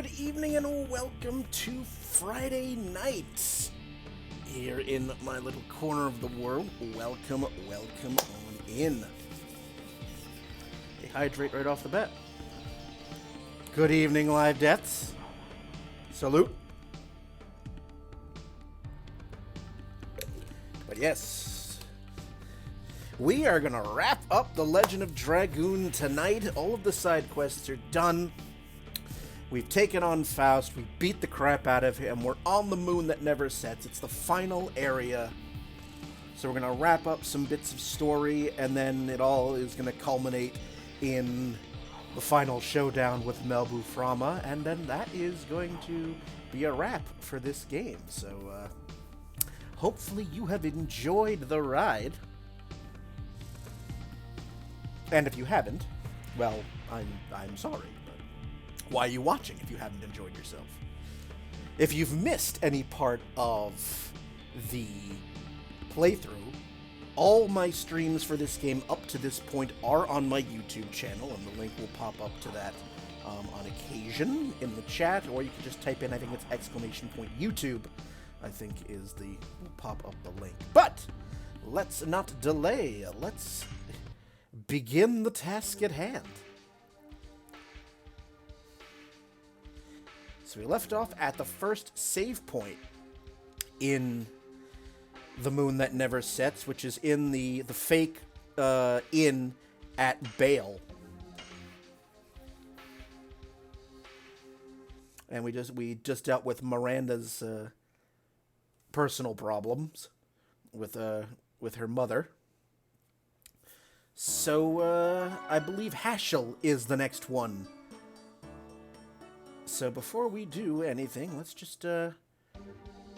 Good evening and welcome to Friday night here in my little corner of the world. Welcome on in. They hydrate right off the bat. Good evening, live deaths. Salute. But yes, we are gonna wrap up the Legend of Dragoon tonight. All of the side quests are done. We've taken on Faust, we beat the crap out of him, we're on the moon that never sets. It's the final area. So we're going to wrap up some bits of story, and then it all is going to culminate in the final showdown with Melbu Frahma, and then that is going to be a wrap for this game. So hopefully you have enjoyed the ride. And if you haven't, well, I'm sorry. Why are you watching if you haven't enjoyed yourself? If you've missed any part of the playthrough, all my streams for this game up to this point are on my YouTube channel, and the link will pop up to that on occasion in the chat, or you can just type in, I think it's !YouTube, I think will pop up the link. But let's not delay. Let's begin the task at hand. So we left off at the first save point in the moon that never sets, which is in the fake inn at Bale. And we just dealt with Miranda's personal problems with her mother. So I believe Haschel is the next one. So before we do anything, let's just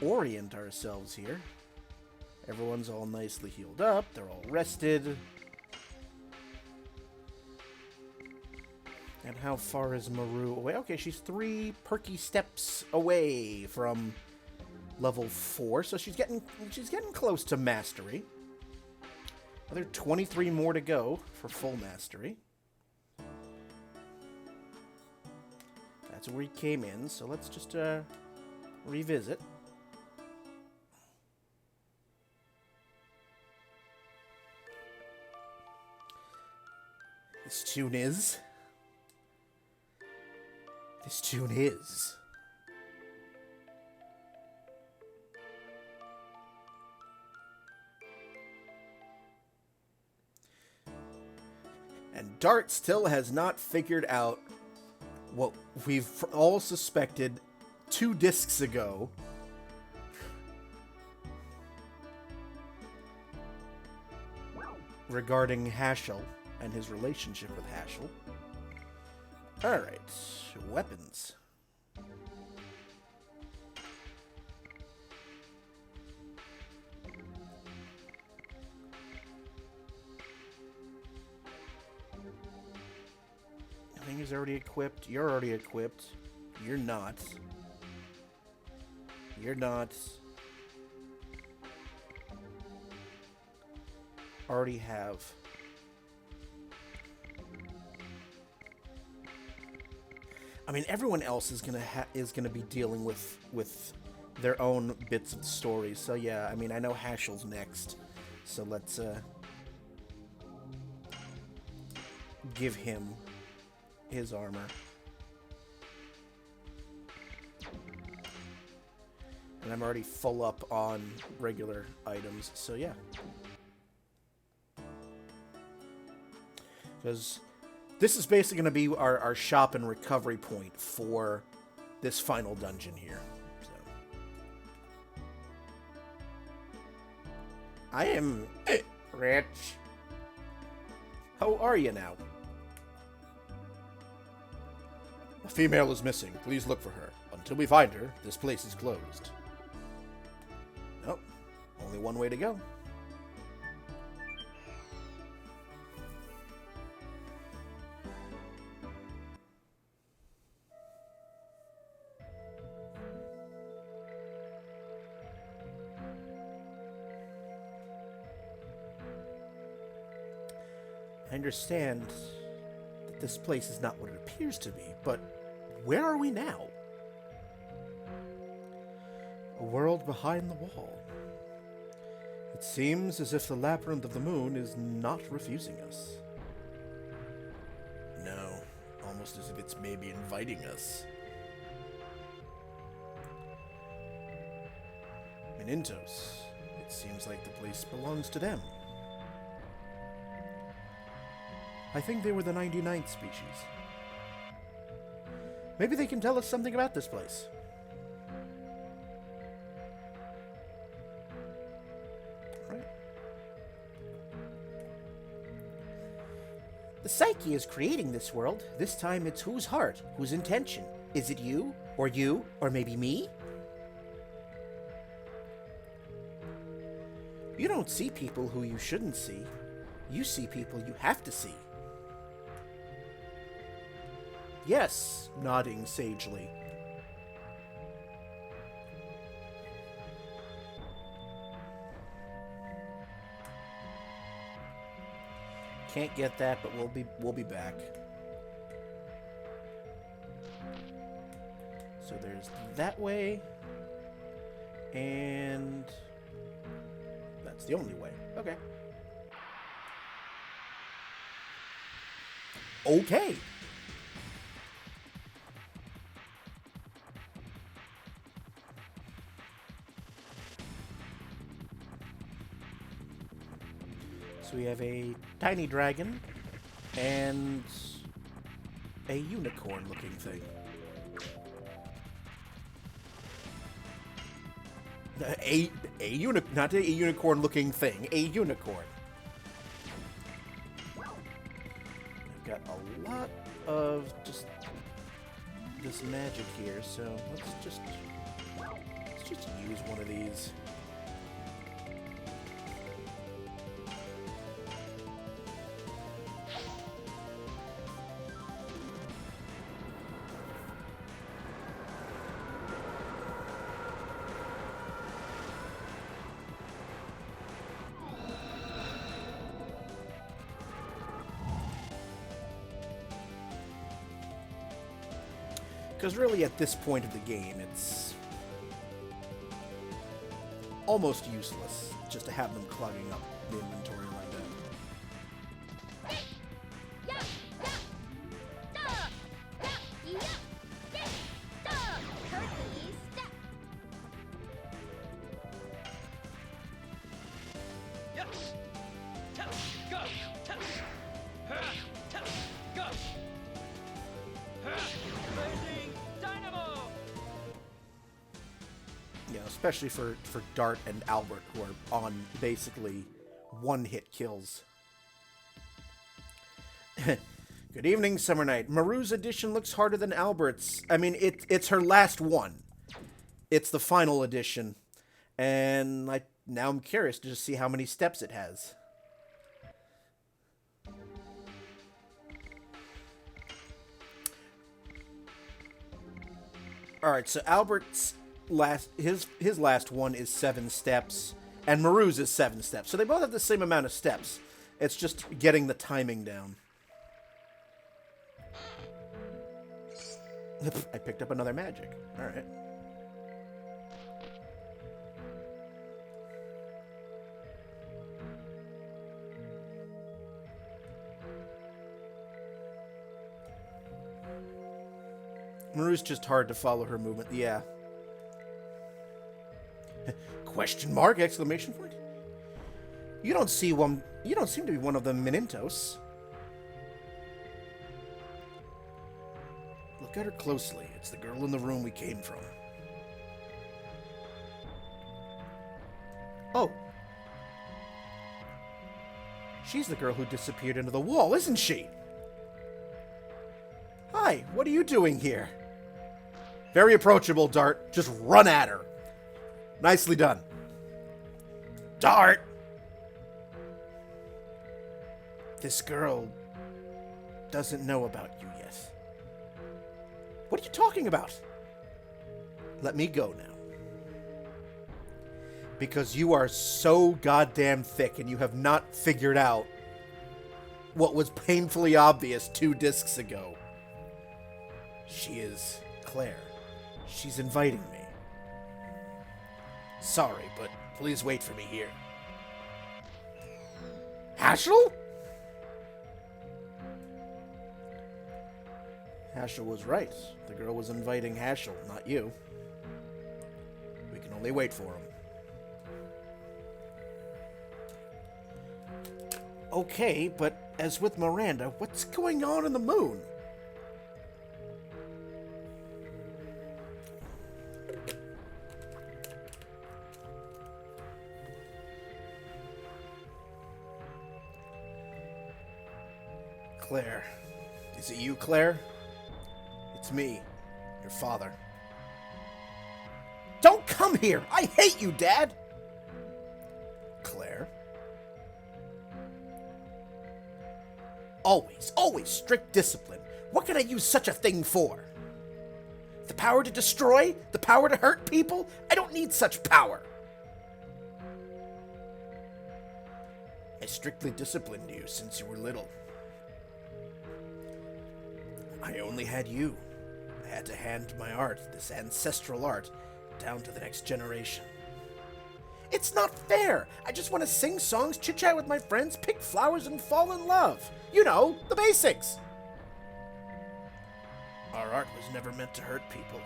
orient ourselves here. Everyone's all nicely healed up. They're all rested. And how far is Maru away? Okay, she's 3 perky steps away from level 4, so she's getting close to mastery. Another 23 more to go for full mastery. That's where we came in, so let's just revisit. This tune is... And Dart still has not figured out what we've all suspected 2 discs ago. Regarding Haschel and his relationship with Haschel. Alright, weapons. I think he's already equipped. You're already equipped. You're not. You're not. Already have. I mean, everyone else is gonna be dealing with their own bits of the story. So yeah, I mean, I know Haschel's next. So let's give him his armor. And I'm already full up on regular items, so yeah. Because this is basically going to be our shop and recovery point for this final dungeon here. So. I am rich. How are you now? A female is missing. Please look for her. Until we find her, this place is closed. Oh, only one way to go. I understand that this place is not what it appears to be, but where are we now? world behind the wall. It seems as if the labyrinth of the moon is not refusing us. No, almost as if it's maybe inviting us. Menintos. It seems like the place belongs to them. I think they were the 99th species. Maybe they can tell us something about this place. Right. The Psyche is creating this world. This time it's whose heart, whose intention? Is it you, or maybe me? You don't see people who you shouldn't see. You see people you have to see. Yes, nodding sagely. Can't get that, but we'll be back. So there's that way, and that's the only way. Okay. Okay. So we have a tiny dragon and a unicorn-looking thing. Not a unicorn-looking thing, a unicorn. I've got a lot of just this magic here, so let's just use one of these. Because really, at this point of the game, it's almost useless just to have them clogging up the inventory like that. Especially for Dart and Albert, who are on basically one-hit kills. Good evening, Summer Night. Maru's edition looks harder than Albert's. I mean, it's her last one. It's the final edition. And now I'm curious to just see how many steps it has. Alright, so Albert's his last one is 7 steps, and Maru's is 7 steps. So they both have the same amount of steps. It's just getting the timing down. I picked up another magic. Alright. Maru's just hard to follow her movement. Yeah. Question mark! Exclamation point. You don't seem to be one of the Menintos. Look at her closely. It's the girl in the room we came from. Oh. She's the girl who disappeared into the wall, isn't she? Hi, what are you doing here? Very approachable, Dart. Just run at her. Nicely done. Dart! This girl doesn't know about you yet. What are you talking about? Let me go now. Because you are so goddamn thick and you have not figured out what was painfully obvious 2 discs ago. She is Claire. She's inviting me. Sorry, but please wait for me here. Hashel? Hashel was right. The girl was inviting Hashel, not you. We can only wait for him. Okay, but as with Miranda, what's going on in the moon? Claire. Is it you, Claire? It's me, your father. Don't come here! I hate you, Dad! Claire? Always strict discipline. What can I use such a thing for? The power to destroy? The power to hurt people? I don't need such power. I strictly disciplined you since you were little. I only had you. I had to hand my art, this ancestral art, down to the next generation. It's not fair! I just want to sing songs, chit-chat with my friends, pick flowers, and fall in love. You know, the basics. Our art was never meant to hurt people.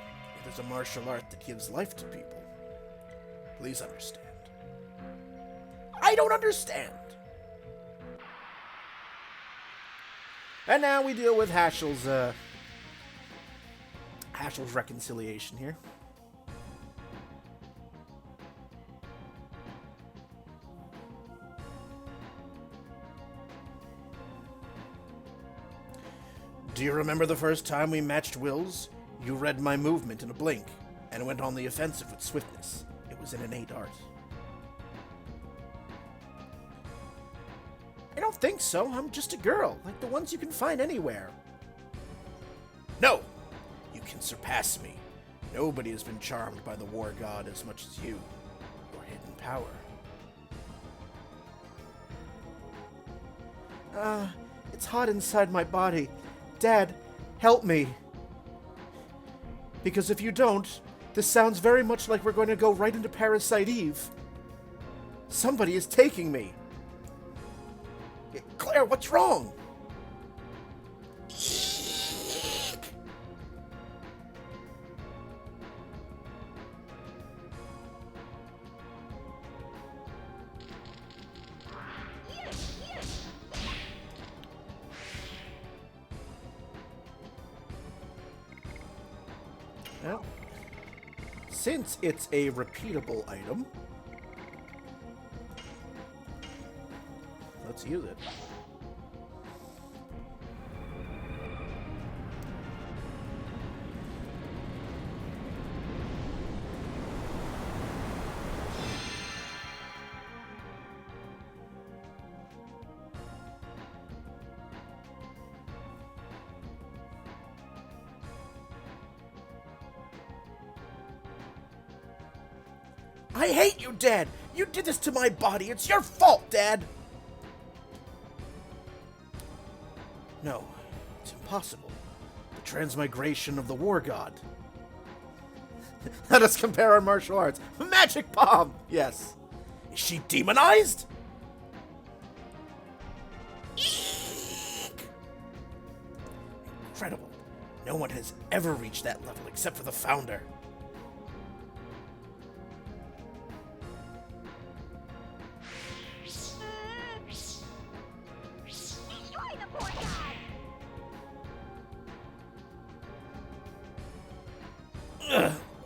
It is a martial art that gives life to people. Please understand. I don't understand! And now we deal with Hashel's reconciliation here. Do you remember the first time we matched wills? You read my movement in a blink, and went on the offensive with swiftness. It was an innate art. I don't think so. I'm just a girl, like the ones you can find anywhere. No! You can surpass me. Nobody has been charmed by the war god as much as you. Your hidden power. It's hot inside my body. Dad, help me. Because if you don't, this sounds very much like we're going to go right into Parasite Eve. Somebody is taking me. Claire, what's wrong? Well, since it's a repeatable item, let's use it. I hate you, Dad! You did this to my body! It's your fault, Dad! No, it's impossible. The transmigration of the war god. Let us compare our martial arts. Magic bomb! Yes. Is she demonized? Eek! Incredible. No one has ever reached that level except for the founder.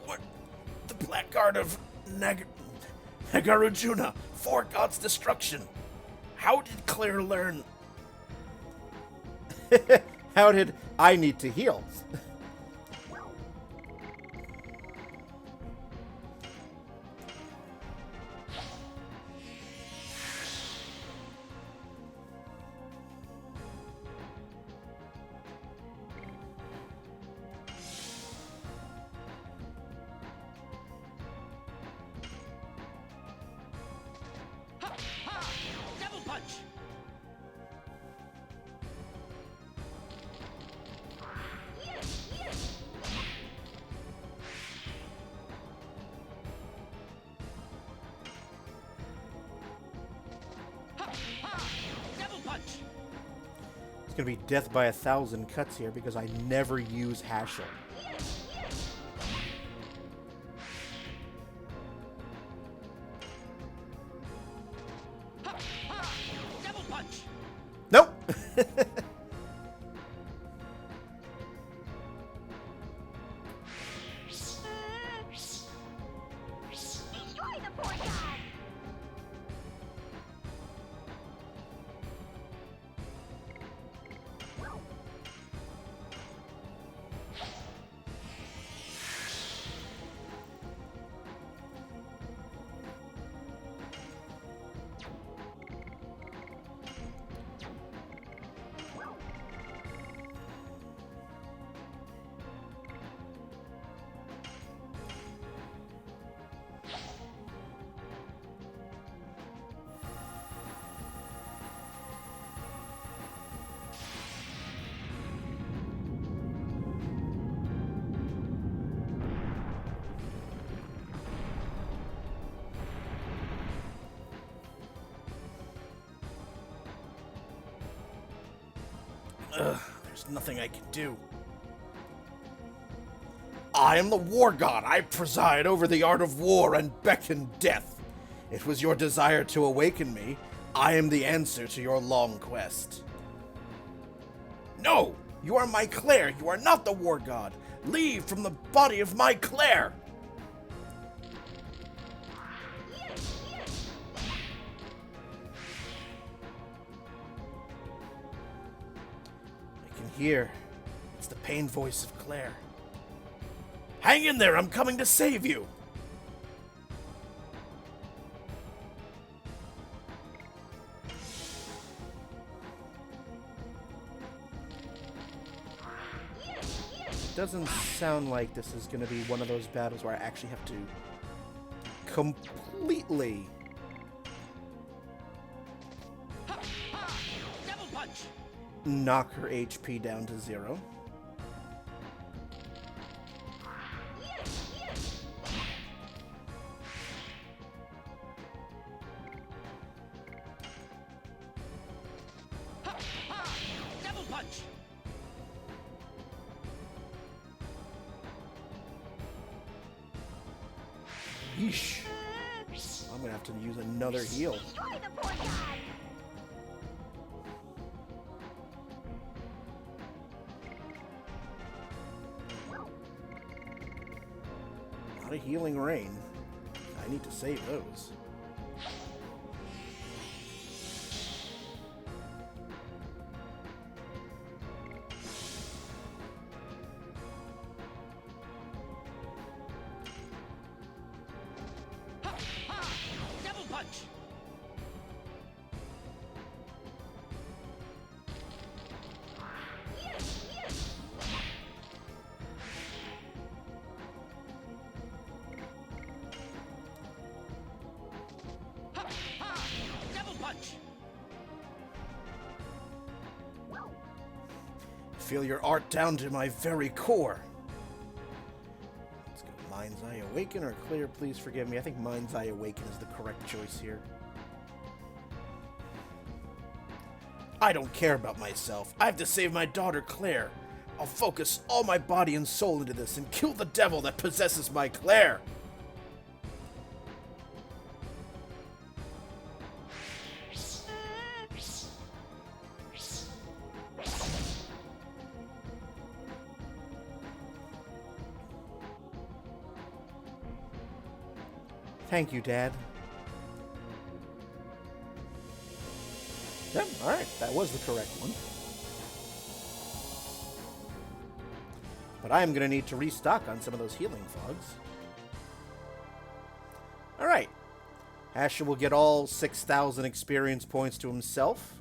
What? The Black Guard of Nagarjuna, for God's destruction. How did Claire learn? How did I need to heal? gonna be death by 1,000 cuts here because I never use Hashel. Double punch. Nope. Destroy the poor guy. There's nothing I can do. I am the war god. I preside over the art of war and beckon death. It was your desire to awaken me. I am the answer to your long quest. No! You are my Claire. You are not the war god. Leave from the body of my Claire. I can hear. It's the pain voice of Claire. Hang in there. I'm coming to save you. Doesn't sound like this is going to be one of those battles where I actually have to completely Double punch. knock her HP down to 0. Double punch. Yeesh. I'm going to have to use another heal. Destroy the poor guy. Not a healing rain. I need to save those. Double punch. Double punch. Feel your art down to my very core. Let's go Mind's Eye Awaken or Clear, please forgive me. I think Mind's Eye Awaken is the correct choice here. I don't care about myself. I have to save my daughter Claire. I'll focus all my body and soul into this and kill the devil that possesses my Claire. Thank you, Dad. Yep, alright, that was the correct one. But I am going to need to restock on some of those healing fogs. Alright. Asher will get all 6,000 experience points to himself.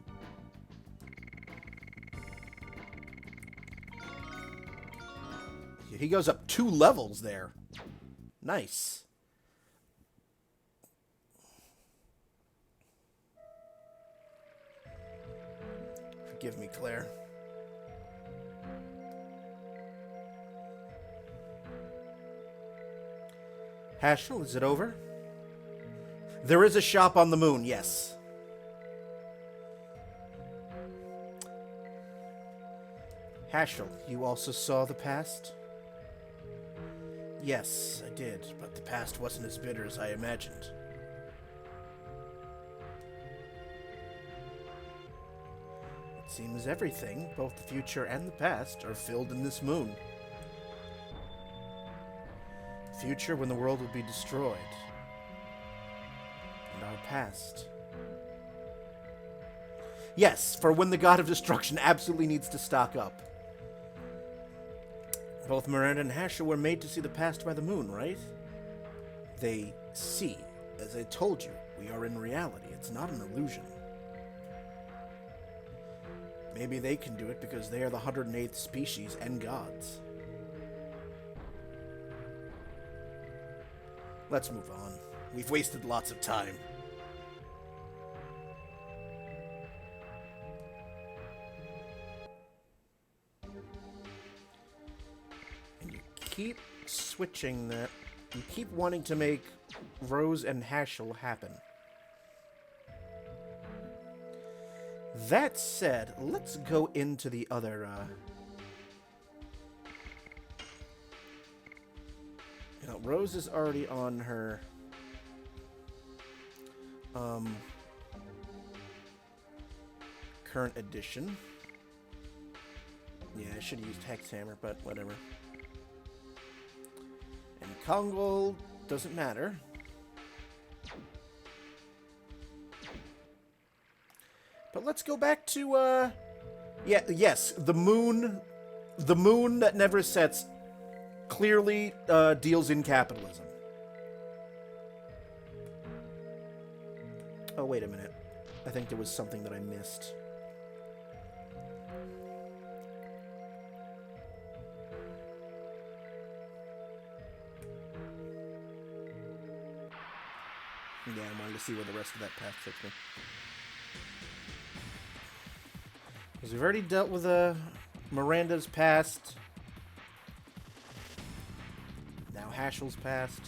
He goes up 2 levels there. Nice. Forgive me, Claire. Hashel, is it over? There is a shop on the moon, yes. Hashel, you also saw the past? Yes, I did, but the past wasn't as bitter as I imagined. It seems everything, both the future and the past, are filled in this moon. Future when the world will be destroyed. And our past. Yes, for when the god of destruction absolutely needs to stock up. Both Miranda and Hashel were made to see the past by the moon, right? They see. As I told you, we are in reality. It's not an illusion. Maybe they can do it because they are the 108th species and gods. Let's move on. We've wasted lots of time. And you keep switching that. You keep wanting to make Rose and Hashel happen. That said, let's go into the other, you know, Rose is already on her, current edition. Yeah, I should have used Hex Hammer, but whatever. And Kongol doesn't matter. But let's go back to, yes, the moon that never sets clearly deals in capitalism. Oh, wait a minute. I think there was something that I missed. Yeah, I wanted to see where the rest of that path took me. Because we've already dealt with Miranda's past. Now Hashel's past.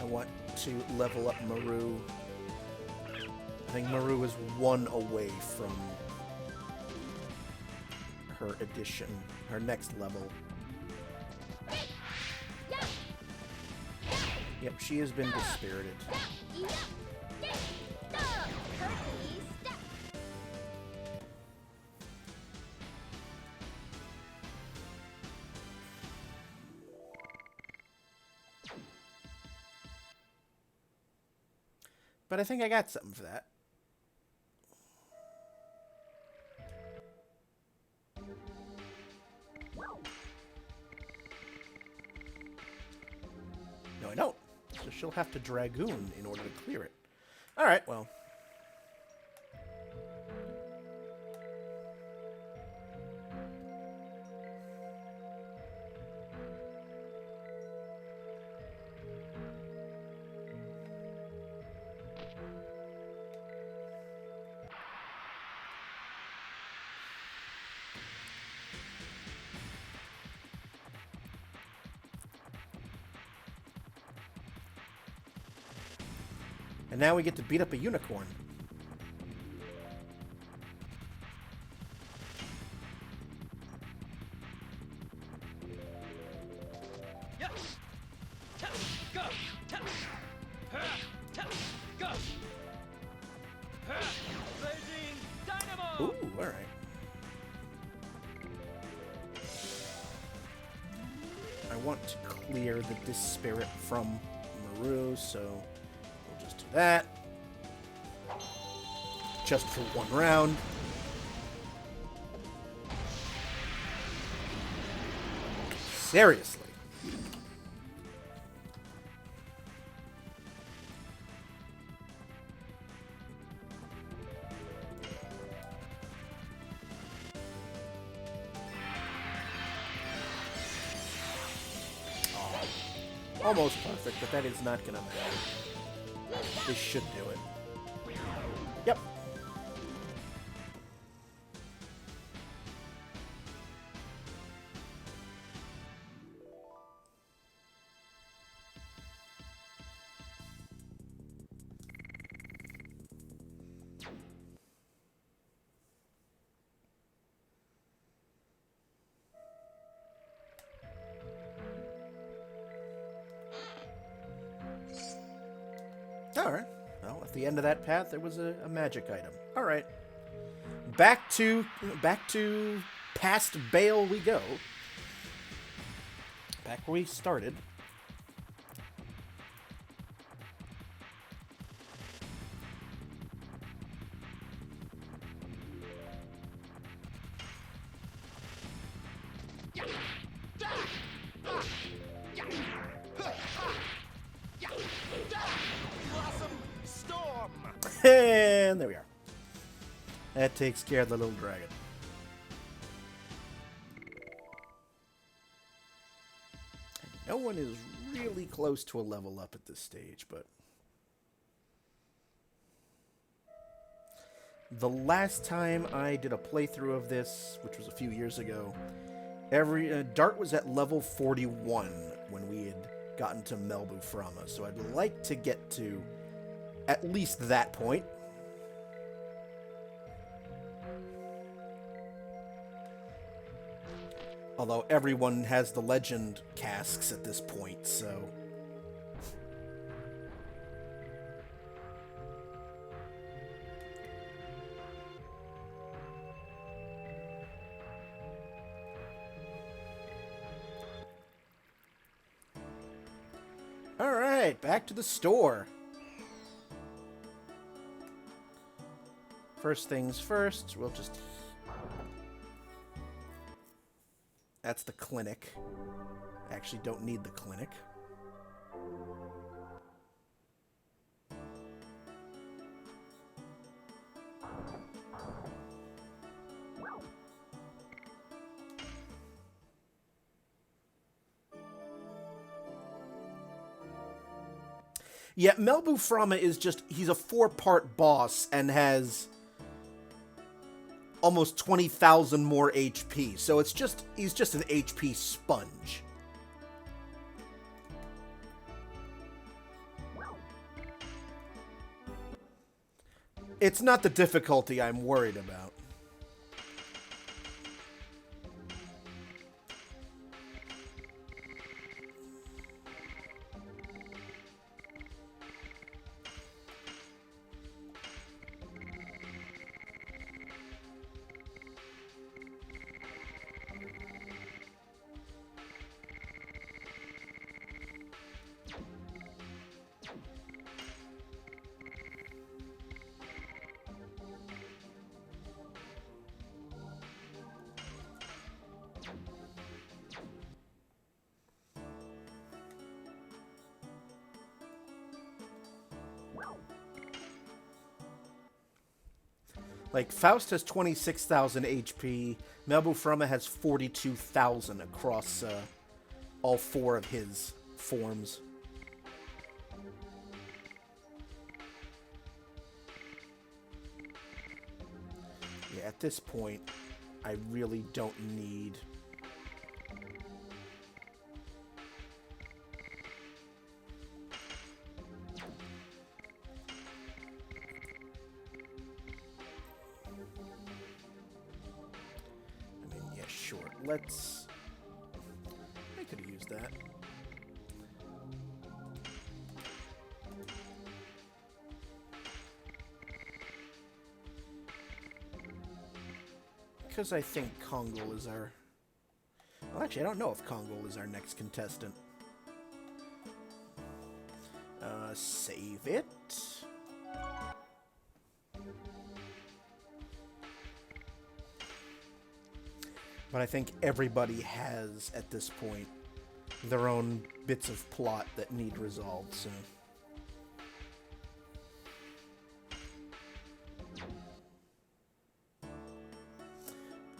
I want to level up Maru. I think Maru is one away from her edition, her next level. Yep, she has been dispirited. But I think I got something for that. No, I don't. So she'll have to Dragoon in order to clear it. Alright, well. And now we get to beat up a unicorn. Yes. Go. Go. Blazing dynamo. Ooh, alright. I want to clear the Dispirit from Maru, so we'll just do that. Just for one round. Seriously. Almost perfect, but that is not going to matter. This should do it. Yep. Alright. Well, at the end of that path, there was a magic item. Alright. Back to past Bale we go. Back where we started. And there we are. That takes care of the little dragon. No one is really close to a level up at this stage, but the last time I did a playthrough of this, which was a few years ago, Dart was at level 41 when we had gotten to Melbu Frahma, so I'd like to get to at least that point. Although everyone has the legend casks at this point, so... Alright, back to the store. First things first, we'll just... That's the clinic. I actually don't need the clinic. Yeah, Melbu Frahma is just... He's a 4-part boss and has almost 20,000 more HP. So it's just... He's just an HP sponge. It's not the difficulty I'm worried about. Like, Faust has 26,000 HP. Melbu Frahma has 42,000 across all 4 of his forms. Yeah, at this point, I really don't need... Let's... I could have used that. Because I think Kongol is our... Well, actually, I don't know if Kongol is our next contestant. Save it. But I think everybody has, at this point, their own bits of plot that need resolved, so...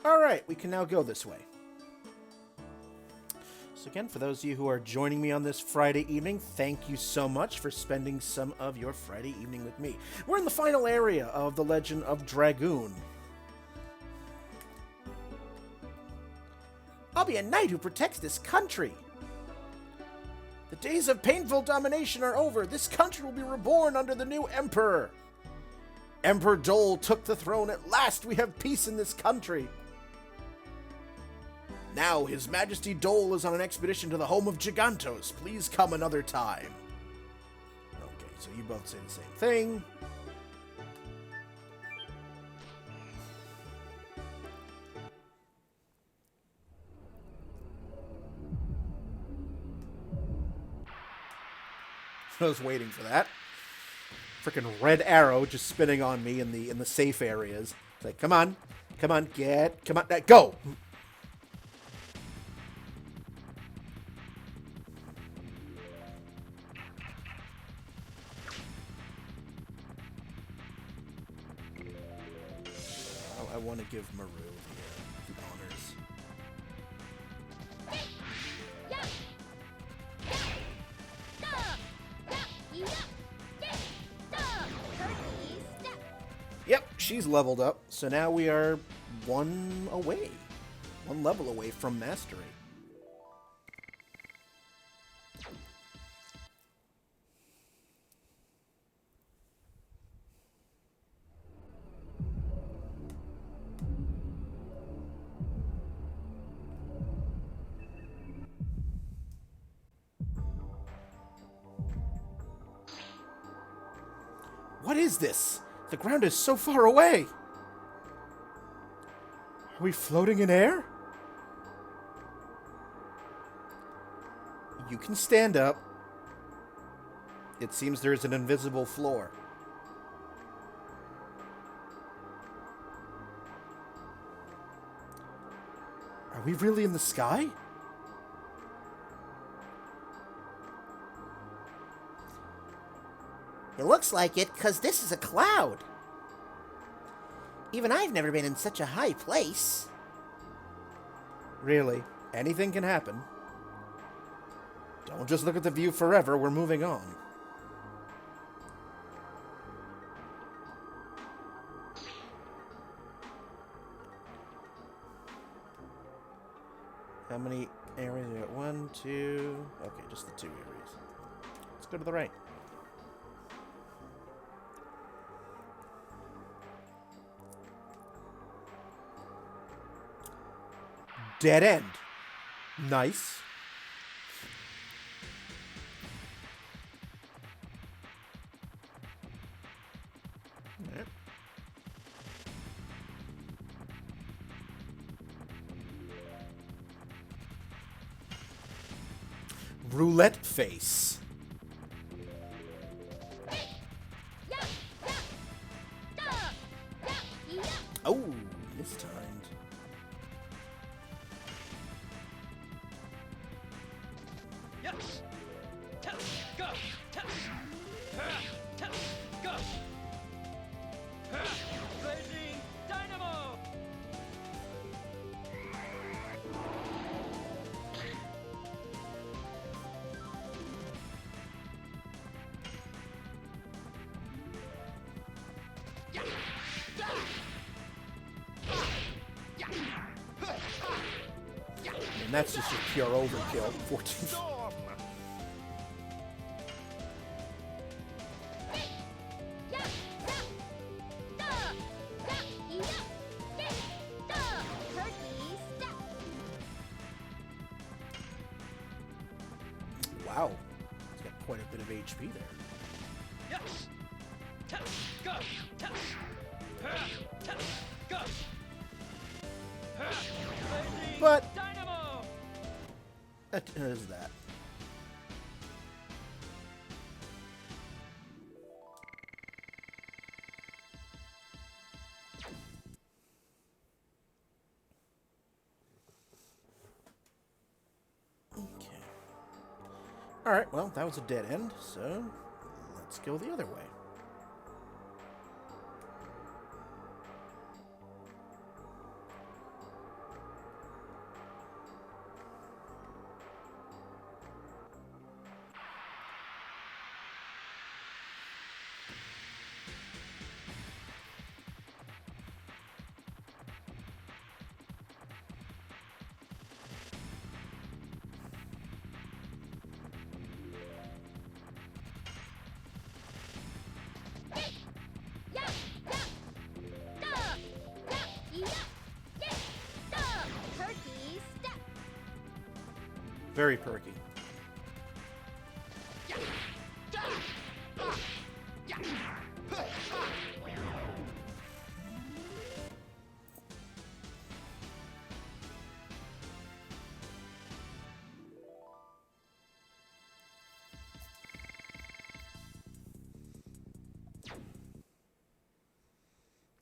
Alright, we can now go this way. So again, for those of you who are joining me on this Friday evening, thank you so much for spending some of your Friday evening with me. We're in the final area of the Legend of Dragoon. I'll be a knight who protects this country. The days of painful domination are over. This country will be reborn under the new emperor. Emperor Dole took the throne. At last we have peace in this country. Now His Majesty Dole is on an expedition to the home of Gigantos. Please come another time. Okay, so you both say the same thing. I was waiting for that. Freaking red arrow just spinning on me in the safe areas. It's like, come on, come on, go. I want to give Maru the honors. Yep, she's leveled up, so now we are one level away from mastery. What is this? The ground is so far away. Are we floating in air? You can stand up. It seems there's an invisible floor. Are we really in the sky? It looks like it, 'cause this is a cloud. Even I've never been in such a high place. Really, anything can happen. Don't just look at the view forever, we're moving on. How many areas are you got? 1, 2... Okay, just the 2 areas. Let's go to the right. Dead end. Nice. Right. Roulette face. Oh, mistimed. Yes. Go. Go. Blazing dynamo. And that's just a pure overkill. 14. Wow. He's got quite a bit of HP there. Yes. Go. Go. Blazing But dynamo. that is that. Okay. Alright, well, that was a dead end, so let's go the other way. Very perky.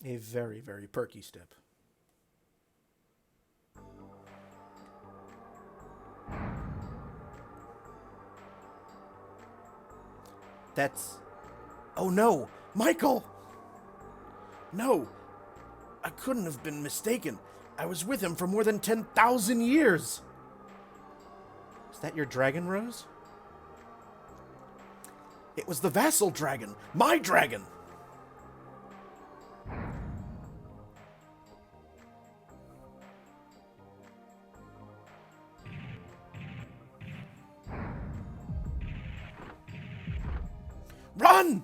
A very, very perky step. That's... Oh no! Michael! No! I couldn't have been mistaken. I was with him for more than 10,000 years! Is that your dragon, Rose? It was the vassal dragon! My dragon! Run!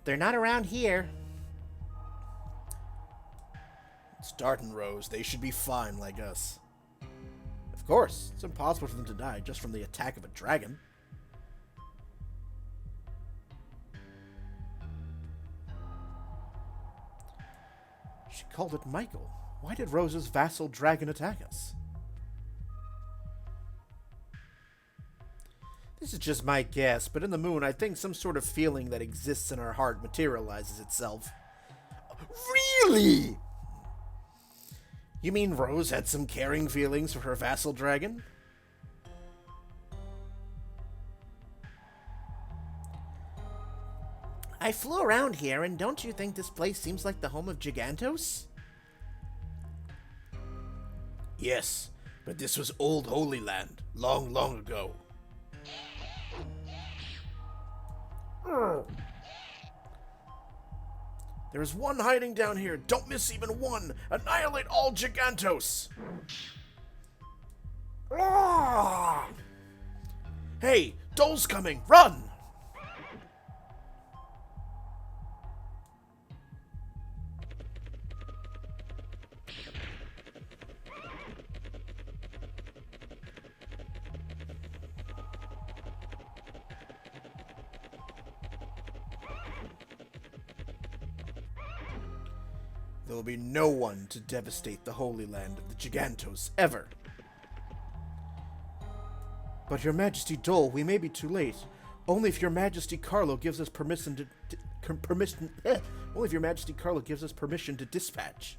They're not around here. It's Dart and Rose. They should be fine like us. Of course, it's impossible for them to die just from the attack of a dragon. She called it Michael. Why did Rose's vassal dragon attack us? This is just my guess, but in the moon, I think some sort of feeling that exists in our heart materializes itself. Really? You mean Rose had some caring feelings for her vassal dragon? I flew around here, and don't you think this place seems like the home of Gigantos? Yes, but this was old Holy Land, long, long ago. There is one hiding down here. Don't miss even one. Annihilate all Gigantos. Hey, Dole's coming. Run! There will be no one to devastate the Holy Land of the Gigantos, ever. But Your Majesty Dole, we may be too late. Only if Your Majesty Carlo gives us permission to... only if Your Majesty Carlo gives us permission to dispatch.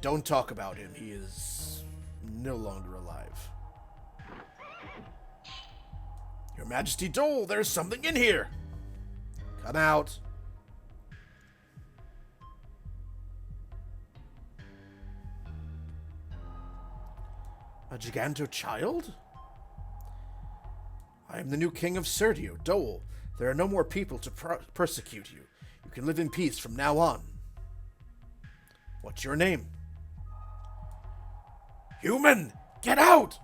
Don't talk about him. He is no longer alive. Your Majesty Dole, there's something in here. Come out. A Giganto child? I am the new king of Serdio, Dole. There are no more people to persecute you. You can live in peace from now on. What's your name? Human! Get out!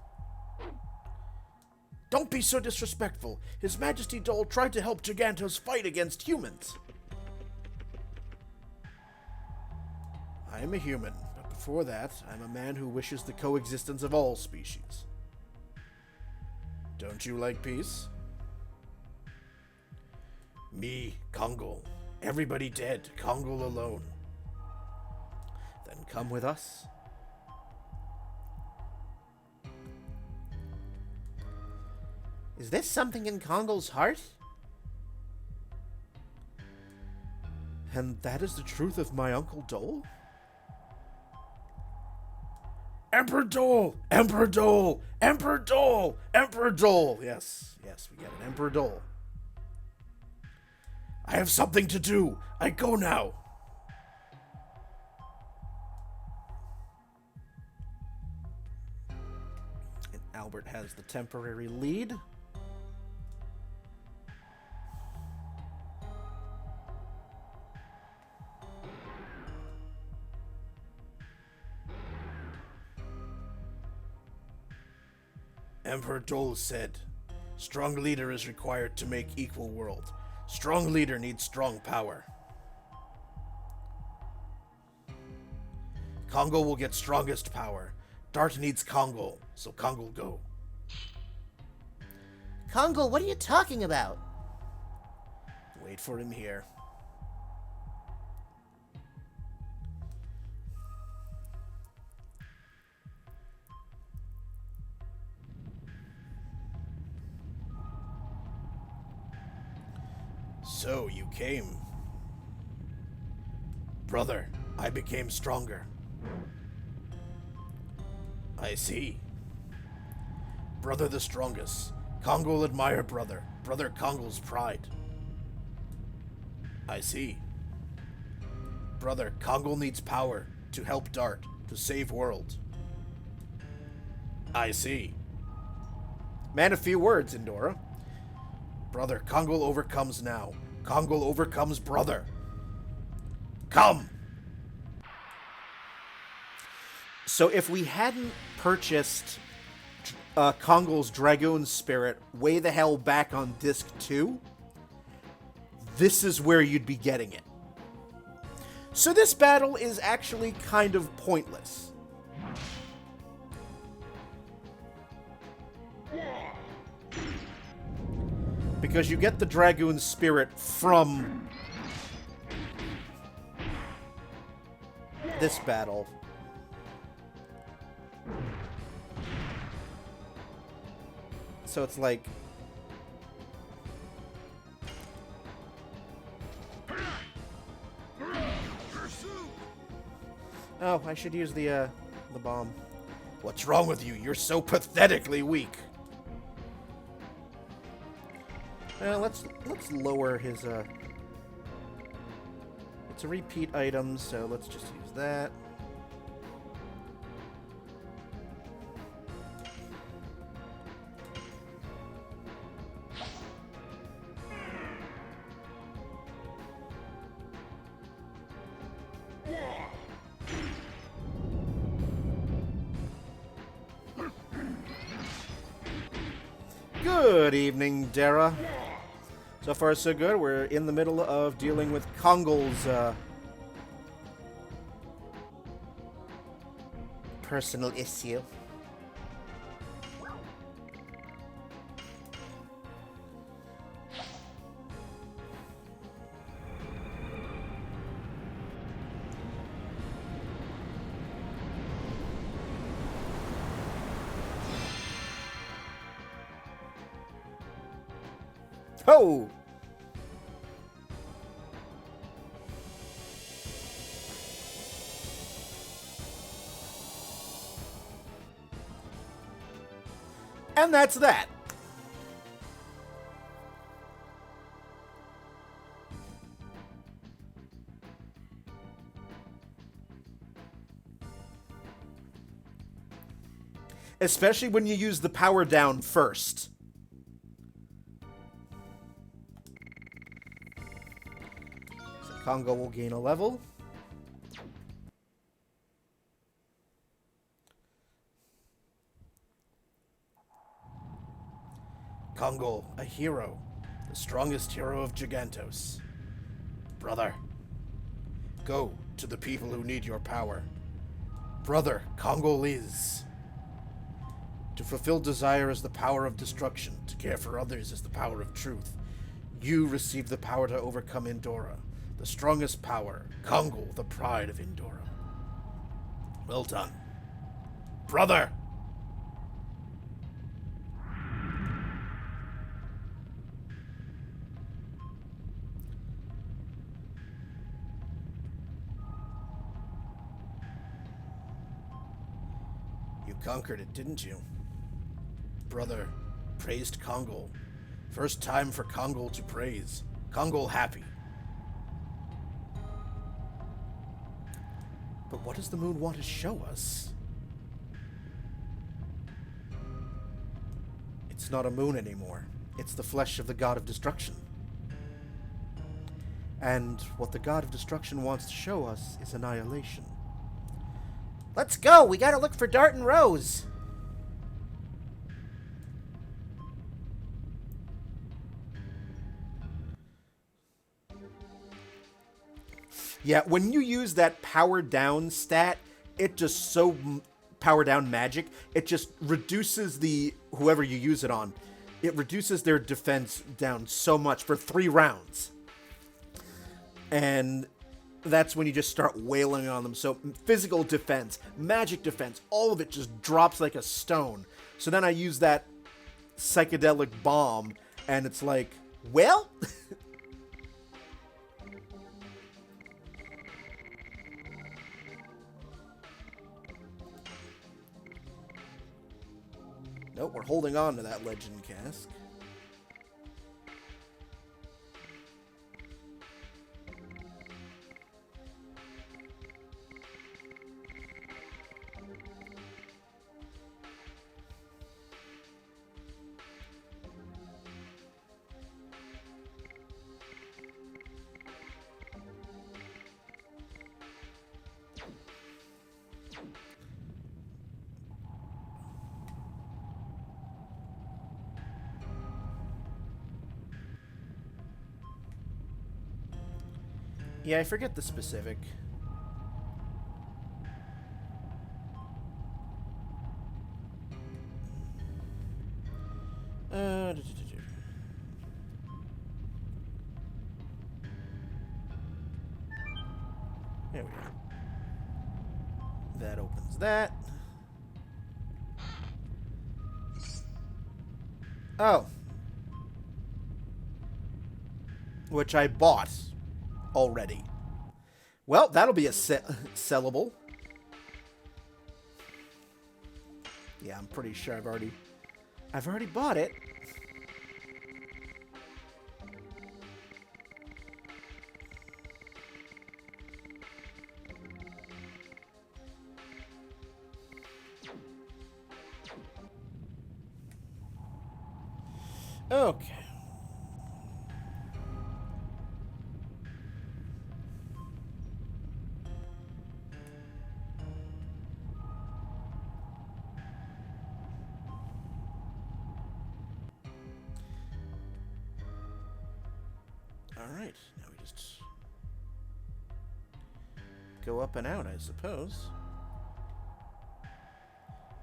Don't be so disrespectful. His Majesty Dole tried to help Gigantos fight against humans. I am a human. Before that, I'm a man who wishes the coexistence of all species. Don't you like peace? Me, Kongol. Everybody dead, Kongol alone. Then come with us. Is this something in Kongol's heart? And that is the truth of my Uncle Dole? Emperor Dole! Emperor Dole! Emperor Dole! Emperor Dole! Yes, we get it. Emperor Dole. I have something to do. I go now. And Albert has the temporary lead. Emperor Dole said, strong leader is required to make equal world. Strong leader needs strong power. Congo will get strongest power. Dart needs Congo, so Congo go. Congo, what are you talking about? Wait for him here. So, you came. Brother, I became stronger. I see. Brother the strongest. Congo will admire brother. Brother Congo's pride. I see. Brother, Congo needs power to help Dart, to save world. I see. Man of few words, Indora. Brother, Congo overcomes now. Congo overcomes brother. Come! So if we hadn't purchased Congo's Dragoon Spirit way the hell back on Disc 2, this is where you'd be getting it. So this battle is actually kind of pointless. Because you get the Dragoon Spirit from this battle. So it's like... Oh, I should use the bomb. What's wrong with you? You're so pathetically weak. Let's lower his, It's a repeat item, so let's just use that. Good evening, Dara. So far, so good. We're in the middle of dealing with Congo's personal issue. Oh! And that's that. Especially when you use the power down first. So Congo will gain a level. Congo, a hero. The strongest hero of Gigantos. Brother, go to the people who need your power. Brother, Congo is. To fulfill desire is the power of destruction. To care for others is the power of truth. You receive the power to overcome Indora. The strongest power. Congo, the pride of Indora. Well done. Brother! You conquered it, didn't you? Brother praised Congo. First time for Congo to praise. Congo happy. But what does the moon want to show us? It's not a moon anymore. It's the flesh of the god of destruction. And what the god of destruction wants to show us is annihilation. Let's go! We gotta look for Dart and Rose! Yeah, when you use that power down stat, it just power down magic, it just reduces whoever you use it on. It reduces their defense down so much for 3 rounds. And that's when you just start wailing on them. So physical defense, magic defense, all of it just drops like a stone. So then I use that psychedelic bomb, and it's like, well... Nope, we're holding on to that legend cask. Yeah, I forget the specific. There we go. That opens that. Oh. Which I bought already. Well, that'll be a sellable. Yeah, I'm pretty sure I've already bought it. Okay. Alright, now we just go up and out, I suppose.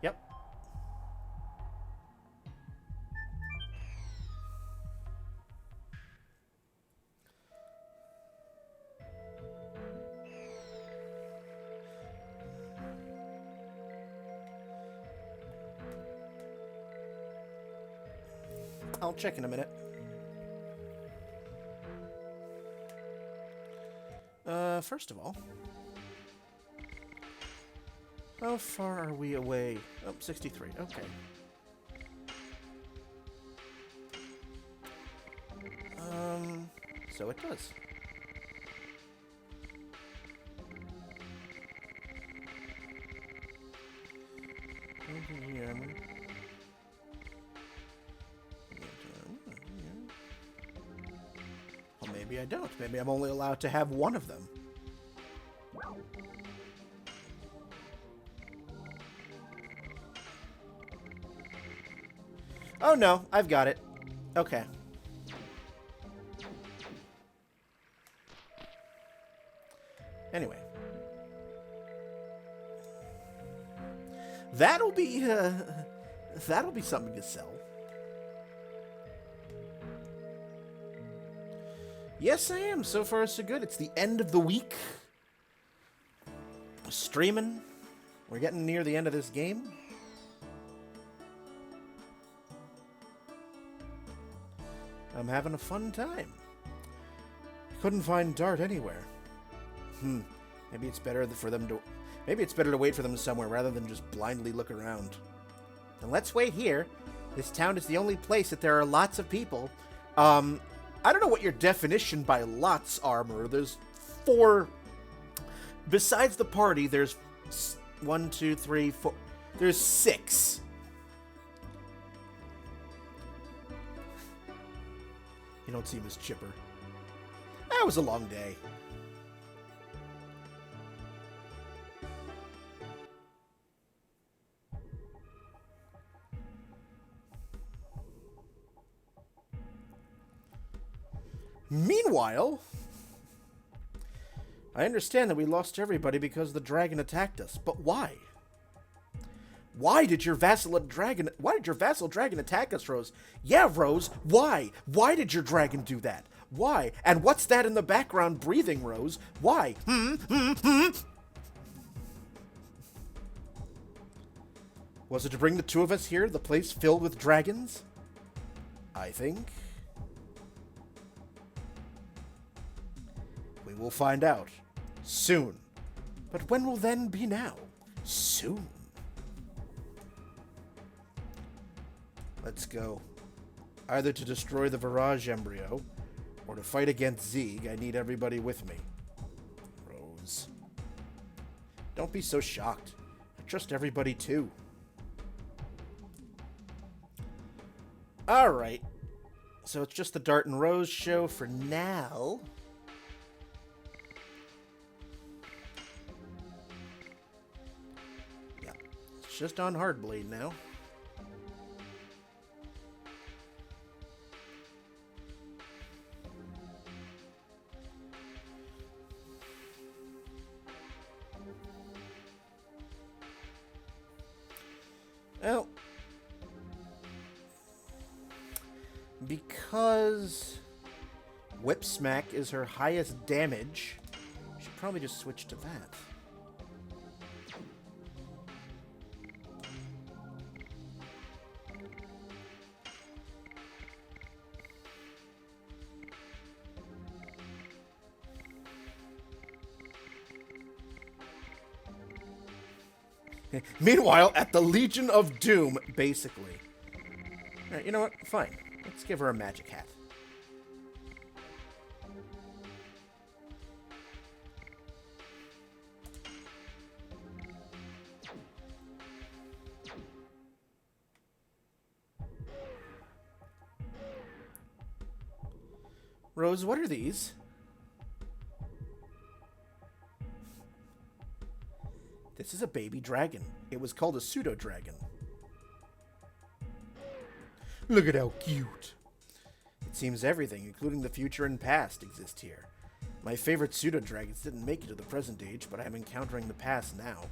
Yep. I'll check in a minute. First of all, how far are we away? Oh, 63. Okay. So it does. Well, maybe I don't. Maybe I'm only allowed to have one of them. Oh no, I've got it. Okay. Anyway. That'll be something to sell. Yes, I am. So far, so good. It's the end of the week. Streaming. We're getting near the end of this game. I'm having a fun time. Couldn't find Dart anywhere. Maybe it's better for them to... Maybe it's better to wait for them somewhere rather than just blindly look around. Then let's wait here. This town is the only place that there are lots of people. I don't know what your definition by lots are, There's 4... Besides the party, there's 1, 2, 3, 4... There's 6. You don't seem as chipper. That was a long day. Meanwhile, I understand that we lost everybody because the dragon attacked us, but why? Why did your vassal dragon attack us, Rose? Yeah, Rose, why? Why did your dragon do that? Why? And what's that in the background breathing, Rose? Why? Was it to bring the two of us here, the place filled with dragons? I think. We will find out. Soon. But when will then be now? Soon. Let's go. Either to destroy the Virage embryo, or to fight against Zeeg. I need everybody with me. Rose. Don't be so shocked. I trust everybody too. Alright. So it's just the Dart and Rose show for now. Yeah. It's just on Hardblade now. Well, because Whip Smack is her highest damage, I should probably just switch to that. Meanwhile, at the Legion of Doom, basically. Alright, you know what? Fine. Let's give her a magic hat. Rose, what are these? This is a baby dragon. It was called a pseudo-dragon. Look at how cute. It seems everything, including the future and past, exist here. My favorite pseudo-dragons didn't make it to the present age, but I'm encountering the past now.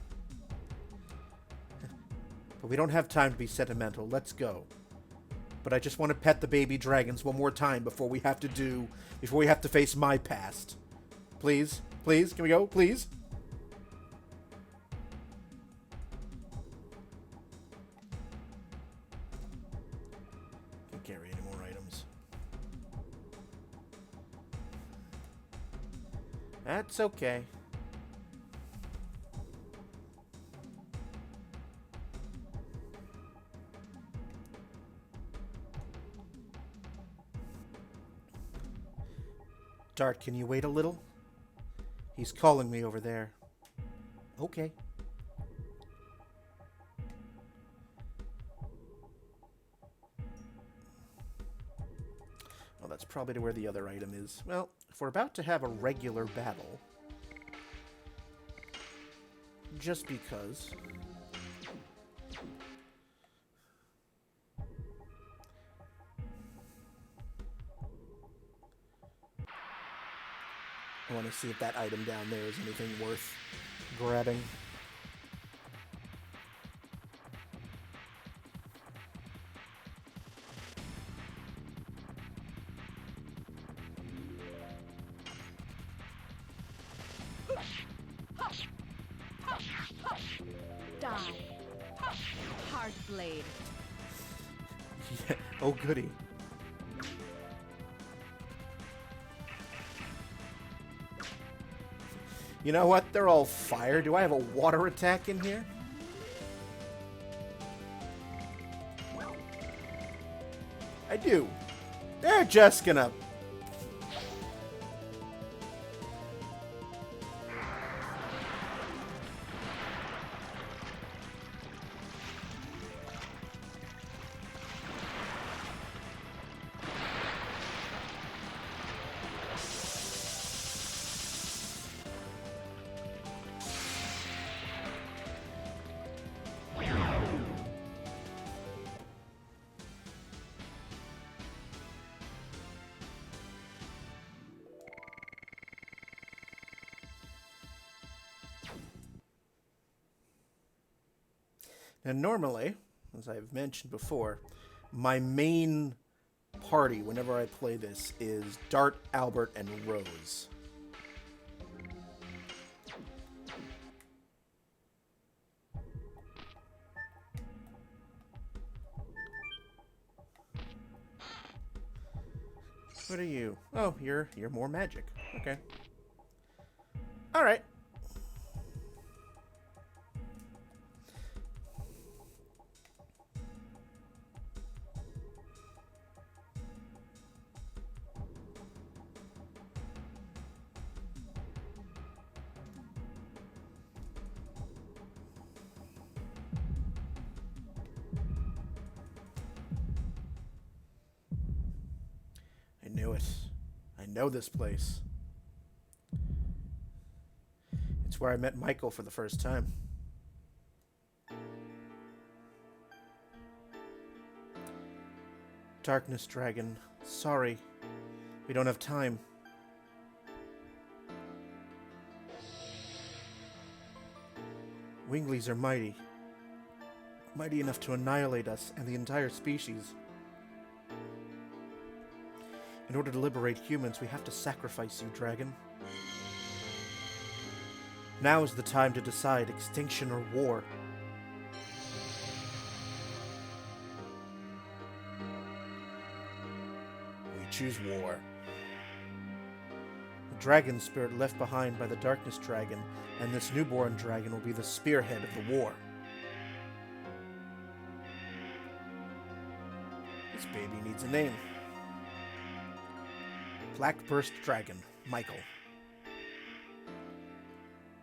But we don't have time to be sentimental. Let's go. But I just want to pet the baby dragons one more time before we have to face my past. Please? Please? Can we go? Please? Can't carry any more items. That's okay. Dart, can you wait a little? He's calling me over there. Okay. Well, that's probably to where the other item is. Well, if we're about to have a regular battle, just because... I want to see if that item down there is anything worth grabbing. Die. Hard blade. Yeah. Oh, goody. You know what? They're all fire. Do I have a water attack in here? I do. They're just gonna... And normally, as I've mentioned before, my main party whenever I play this is Dart, Albert, and Rose. What are you? Oh, you're more magic. Okay. All right. I knew it. I know this place. It's where I met Michael for the first time. Darkness Dragon, sorry. We don't have time. Winglies are mighty. Mighty enough to annihilate us and the entire species. In order to liberate humans, we have to sacrifice you, dragon. Now is the time to decide extinction or war. We choose war. The dragon spirit left behind by the Darkness Dragon and this newborn dragon will be the spearhead of the war. This baby needs a name. Blackburst Dragon, Michael.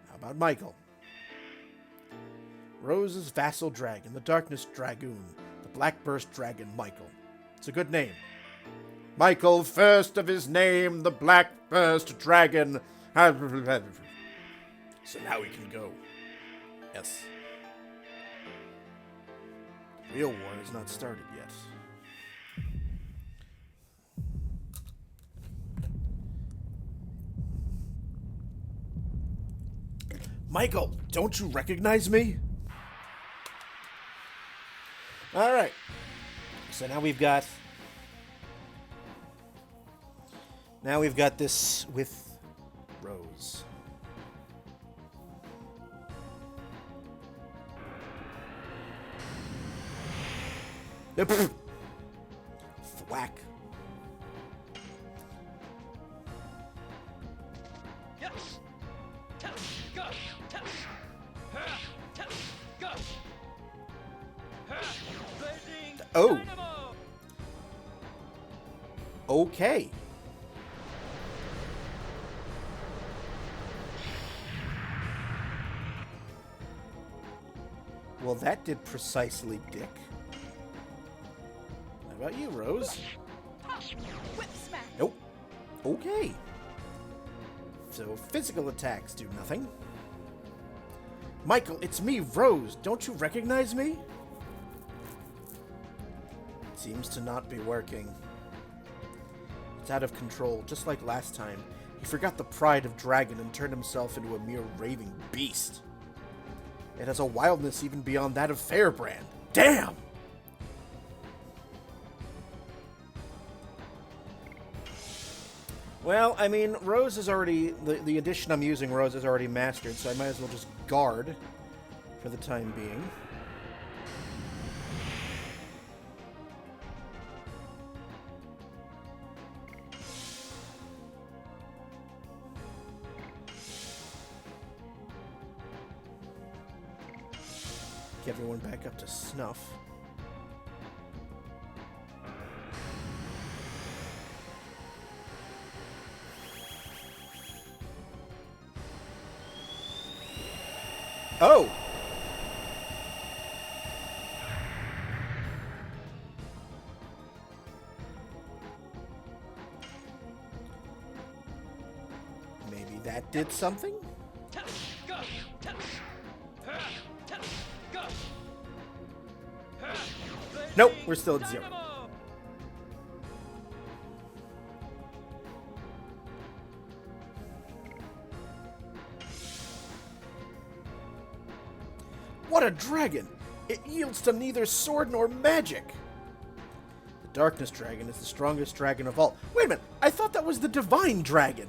How about Michael? Rose's vassal dragon, the Darkness Dragoon, the Blackburst Dragon, Michael. It's a good name. Michael, first of his name, the Blackburst Dragon. So now we can go. Yes. The real war has not started yet. Michael, don't you recognize me? All right. So now we've got this with Rose. Thwack. Yes. Tap. Go. Tap. Tap. Go. Blazing Oh. dynamo. Okay. Well, that did precisely dick. How about you, Rose? Whip smack. Nope. Okay. So physical attacks do nothing. Michael, it's me, Rose. Don't you recognize me? Seems to not be working. It's out of control, just like last time. He forgot the pride of dragon and turned himself into a mere raving beast. It has a wildness even beyond that of Fairbrand. Damn! Well, I mean, Rose is already... The edition I'm using, Rose is already mastered, so I might as well just guard for the time being. Get everyone back up to snuff. Oh! Maybe that did something? Tap. Go. Tap. Tap. Go. Nope, we're still at 0. Dynamo. What a dragon! It yields to neither sword nor magic. The Darkness Dragon is the strongest dragon of all. Wait a minute, I thought that was the Divine Dragon.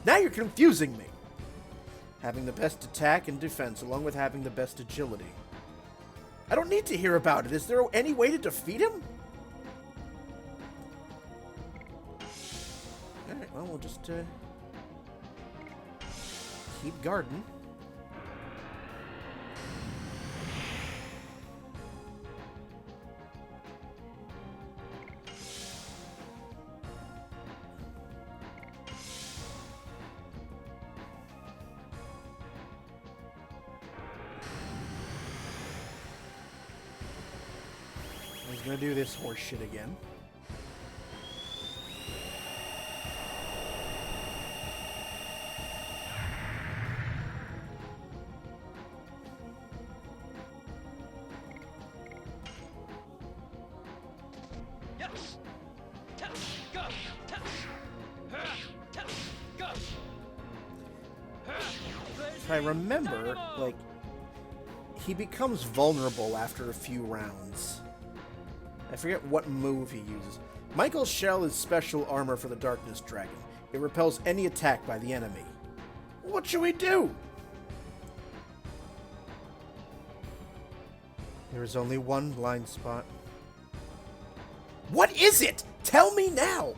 Now you're confusing me. Having the best attack and defense, along with having the best agility. I don't need to hear about it. Is there any way to defeat him? Alright, well, we'll just keep guarding. He's gonna do this horse shit again. Yes. Go. Go. If I remember, like, he becomes vulnerable after a few rounds. I forget what move he uses. Michael's shell is special armor for the Darkness Dragon. It repels any attack by the enemy. What should we do? There is only one blind spot. What is it? Tell me now!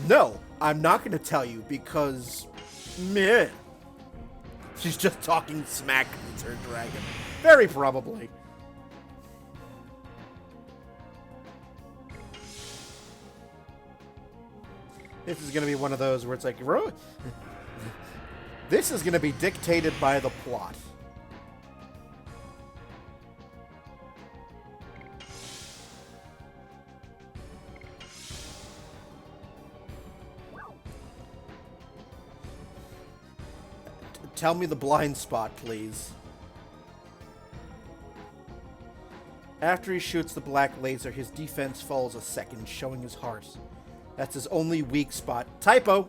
No, I'm not going to tell you because... meh. She's just talking smack with her dragon. Very probably. This is going to be one of those where it's like, this is going to be dictated by the plot. Tell me the blind spot, please. After he shoots the black laser, his defense falls a second, showing his heart. That's his only weak spot. Typo!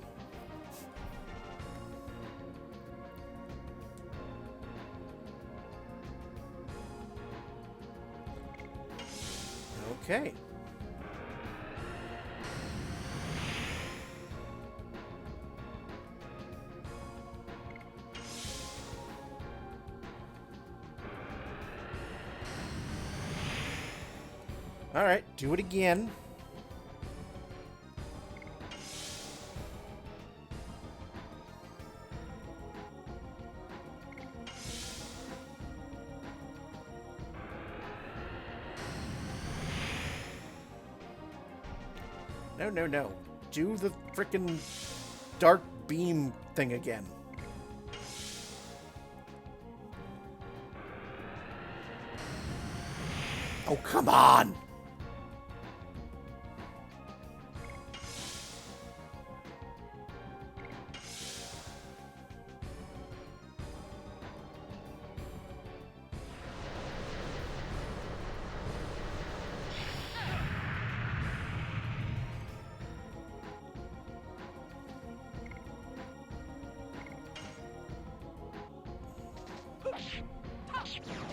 Okay. Alright, do it again. No. Do the frickin' dark beam thing again. Oh, come on!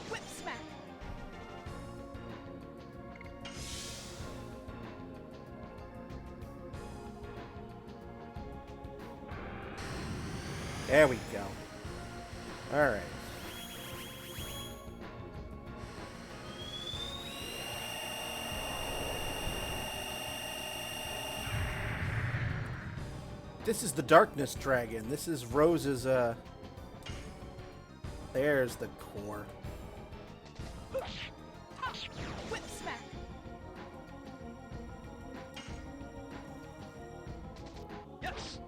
Whip smack. There we go. Alright. This is the Darkness Dragon. This is Rose's, There's the core. Whip smack. Yes.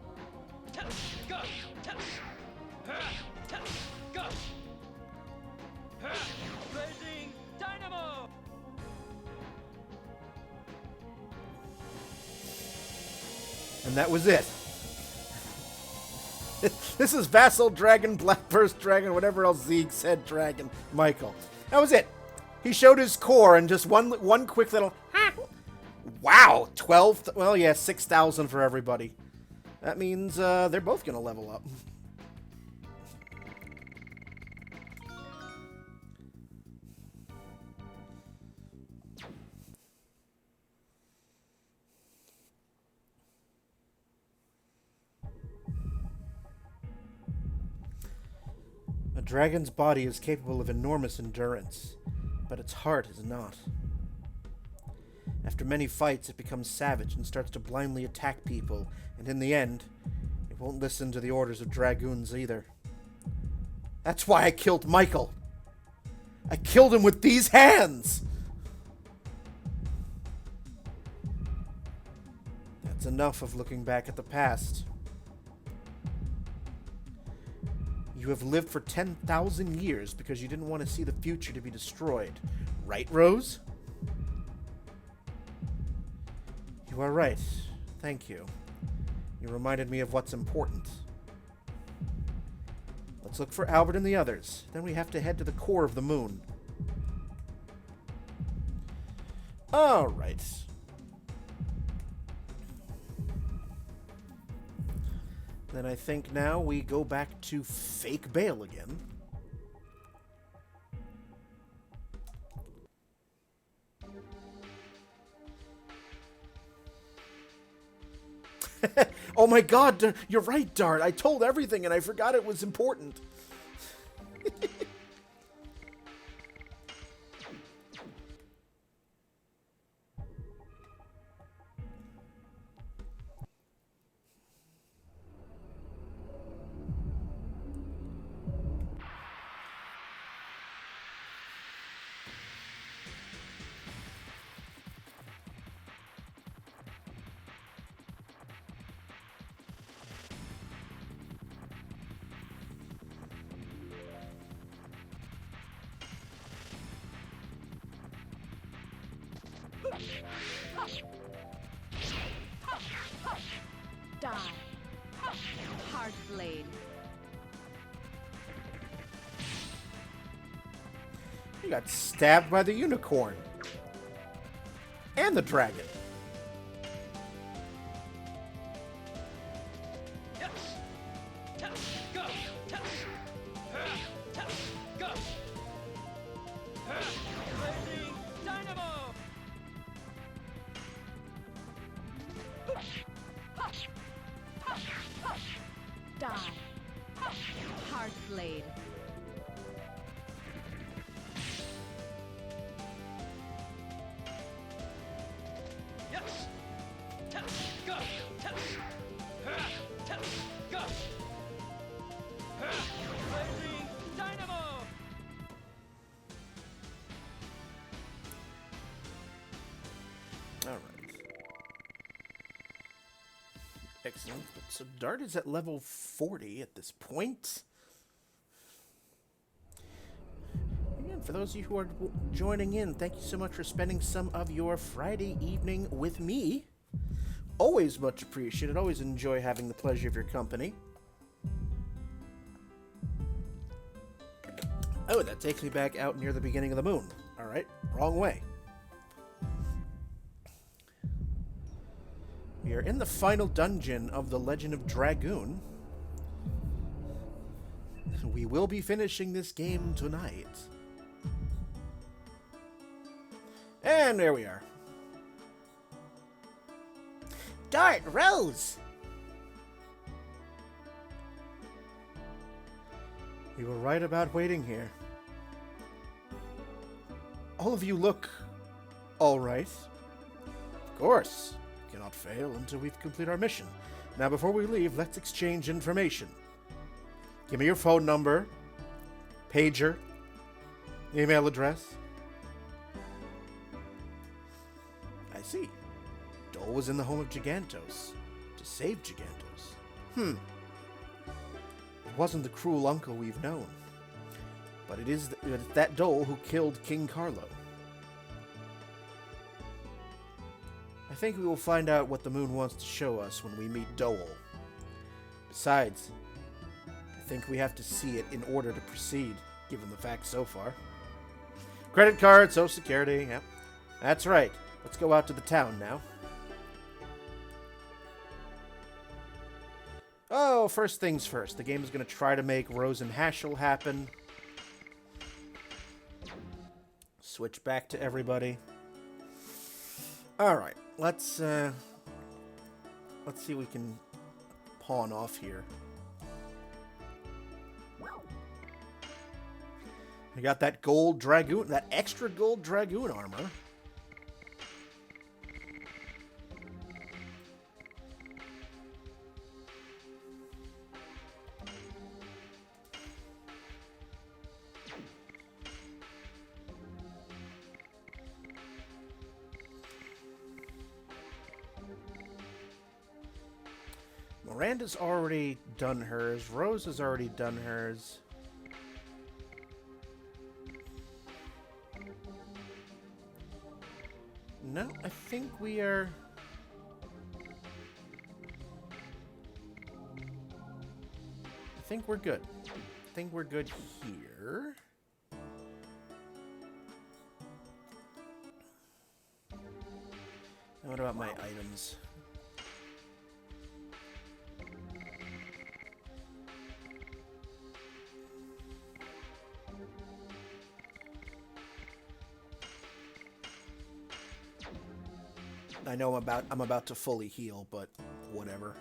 Go. Go. Blazing dynamo. And that was it. This is Vassal Dragon, Blackburst Dragon, whatever else Zeke said Dragon, Michael. That was it. He showed his core and just one quick little... Wow, 12... Well, yeah, 6,000 for everybody. That means they're both going to level up. dragon's body is capable of enormous endurance, but its heart is not. After many fights, it becomes savage and starts to blindly attack people, and in the end, it won't listen to the orders of dragoons either. That's why I killed Michael. I killed him with these hands! That's enough of looking back at the past. You have lived for 10,000 years because you didn't want to see the future to be destroyed. Right, Rose? You are right. Thank you. You reminded me of what's important. Let's look for Albert and the others. Then we have to head to the core of the moon. All right. Then I think now we go back to fake Bale again. Oh my god, you're right, Dart. I told everything and I forgot it was important. Die. Hard blade. You got stabbed by the unicorn. And the dragon. Yes. Tell. Go. Tell. Tell. Go. Blazing dynamo. Die. Hard blade. Yes. Tell. Go. Tell. Tell. Go. Blazing dynamo. All right. Excellent. So Dart is at level 40 at this point. Again, for those of you who are joining in, thank you so much for spending some of your Friday evening with me. Always much appreciated. Always enjoy having the pleasure of your company. Oh, that takes me back out near the beginning of the moon. All right, wrong way. We are in the final dungeon of the Legend of Dragoon. We will be finishing this game tonight. And there we are. Dart, Rose! We were right about waiting here. All of you look all right. Of course. Cannot fail until we complete our mission. Now, before we leave, let's exchange information. Give me your phone number, pager, email address. I see. Dole was in the home of Gigantos to save Gigantos. It wasn't the cruel uncle we've known, but it is that Dole who killed King Carlo. I think we will find out what the moon wants to show us when we meet Dole. Besides, I think we have to see it in order to proceed, given the facts so far. Credit card, social security, yep. That's right. Let's go out to the town now. Oh, first things first. The game is going to try to make Rose and Hashel happen. Switch back to everybody. Alright, let's see what we can pawn off here. We got that gold dragoon, that extra gold dragoon armor. Miranda's already done hers. Rose has already done hers. No, I think we are... I think we're good. I think we're good here. And what about my items? I know I'm about to fully heal, but whatever.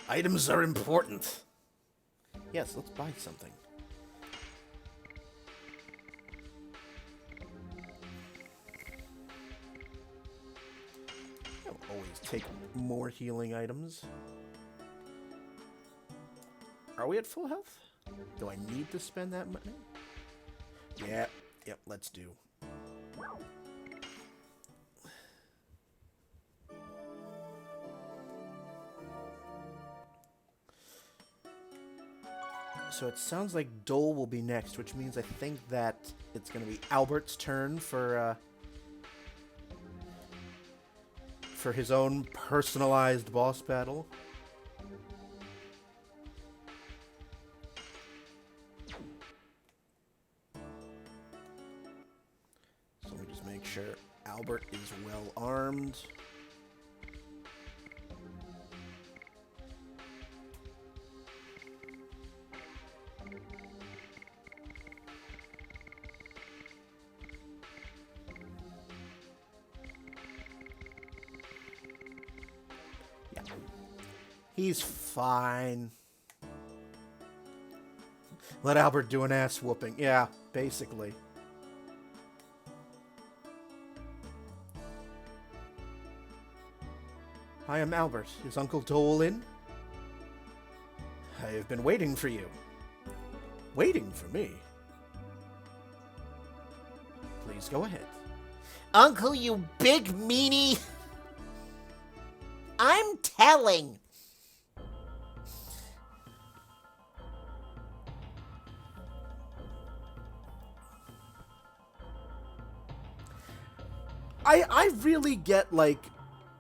Items are important. Yes, let's buy something. I'll always take more healing items. Are we at full health? Do I need to spend that money? Yeah, yep, let's do. So it sounds like Dole will be next, which means I think that it's going to be Albert's turn for his own personalized boss battle. So let me just make sure Albert is well armed. He's fine. Let Albert do an ass whooping. Yeah, basically. Hi, I'm Albert. Is Uncle Dole in? I have been waiting for you. Waiting for me? Please go ahead. Uncle, you big meanie! I'm telling! I really get, like,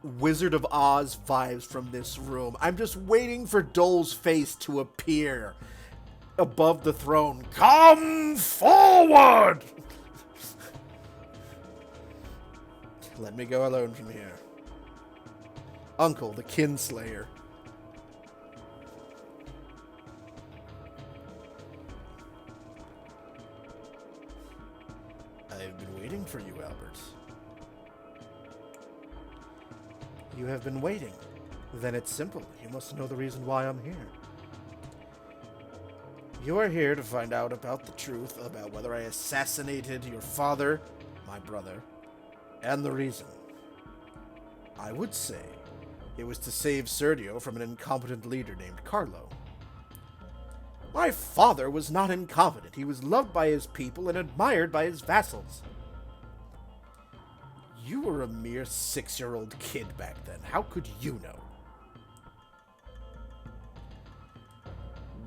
Wizard of Oz vibes from this room. I'm just waiting for Dole's face to appear above the throne. Come forward! Let me go alone from here. Uncle, the Kinslayer. I've been waiting for you, Albert. You have been waiting. Then it's simple. You must know the reason why I'm here. You are here to find out about the truth about whether I assassinated your father, my brother, and the reason. I would say it was to save Sergio from an incompetent leader named Carlo. My father was not incompetent. He was loved by his people and admired by his vassals. You were a mere 6-year-old kid back then. How could you know?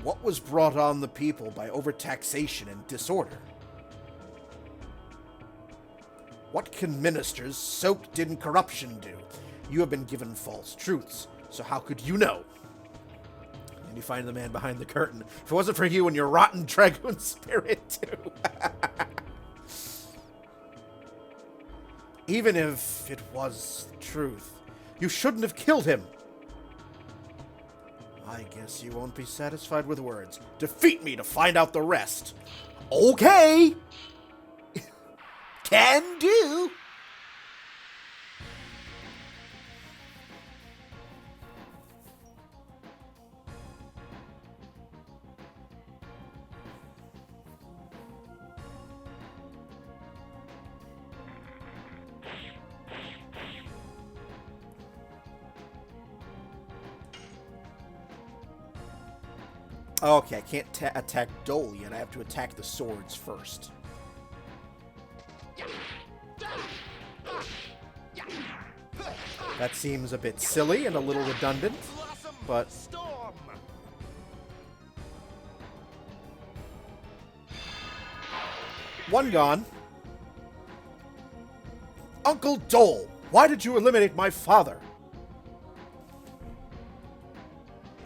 What was brought on the people by overtaxation and disorder? What can ministers soaked in corruption do? You have been given false truths, so how could you know? And you find the man behind the curtain. If it wasn't for you and your rotten dragoon spirit, too. Even if it was the truth, you shouldn't have killed him. I guess you won't be satisfied with words. Defeat me to find out the rest. Okay! Can do! Okay, I can't attack Dole yet. I have to attack the swords first. That seems a bit silly and a little redundant, but... One gone. Uncle Dole, why did you eliminate my father?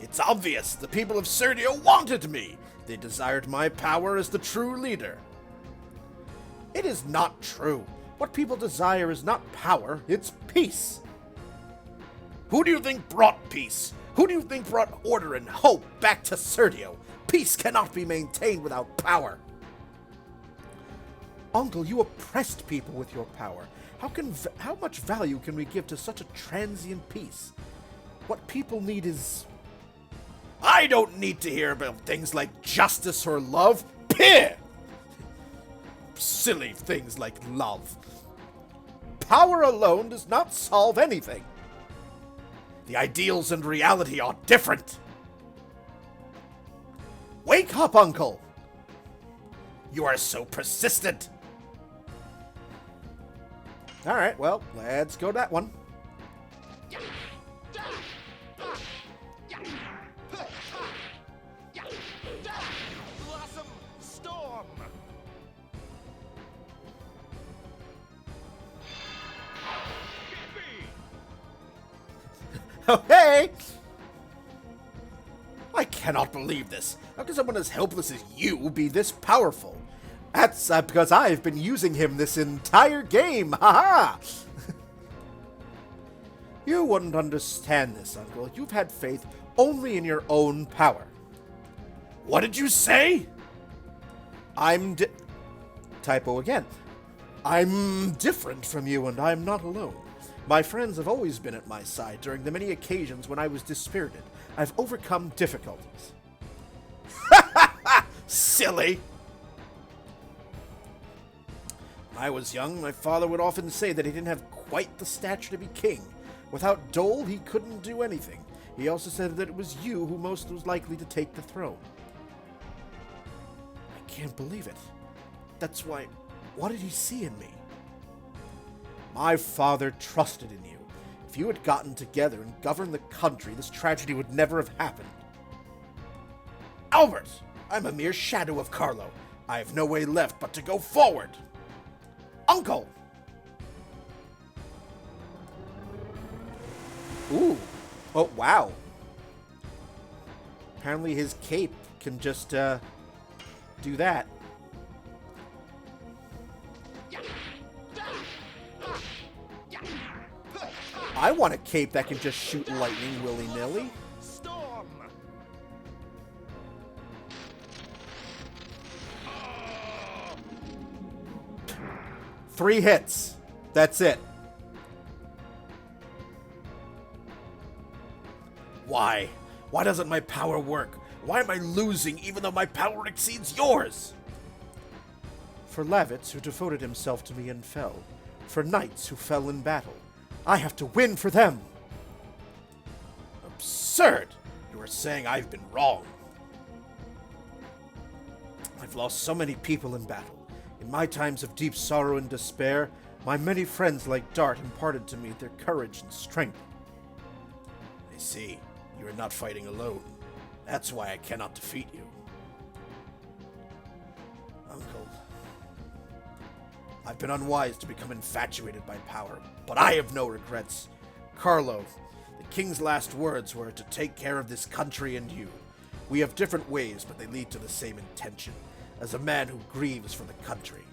It's obvious. The people of Serdio wanted me. They desired my power as the true leader. It is not true. What people desire is not power, it's peace. Who do you think brought peace? Who do you think brought order and hope back to Serdio? Peace cannot be maintained without power. Uncle, you oppressed people with your power. How much value can we give to such a transient peace? What people need is... I don't need to hear about things like justice or love. Pih! Silly things like love. Power alone does not solve anything. The ideals and reality are different. Wake up, Uncle! You are so persistent. Alright, well, let's go that one. Blossom Storm! Oh, hey! I cannot believe this. How can someone as helpless as you be this powerful? That's because I've been using him this entire game. Ha ha! You wouldn't understand this, Uncle. You've had faith only in your own power. What did you say? Typo again. I'm different from you, and I'm not alone. My friends have always been at my side during the many occasions when I was dispirited. I've overcome difficulties. Ha ha ha! Silly! When I was young, my father would often say that he didn't have quite the stature to be king. Without Dole, he couldn't do anything. He also said that it was you who most was likely to take the throne. I can't believe it. That's why... What did he see in me? My father trusted in you. If you had gotten together and governed the country, this tragedy would never have happened. Albert! I'm a mere shadow of Carlo. I have no way left but to go forward. Uncle! Ooh. Oh, wow. Apparently his cape can just, do that. I want a cape that can just shoot lightning willy-nilly. Storm! 3 hits. That's it. Why? Why doesn't my power work? Why am I losing even though my power exceeds yours? For Lavitz, who devoted himself to me and fell. For knights who fell in battle. I have to win for them. Absurd! You are saying I've been wrong. I've lost so many people in battle. In my times of deep sorrow and despair, my many friends like Dart imparted to me their courage and strength. I see. You are not fighting alone. That's why I cannot defeat you. Uncle, I've been unwise to become infatuated by power, but I have no regrets. Carlo, the king's last words were to take care of this country and you. We have different ways, but they lead to the same intention. As a man who grieves for the country,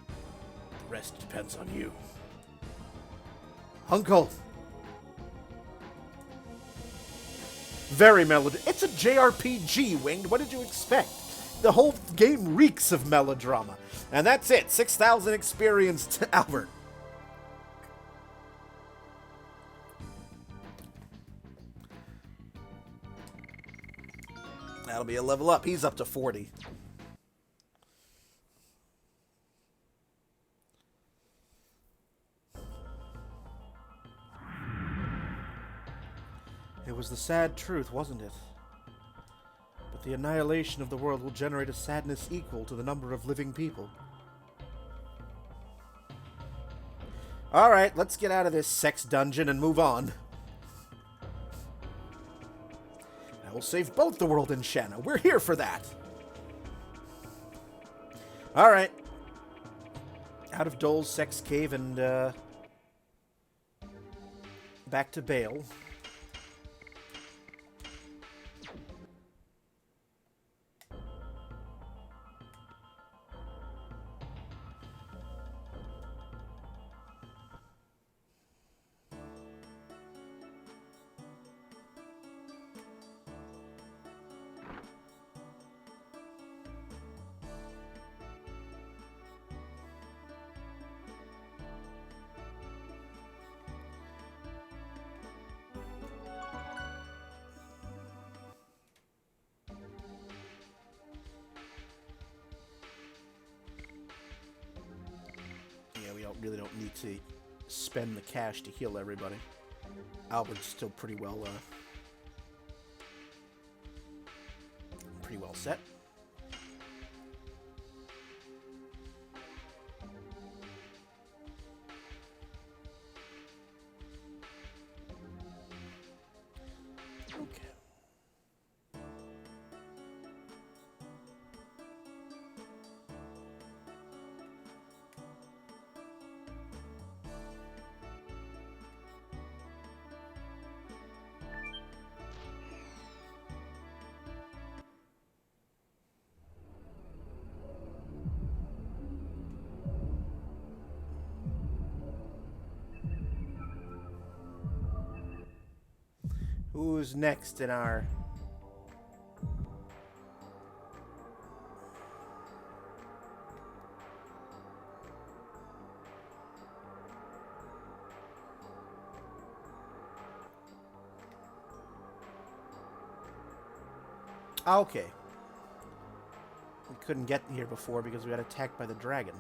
the rest depends on you. Uncle! Very melody. It's a JRPG, Winged. What did you expect? The whole game reeks of melodrama. And that's it. 6,000 experience to Albert. That'll be a level up. He's up to 40. It was the sad truth, wasn't it? But But the annihilation of the world will generate a sadness equal to the number of living people. Alright, let's get out of this sex dungeon and move on. I will save both the world and Shanna. We're here for that. Alright. Out of Dole's sex cave and, back to Bale. Really don't need to spend the cash to heal everybody. Albert's still pretty well set. Okay. Who's next in our... Okay. We couldn't get here before because we got attacked by the dragon.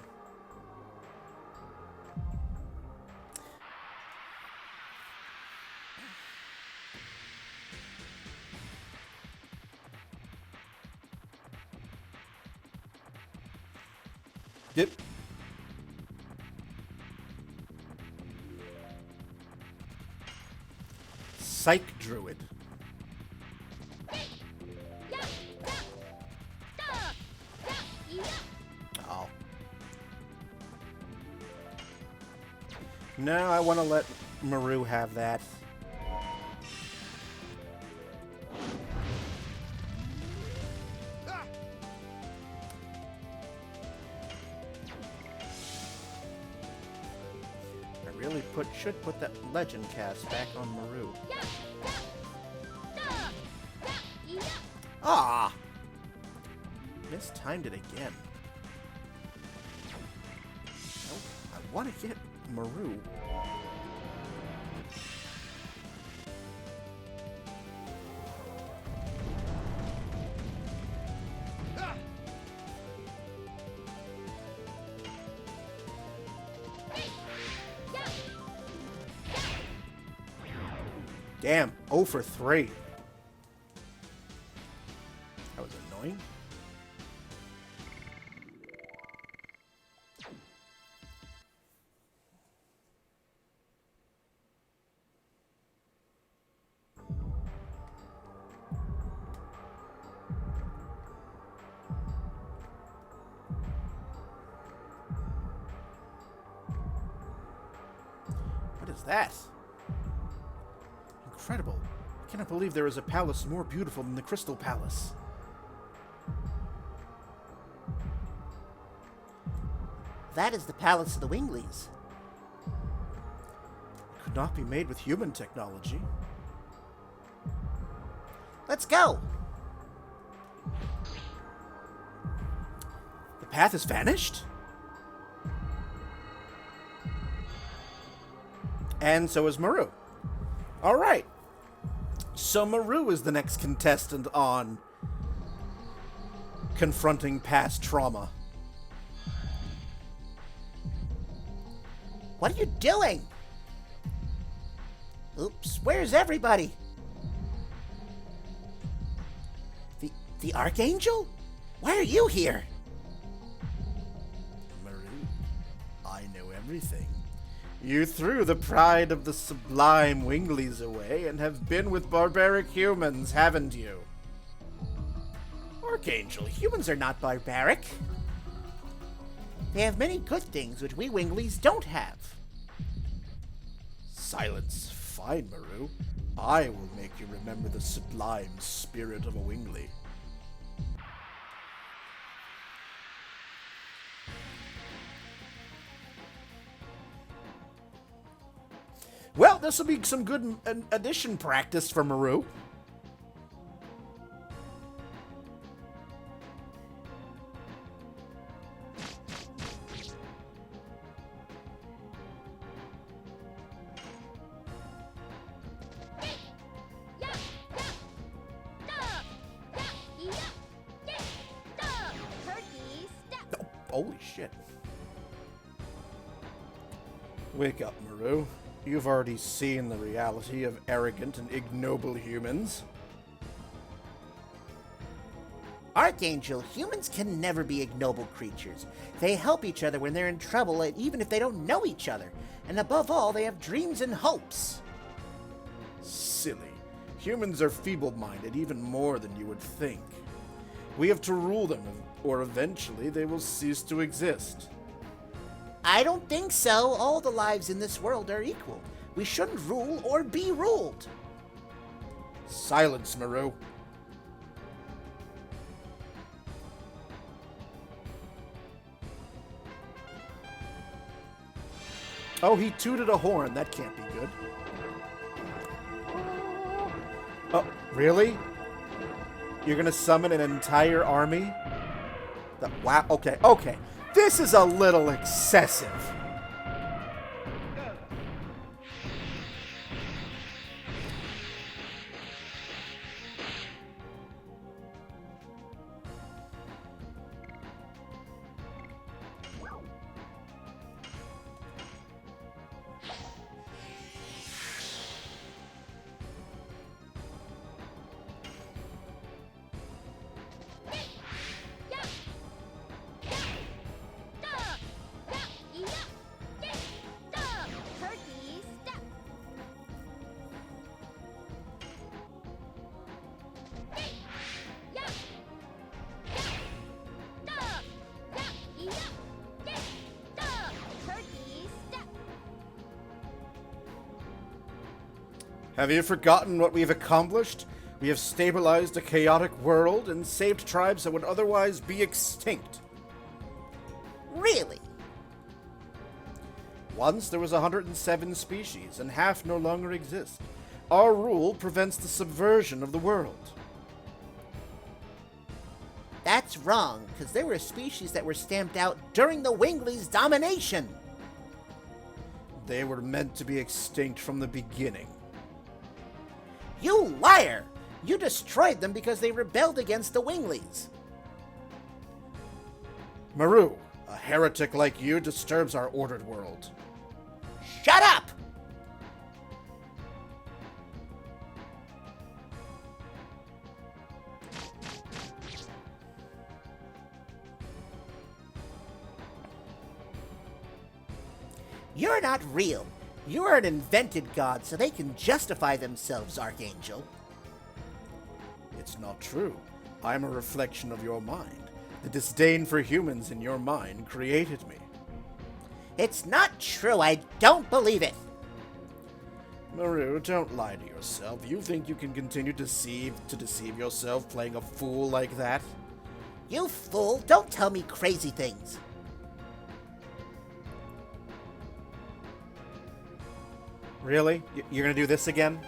Yep. Psych Druid. Oh. No, I want to let Maru have that. Should put that legend cast back on Maru. Ah! Mistimed it again. Oh, I want to get Maru. Damn, 0 for 3. That was annoying. What is that? Incredible. I cannot believe there is a palace more beautiful than the Crystal Palace. That is the Palace of the Winglies. It could not be made with human technology. Let's go. The path has vanished? And so is Maru. Alright. So Maru is the next contestant on confronting past trauma. What are you doing? Oops, where's everybody? The Archangel? Why are you here? Maru, I know everything. You threw the pride of the sublime Winglies away and have been with barbaric humans, haven't you? Archangel, humans are not barbaric. They have many good things which we Winglies don't have. Silence. Fine, Maru. I will make you remember the sublime spirit of a Wingly. Well, this will be some good addition practice for Maru. Oh, holy shit. Wake up, Maru. You've already seen the reality of arrogant and ignoble humans. Archangel, humans can never be ignoble creatures. They help each other when they're in trouble, even if they don't know each other. And above all, they have dreams and hopes. Silly. Humans are feeble-minded even more than you would think. We have to rule them, or eventually they will cease to exist. I don't think so. All the lives in this world are equal. We shouldn't rule or be ruled. Silence, Maru. Oh, he tooted a horn. That can't be good. Oh, really? You're gonna summon an entire army? Wow, okay, okay. This is a little excessive. Have you forgotten what we've accomplished? We have stabilized a chaotic world and saved tribes that would otherwise be extinct. Really? Once there was 107 species, and half no longer exist. Our rule prevents the subversion of the world. That's wrong, because there were species that were stamped out during the Winglies' domination. They were meant to be extinct from the beginning. You liar! You destroyed them because they rebelled against the Winglies. Maru, a heretic like you disturbs our ordered world. Shut up! You're not real. You're an invented god, so they can justify themselves, Archangel. It's not true. I'm a reflection of your mind. The disdain for humans in your mind created me. It's not true. I don't believe it. Maru, don't lie to yourself. You think you can continue to deceive yourself playing a fool like that? You fool, don't tell me crazy things. Really? You're gonna do this again?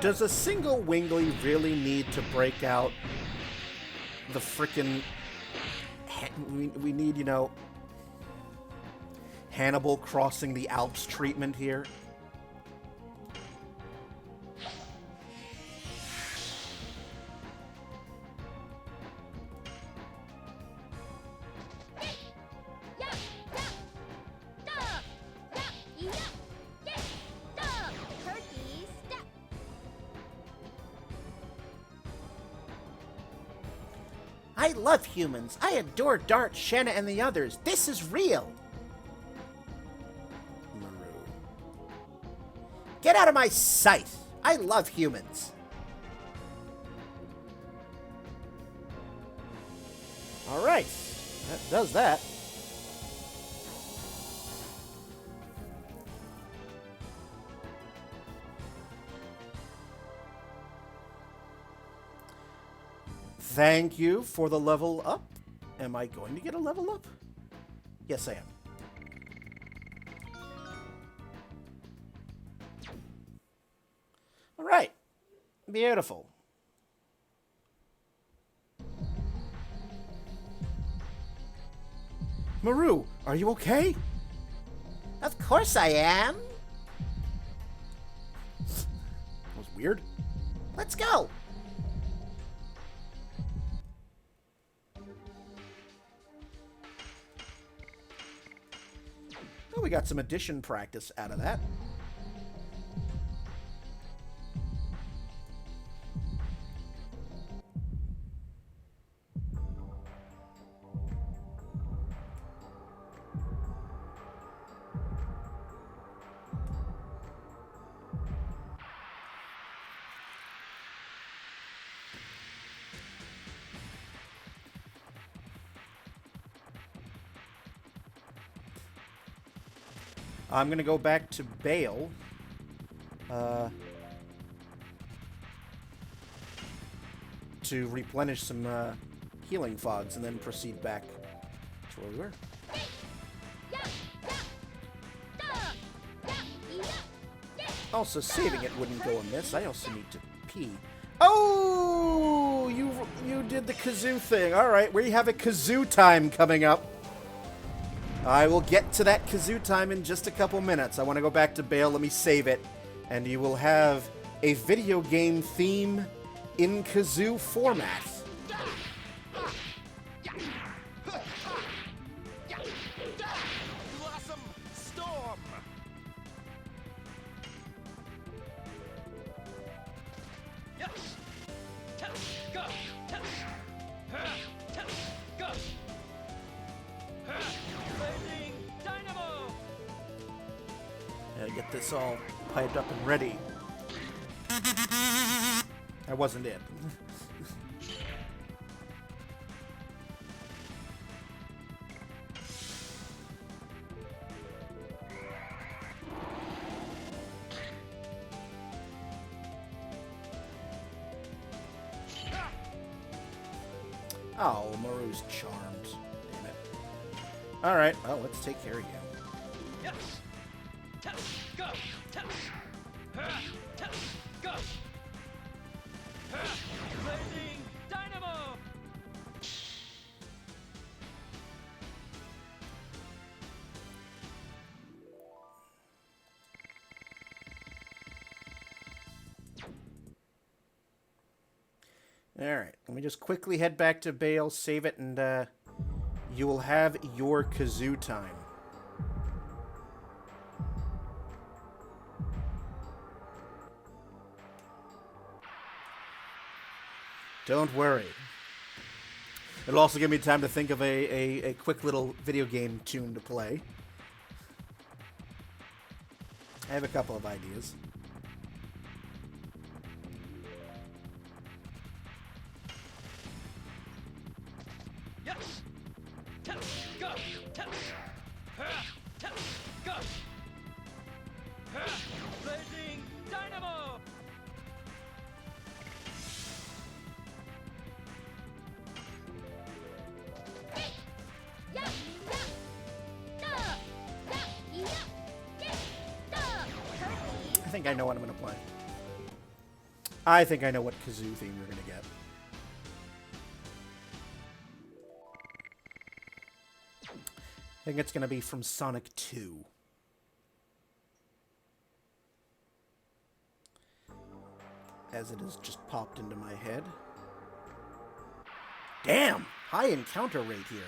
Does a single Wingly really need to break out the frickin'... We need, you know... Hannibal crossing the Alps treatment here? I love humans. I adore Dart, Shanna, and the others. This is real. Maru. Get out of my sight. I love humans. All right. That does that. Thank you for the level up. Am I going to get a level up? Yes, I am. All right. Beautiful. Maru, are you okay? Of course I am. That was weird. Let's go. Well, we got some addition practice out of that. I'm going to go back to Bale. To replenish some healing fogs and then proceed back to where we were. Also, saving it wouldn't go amiss. I also need to pee. Oh, you did the kazoo thing. All right, we have a kazoo time coming up. I will get to that kazoo time in just a couple minutes. I want to go back to Bale. Let me save it. And you will have a video game theme in kazoo format. Blossom storm. Yes. Test. Go. Test. Test. Go. Blazing dynamo. Get this all piped up and ready. That wasn't it. Oh, Maru's charmed. Damn it. Alright, well, let's take care of you. Yes. Test. Go. Test. Test. Go. Blazing dynamo. Alright, let me just quickly head back to Bale, save it, and you will have your kazoo time. Don't worry. It'll also give me time to think of a quick little video game tune to play. I have a couple of ideas. Yes. Test. Go. Test. Test. Go. Blazing dynamo. I think I know what I'm going to play. I think I know what kazoo theme you're going to get. I think it's going to be from Sonic 2. As it has just popped into my head. Damn! High encounter rate here.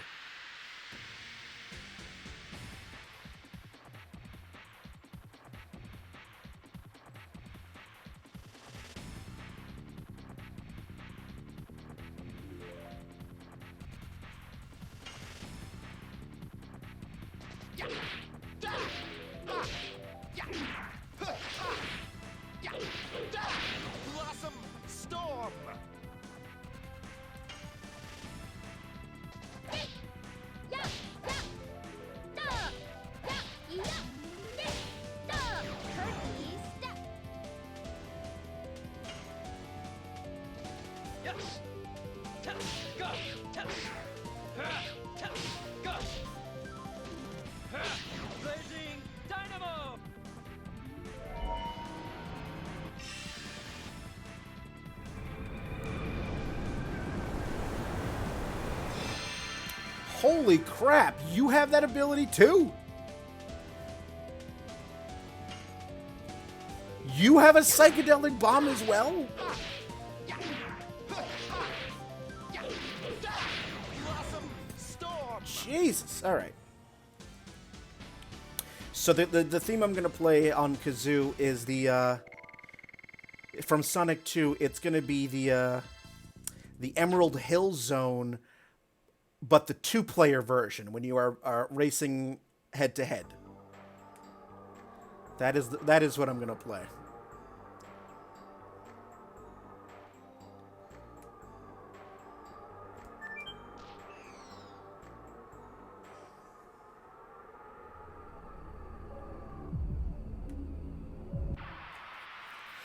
Go! Go! Blazing dynamo! Holy crap, you have that ability too? You have a psychedelic bomb as well? Blossom storm. Jesus, alright. So the theme I'm going to play on Kazoo is the, from Sonic 2, it's going to be the Emerald Hill Zone, but the two-player version, when you are racing head-to-head. That is what I'm going to play.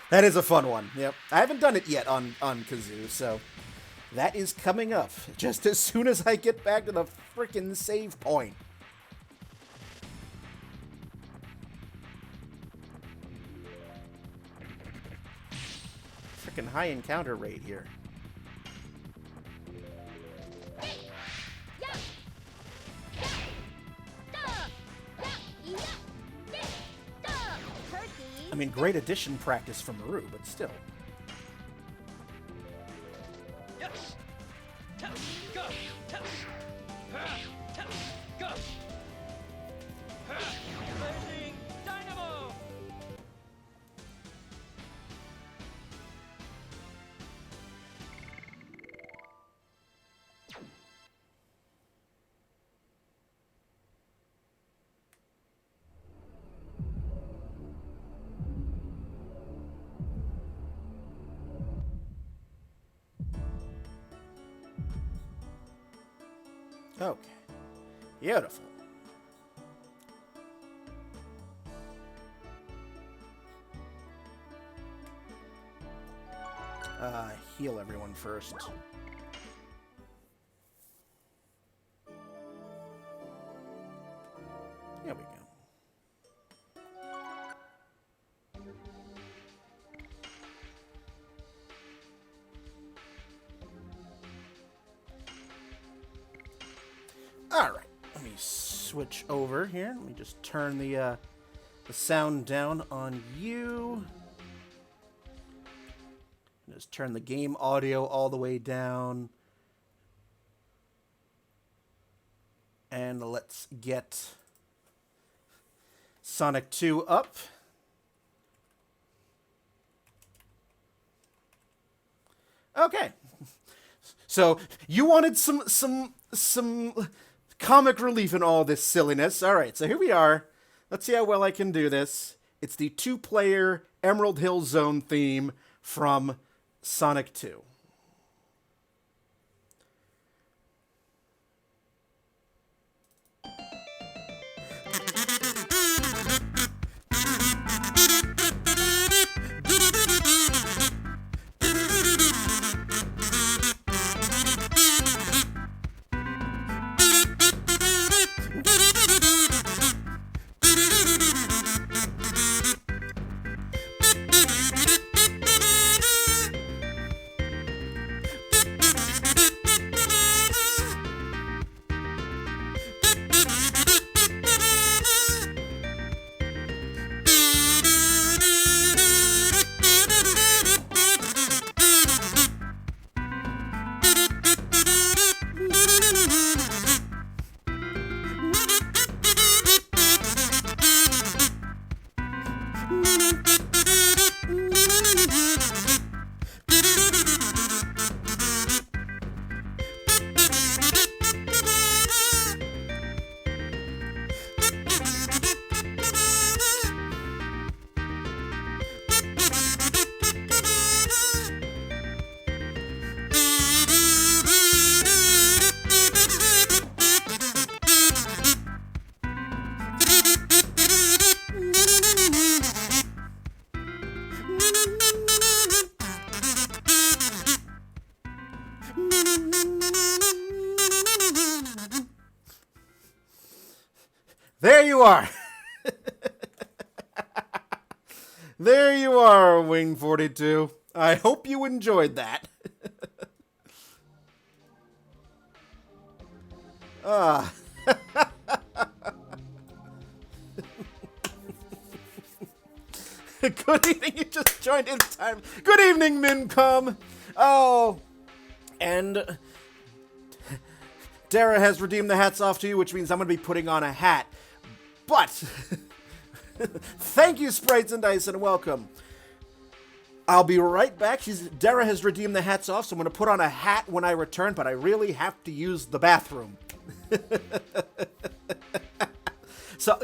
That is a fun one. Yep. I haven't done it yet on Kazoo, so that is coming up just as soon as I get back to the frickin' save point. Frickin' high encounter rate here. I mean, great addition practice from Maru, but still. Yes! Go! Go! Blazing dynamo! Okay. Beautiful. Heal everyone first. There we go. All right, let me switch over here. Let me just turn the sound down on you. Just turn the game audio all the way down. And let's get Sonic 2 up. Okay. So you wanted some comic relief in all this silliness. All right, so here we are. Let's see how well I can do this. It's the two-player Emerald Hill Zone theme from Sonic 2. There you are. There you are, Wing 42. I hope you enjoyed that. Ah. Good evening, you just joined in time. Good evening, Mincom. Oh, and Dara has redeemed the hats off to you, which means I'm going to be putting on a hat. But, thank you, Sprites and Dice, and welcome. I'll be right back. Dara has redeemed the hats off, so I'm going to put on a hat when I return, but I really have to use the bathroom. So,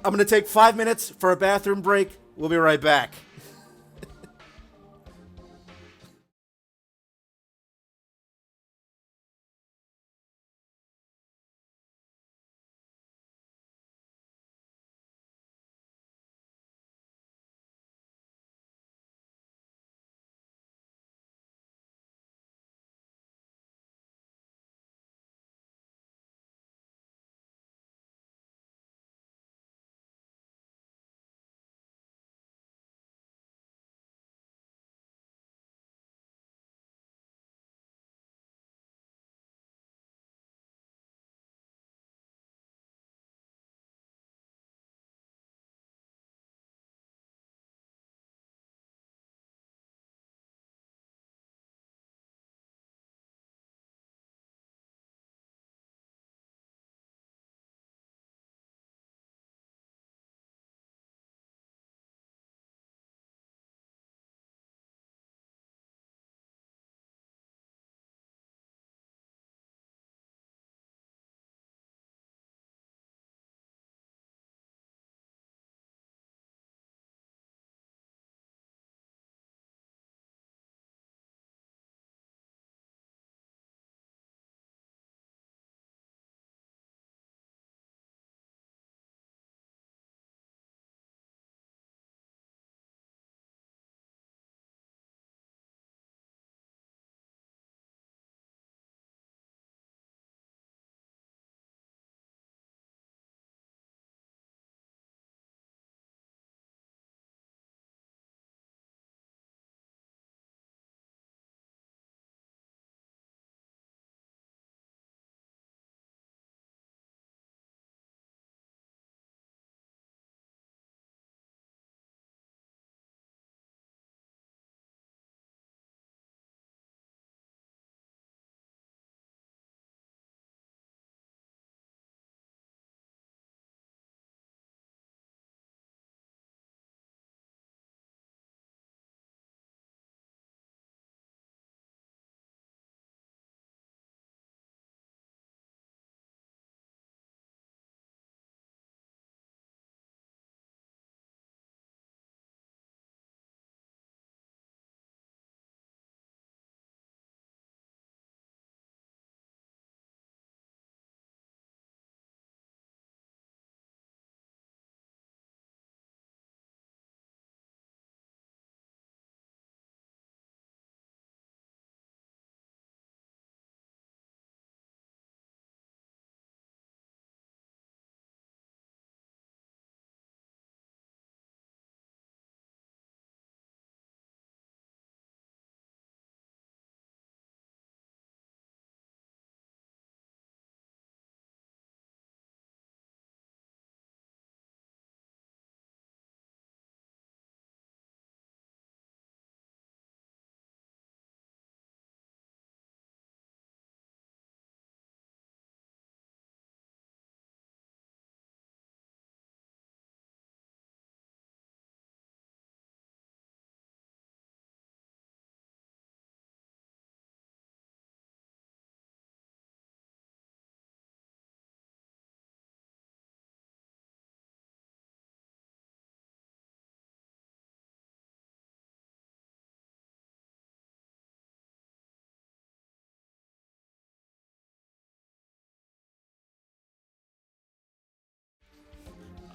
I'm going to take 5 minutes for a bathroom break. We'll be right back.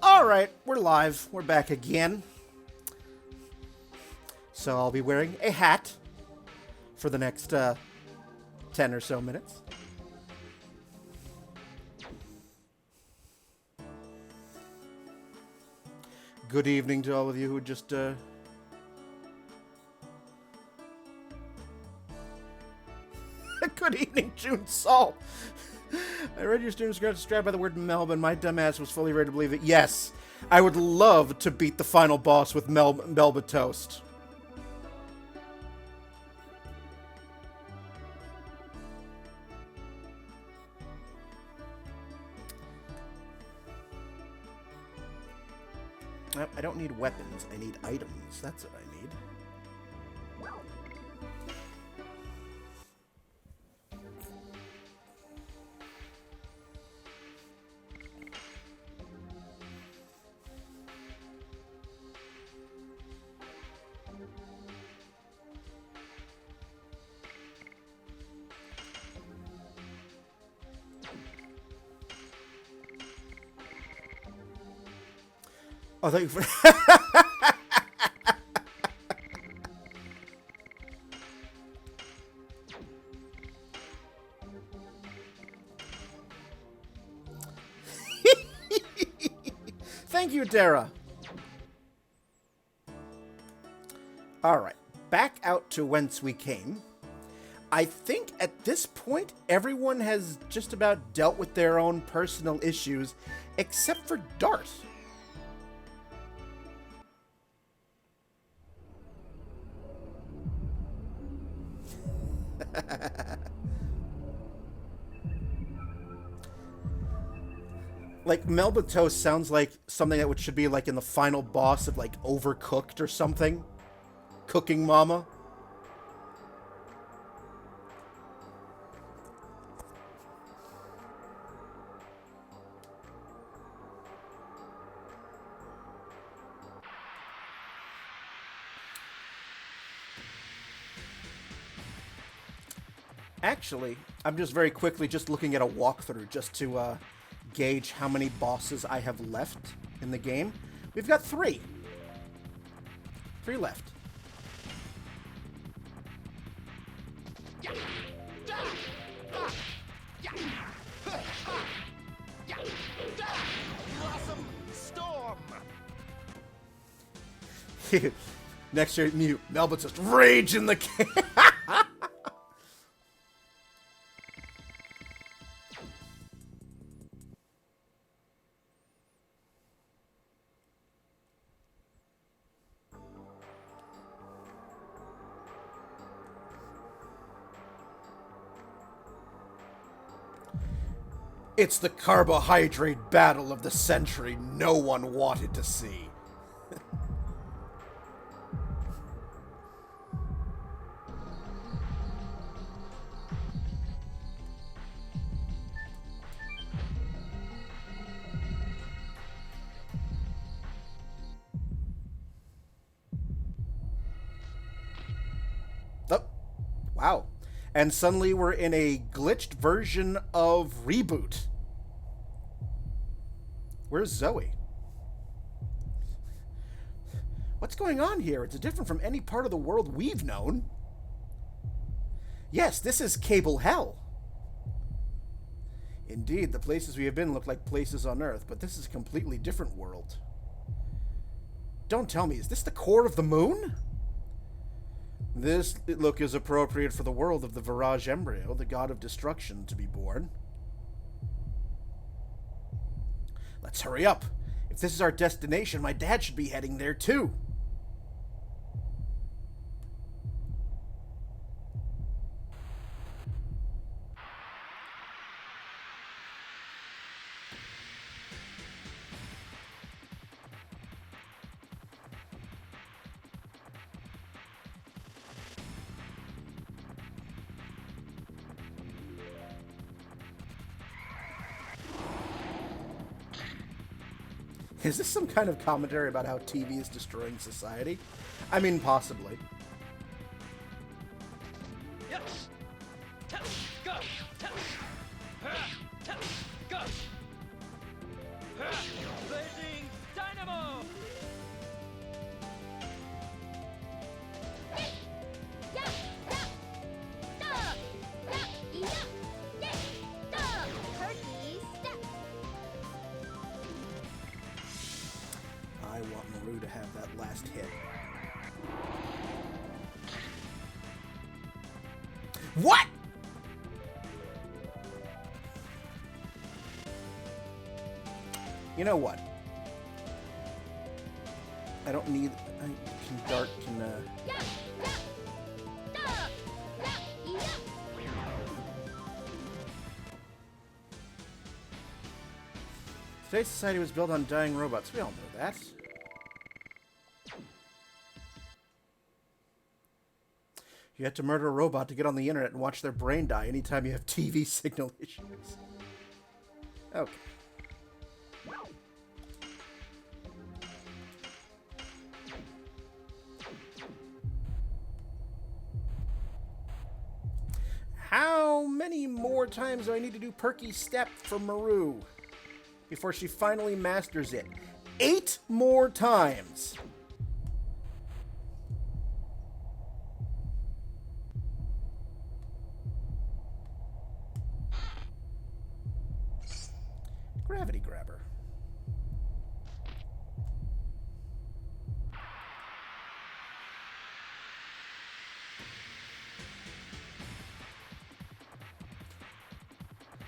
All right, we're live. We're back again. So I'll be wearing a hat for the next 10 or so minutes. Good evening to all of you who just Good evening, June Sol. I read your stream described by the word Melba, and my dumbass was fully ready to believe it. Yes, I would love to beat the final boss with Melba Toast. I don't need weapons. I need items. That's what I need. Oh, thank you for... Thank you, Dara. Alright, back out to whence we came. I think at this point, everyone has just about dealt with their own personal issues, except for Dart. Like, Melba Toast sounds like something that should be like in the final boss of like Overcooked or something. Cooking Mama. Actually, I'm just very quickly just looking at a walkthrough just to gauge how many bosses I have left in the game. We've got 3. 3 left. Blossom storm. Next year, mute. Melba just rage in the game. It's the carbohydrate battle of the century no one wanted to see. Oh, wow. And suddenly we're in a glitched version of Reboot. Where's Zoe? What's going on here? It's different from any part of the world we've known. Yes, this is Cable Hell. Indeed, the places we have been look like places on Earth, but this is a completely different world. Don't tell me, is this the core of the moon? This look is appropriate for the world of the Virage Embryo, the god of destruction, to be born. Let's hurry up. If this is our destination, my dad should be heading there too. Is this some kind of commentary about how TV is destroying society? I mean, possibly. Yes. Tap. Go. Tap. Tap. Go. Blazing dynamo. last hit. What? You know what? I don't need... Dart can... Today's society was built on dying robots. We all know that. You had to murder a robot to get on the internet and watch their brain die anytime you have TV signal issues. Okay. How many more times do I need to do Perky Step for Maru before she finally masters it? 8 more times! Gravity Grabber.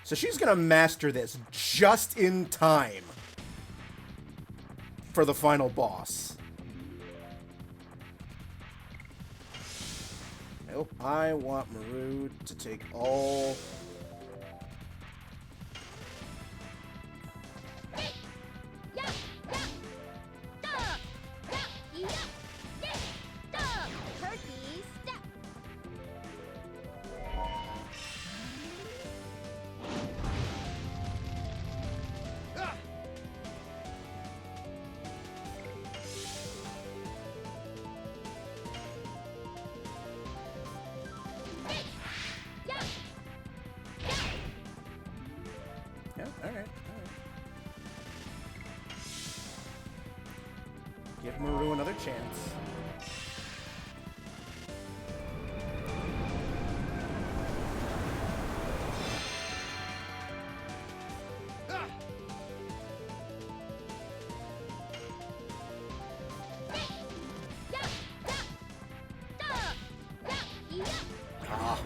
So she's gonna master this just in time for the final boss. Nope, I want Maru to take all... Alright. Give Maru another chance. Ah.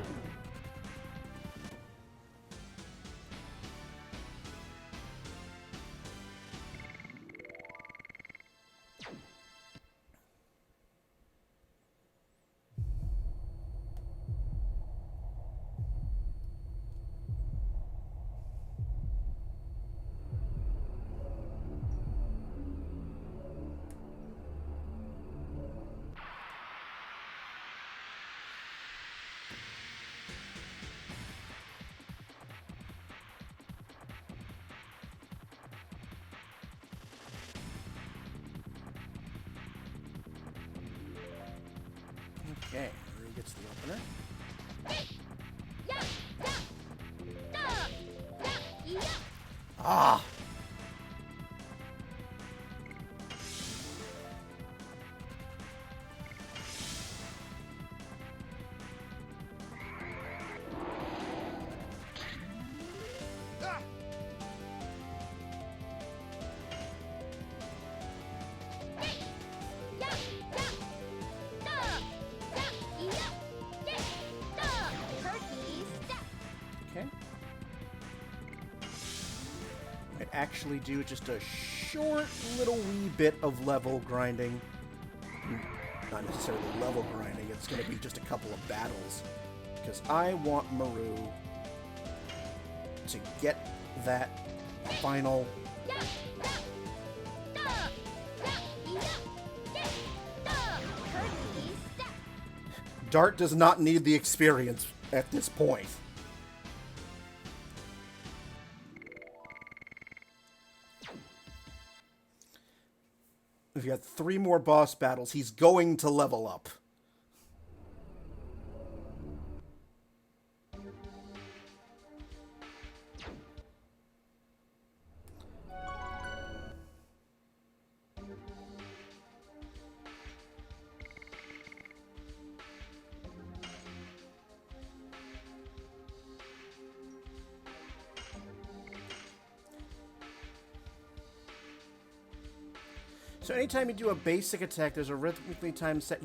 Okay, Maru gets the opener. Ah! Okay. Might actually do just a short little wee bit of level grinding. Not necessarily level grinding, it's going to be just a couple of battles. Because I want Maru to get that final... Dart does not need the experience at this point. We've got 3 more boss battles. He's going to level up. So anytime you do a basic attack, there's a rhythmically timed set.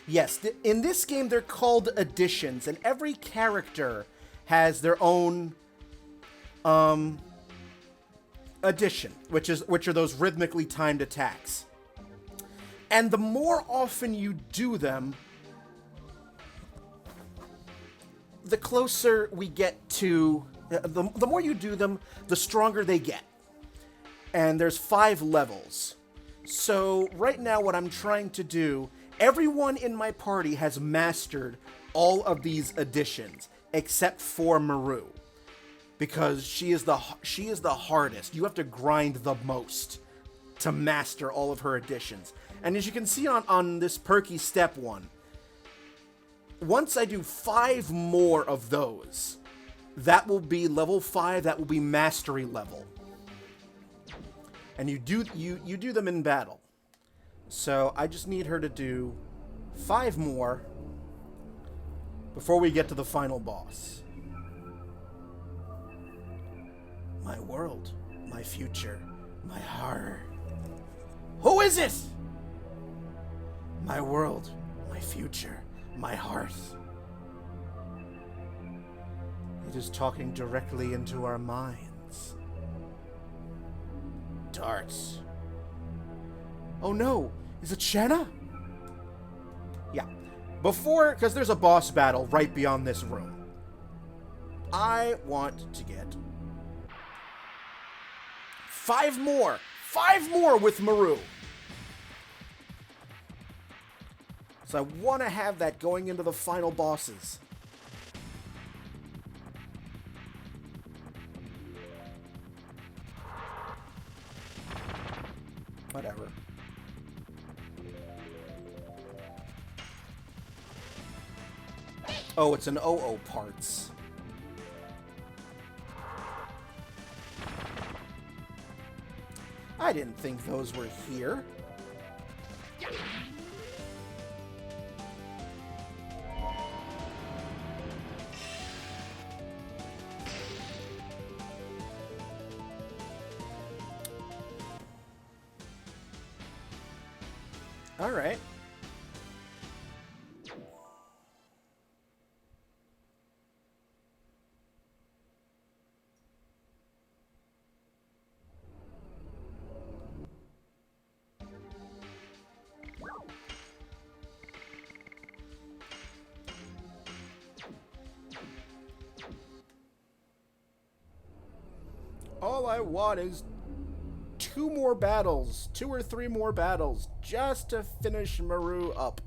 Yes, in this game they're called additions, and every character has their own addition, which are those rhythmically timed attacks. And the more often you do them, the closer we get to the more you do them, the stronger they get. And there's 5 levels. So right now what I'm trying to do, everyone in my party has mastered all of these additions except for Maru, because she is the hardest. You have to grind the most to master all of her additions. And as you can see on this perky step 1, once I do 5 more of those, that will be level 5, that will be mastery level. And you do them in battle. So I just need her to do 5 more before we get to the final boss. My world, my future, my heart. Who is it? My world, my future, my heart. It is talking directly into our minds. Darts. Oh no, is it Shanna? Yeah. Because there's a boss battle right beyond this room. I want to get 5 more. 5 more with Maru. So I want to have that going into the final bosses. Whatever. Oh, it's an OO parts. I didn't think those were here. All right. All I want is 2 more battles, 2 or 3 more battles, just to finish Maru up.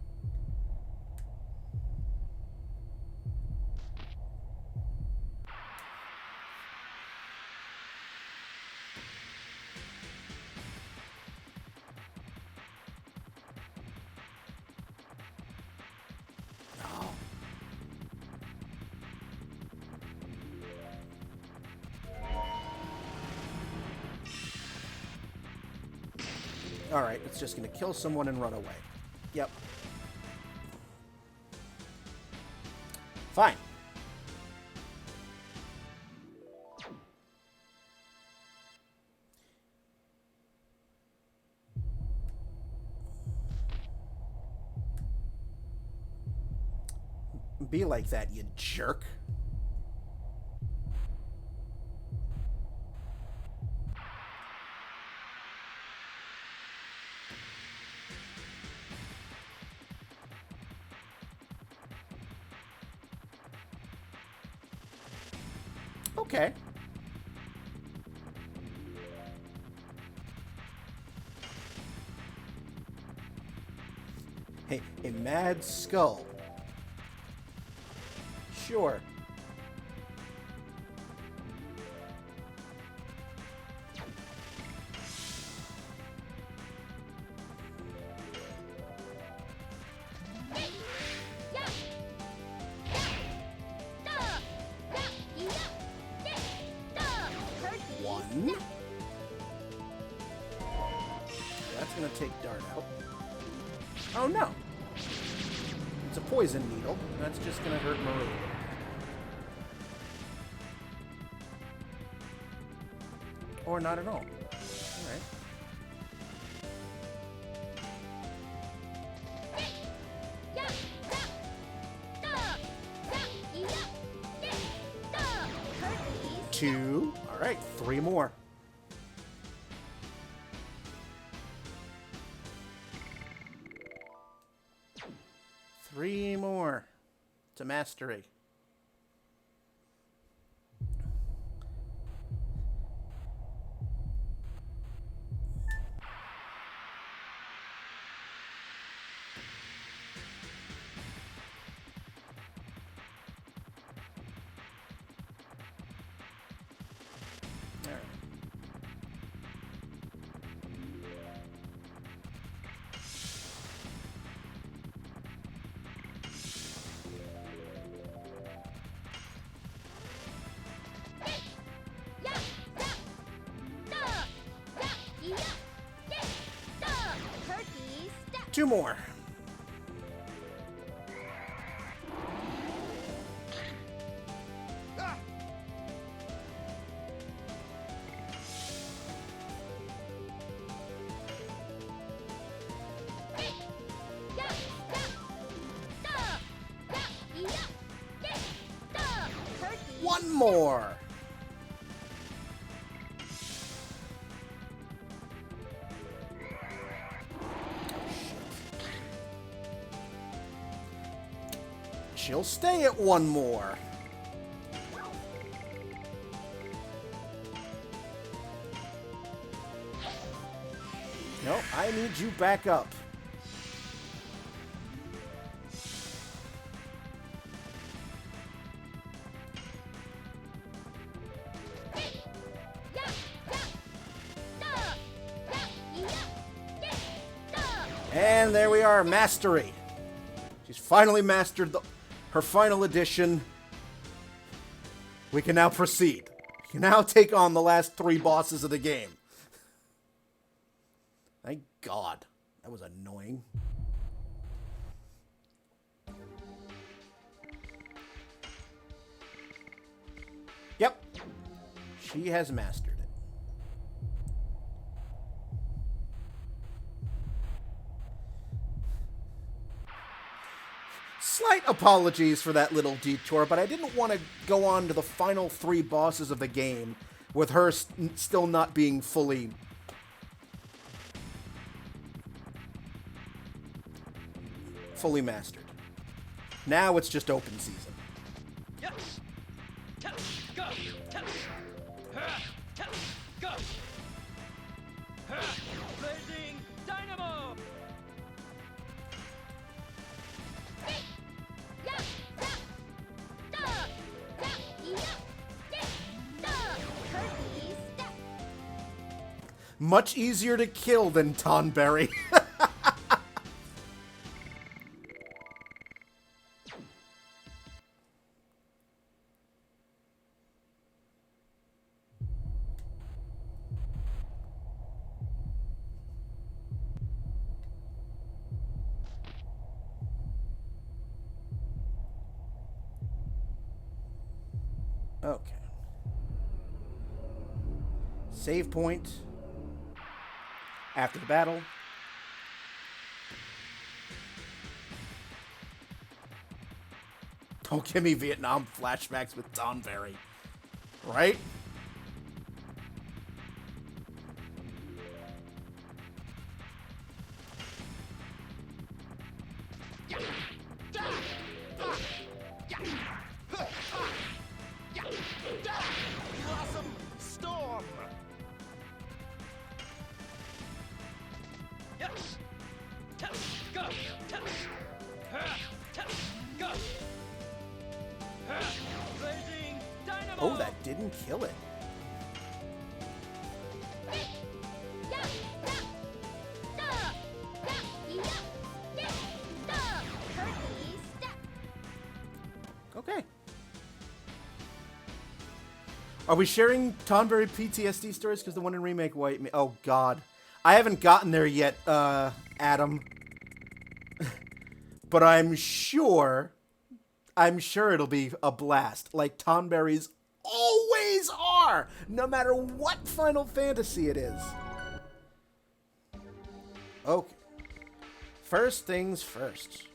Alright, it's just gonna kill someone and run away. Yep. Fine. Be like that, you jerk. Okay. Hey, a mad skull. Sure. One. That's gonna take Dart out. Oh no! It's a poison needle. That's just gonna hurt Maru. Or not at all. Alright. 2. All right, 3 more. Three more to mastery. All right. Turkey step. 2 more. Turkey. 1 more. She'll stay at 1 more. No, I need you back up. And there we are, mastery. She's finally mastered her final edition. We can now proceed. We can now take on the last 3 bosses of the game. Thank God. That was annoying. Yep. She has mastered it. Slight apologies for that little detour, but I didn't want to go on to the final 3 bosses of the game with her still not being fully mastered. Now it's just open season. Yes. Tell. Go. Tell. Tell. Go. Blazing dynamo. Turkey step. Much easier to kill than Tonberry. Okay. Save point. After the battle. Don't give me Vietnam flashbacks with Tonberry. Right? Blossom storm. Yes. Tell. Go. Tell. Tell. Go. Blazing dynamo. Oh, that didn't kill it. Turkey step. Okay. Are we sharing Tonberry PTSD stories? Because the one in Remake White... Oh, God. I haven't gotten there yet, Adam. But I'm sure it'll be a blast. Like Tonberries always are! No matter what Final Fantasy it is. Okay. First things first.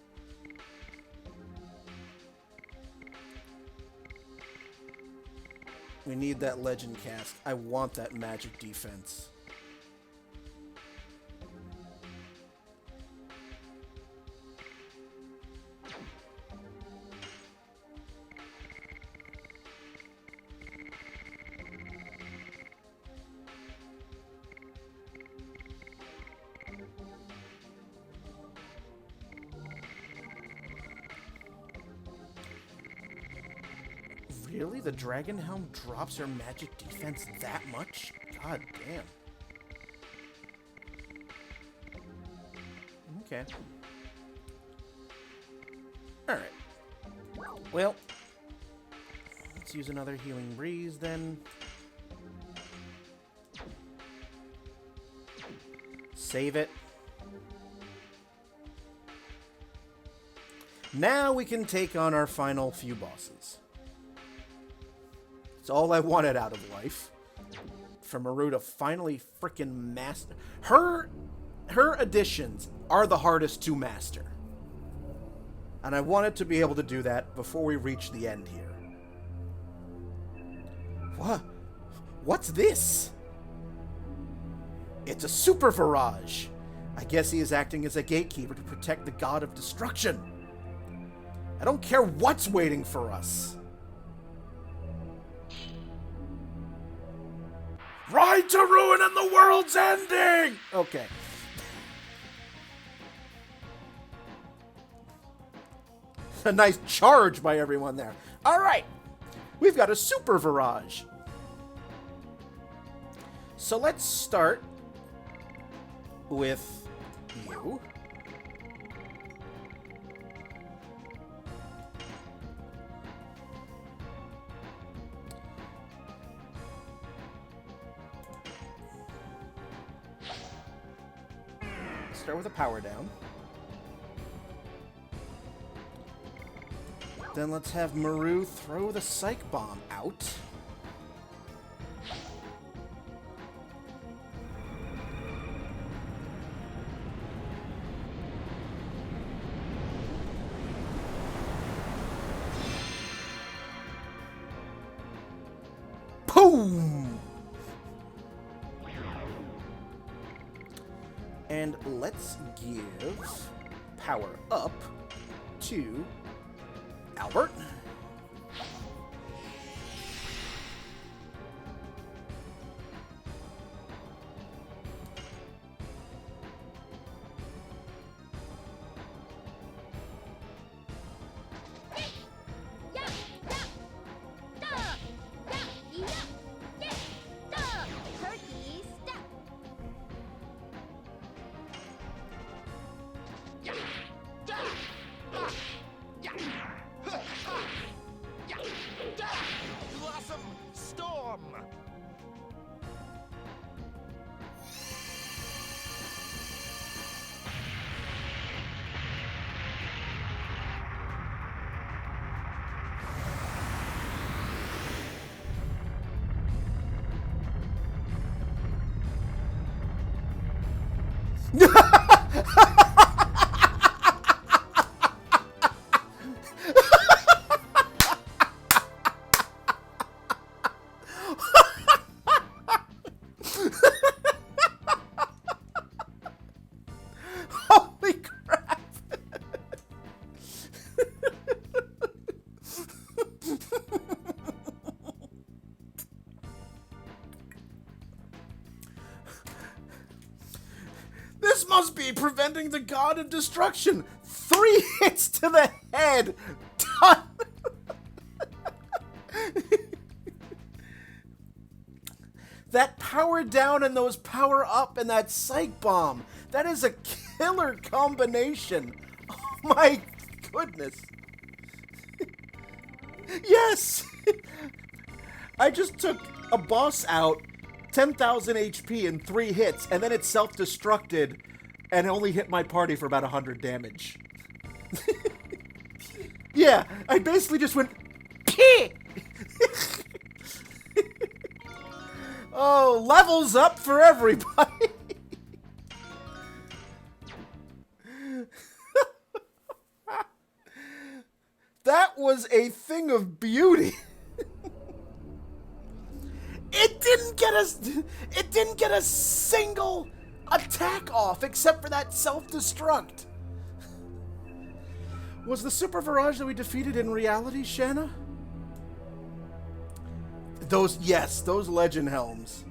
We need that legend cast. I want that magic defense. Really? The Dragon Helm drops her magic defense that much? God damn. Okay. Alright. Well, let's use another Healing Breeze then. Save it. Now we can take on our final few bosses. It's all I wanted out of life. For Maru to finally frickin' master. Her additions are the hardest to master. And I wanted to be able to do that before we reach the end here. What? What's this? It's a super Virage. I guess he is acting as a gatekeeper to protect the god of destruction. I don't care what's waiting for us. Ride to ruin and the world's ending! Okay. A nice charge by everyone there. Alright. We've got a super Virage. So let's start with you. Start with a power down. Then let's have Maru throw the Psych Bomb out. Boom! And let's give power up to Albert. Turkey step. Blossom storm. Holy crap! This must be preventing the god of destruction. 3 hits to the head. Done. That power down and those power up and that Psych Bomb. That is a killer combination. Oh my goodness. Yes! I just took a boss out, 10,000 HP in 3 hits, and then it self-destructed and only hit my party for about 100 damage. Yeah, I basically just went, Pee! Oh, levels up for everybody. That was a thing of beauty. It didn't get a single attack off except for that self-destruct. Was the Super Virage that we defeated in reality, Shanna? Those Legend helms.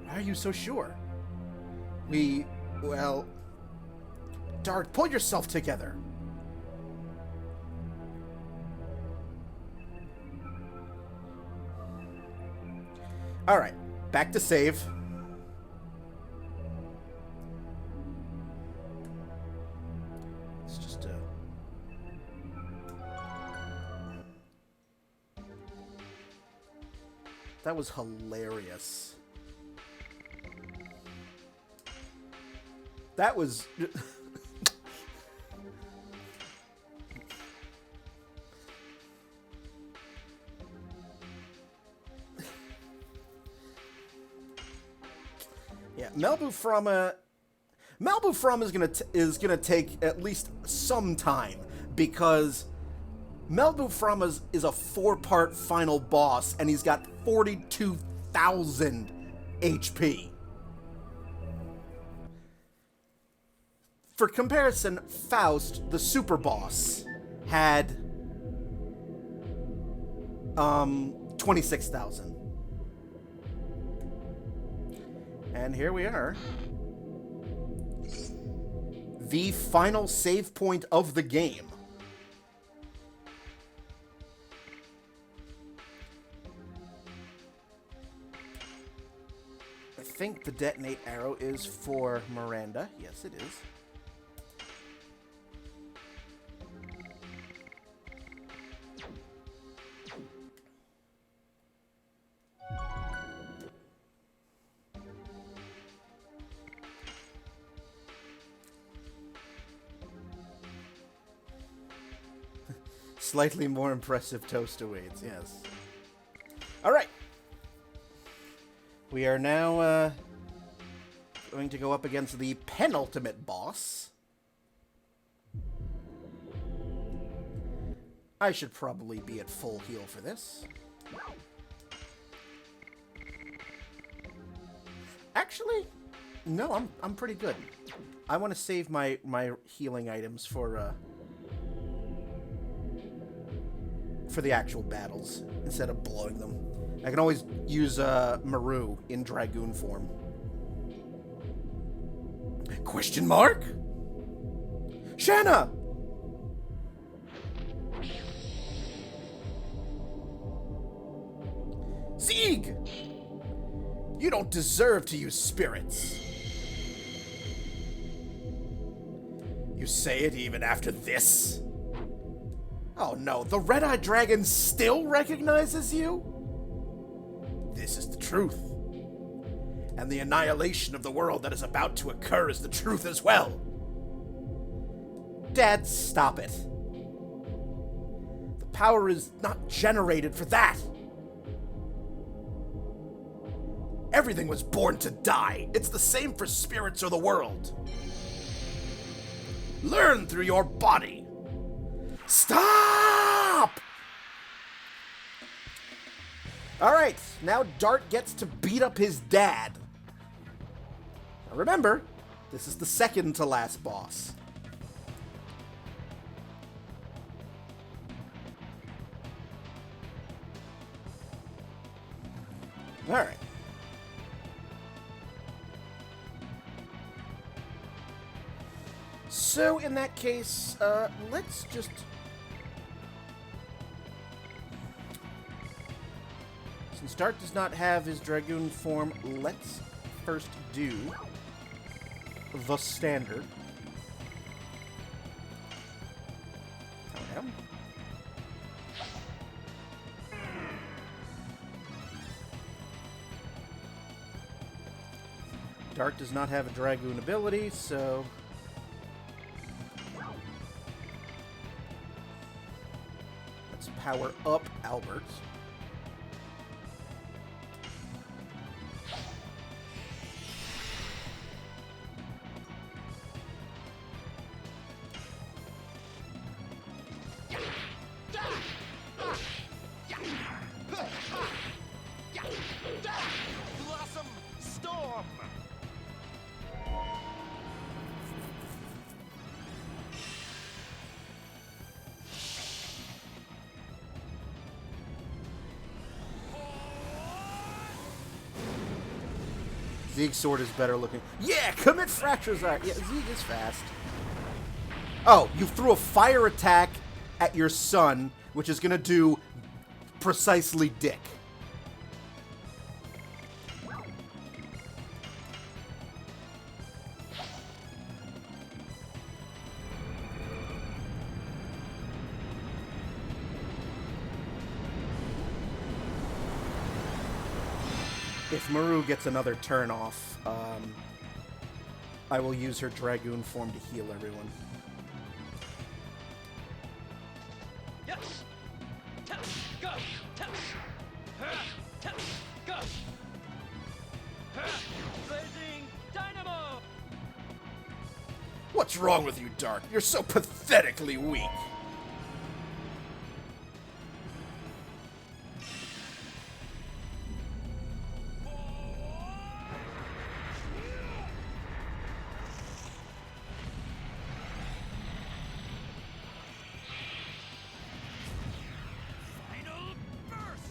Why are you so sure? Well... Dart, pull yourself together. Alright, back to save. It's just That was hilarious. That was... Yeah, Melbu Frahma is gonna take at least some time because Melbu Frahma is a 4-part final boss and he's got 42,000 HP. For comparison, Faust, the super boss, had 26,000. And here we are. The final save point of the game. I think the detonate arrow is for Miranda. Yes, it is. Slightly more impressive toast awaits, yes. Alright. We are now going to go up against the penultimate boss. I should probably be at full heal for this. Actually, no, I'm pretty good. I want to save my healing items for the actual battles instead of blowing them. I can always use Maru in Dragoon form. Question mark? Shanna! Sieg! You don't deserve to use spirits. You say it even after this? Oh no, the red-eyed dragon still recognizes you? This is the truth. And the annihilation of the world that is about to occur is the truth as well. Dad, stop it. The power is not generated for that. Everything was born to die. It's the same for spirits or the world. Learn through your body. Stop! Alright, now Dart gets to beat up his dad. Now remember, this is the second to last boss. Alright. So, in that case, let's just... Since Dart does not have his Dragoon form, let's first do the standard. Okay. Dart does not have a Dragoon ability, so... let's power up Albert. Zeke's sword is better looking. Yeah, commit fractures are. Yeah, Zeke is fast. Oh, you threw a fire attack at your son, which is gonna do precisely dick. If Maru gets another turn off, I will use her Dragoon form to heal everyone. Yes. Go. Go. Blazing dynamo. What's wrong with you, Dark? You're so pathetically weak. Final burst.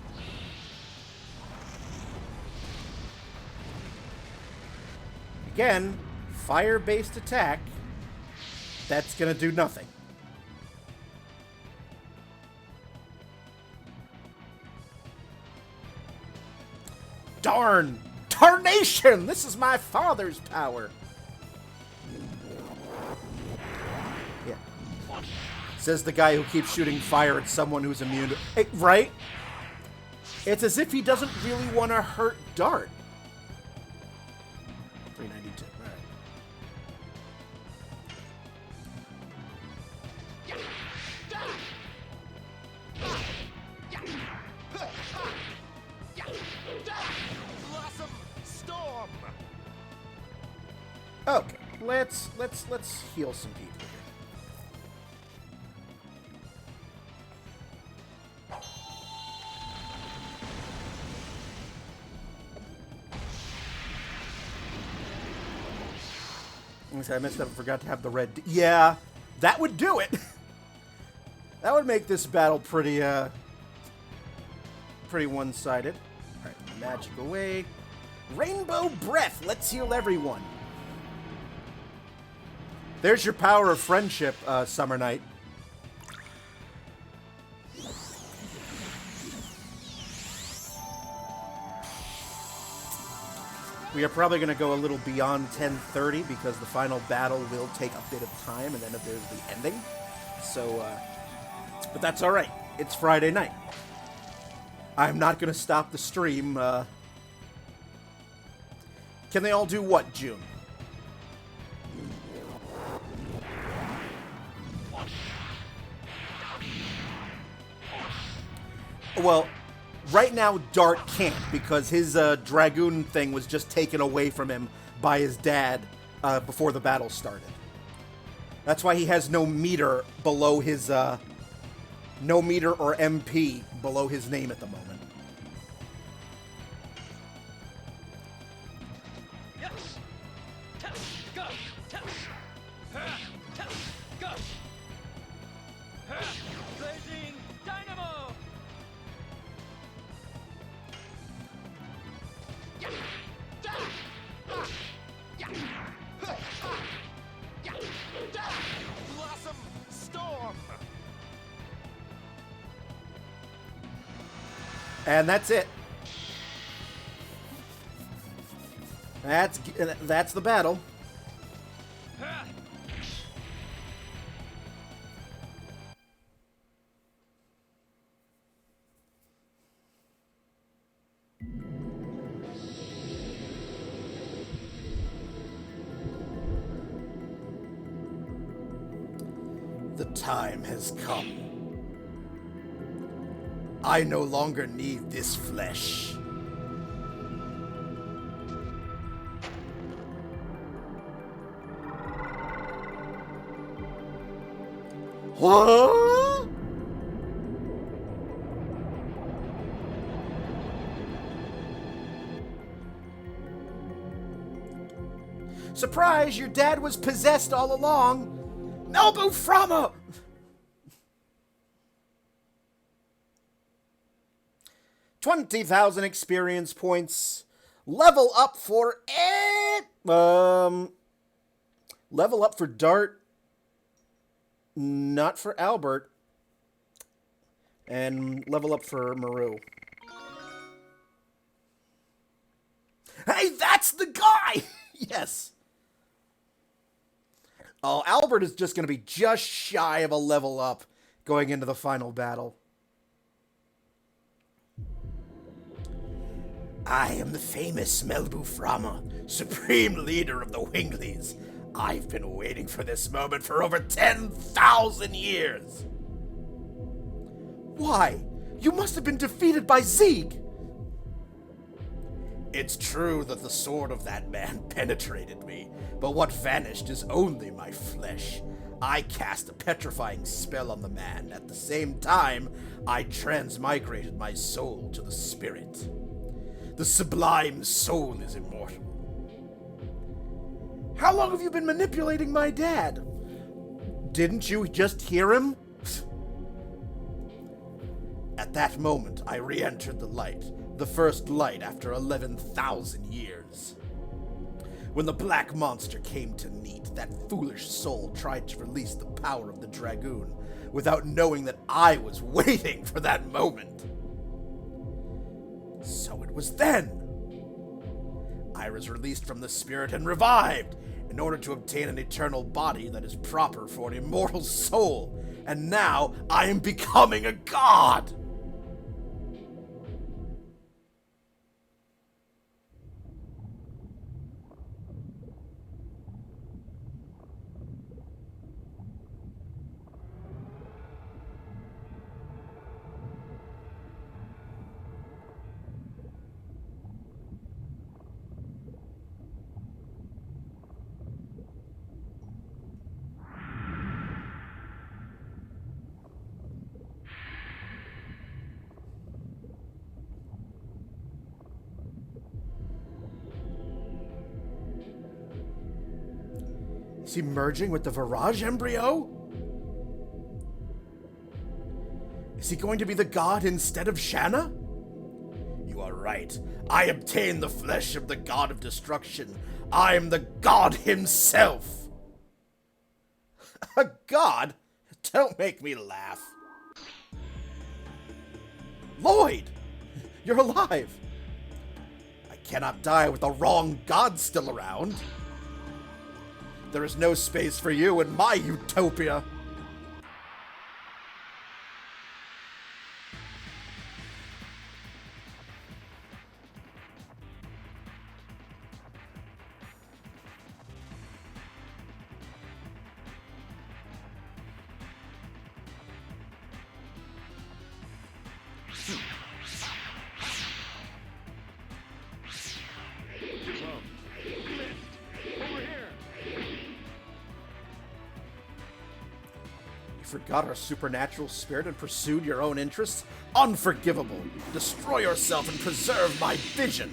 Again, fire-based attack. That's gonna do nothing. Darn! Tarnation! This is my father's power. Yeah. Says the guy who keeps shooting fire at someone who's immune to... Hey, right? It's as if he doesn't really want to hurt Dart. 392. All right. Blossom storm. Okay, let's heal some people here. I messed up and forgot to have the red... Yeah, that would do it. That would make this battle pretty one-sided. Alright, magic away. Rainbow Breath, let's heal everyone. There's your power of friendship, Summer Knight. We are probably going to go a little beyond 10:30 because the final battle will take a bit of time, and then there's the ending. So, but that's all right. It's Friday night. I'm not going to stop the stream. Can they all do what, June? Well, right now, Dart can't because his Dragoon thing was just taken away from him by his dad before the battle started. That's why he has no meter below his, no meter or MP below his name at the moment. Yes. Go. Go. Blazing dynamo. Blossom storm. And that's it. That's the battle. The time has come. I no longer need this flesh. Huh? Surprise, your dad was possessed all along. Melbu Frahma! 20,000 experience points. Level up for it. Level up for Dart. Not for Albert. And level up for Maru. Hey, that's the guy! Yes. Oh, Albert is just going to be just shy of a level up going into the final battle. I am the famous Melbu Frahma, supreme leader of the Winglies. I've been waiting for this moment for over 10,000 years. Why? You must have been defeated by Zeeg. It's true that the sword of that man penetrated me, but what vanished is only my flesh. I cast a petrifying spell on the man. At the same time, I transmigrated my soul to the spirit. The sublime soul is immortal. How long have you been manipulating my dad? Didn't you just hear him? At that moment, I re-entered the light. The first light after 11,000 years. When the black monster came to Neat, that foolish soul tried to release the power of the Dragoon without knowing that I was waiting for that moment. So it was then. I was released from the spirit and revived in order to obtain an eternal body that is proper for an immortal soul. And now I am becoming a god! Is he merging with the Virage embryo? Is he going to be the god instead of Shanna? You are right. I obtained the flesh of the god of destruction. I am the god himself. A god? Don't make me laugh. Lloyd! You're alive. I cannot die with the wrong god still around. There is no space for you in my utopia. Forgot our supernatural spirit and pursued your own interests? Unforgivable! Destroy yourself and preserve my vision!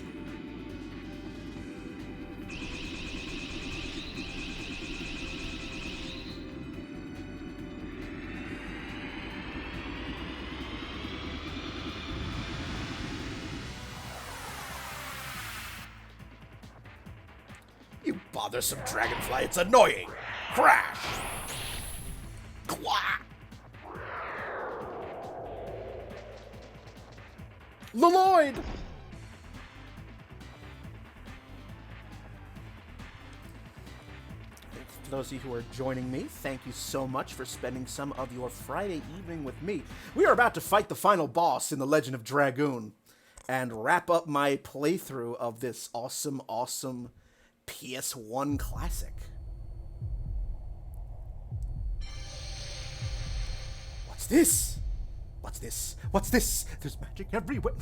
You bothersome dragonfly, it's annoying! Crash! Lloyd! For those of you who are joining me, thank you so much for spending some of your Friday evening with me. We are about to fight the final boss in the Legend of Dragoon and wrap up my playthrough of this awesome, awesome PS1 classic. What's this? What's this? What's this? There's magic everywhere.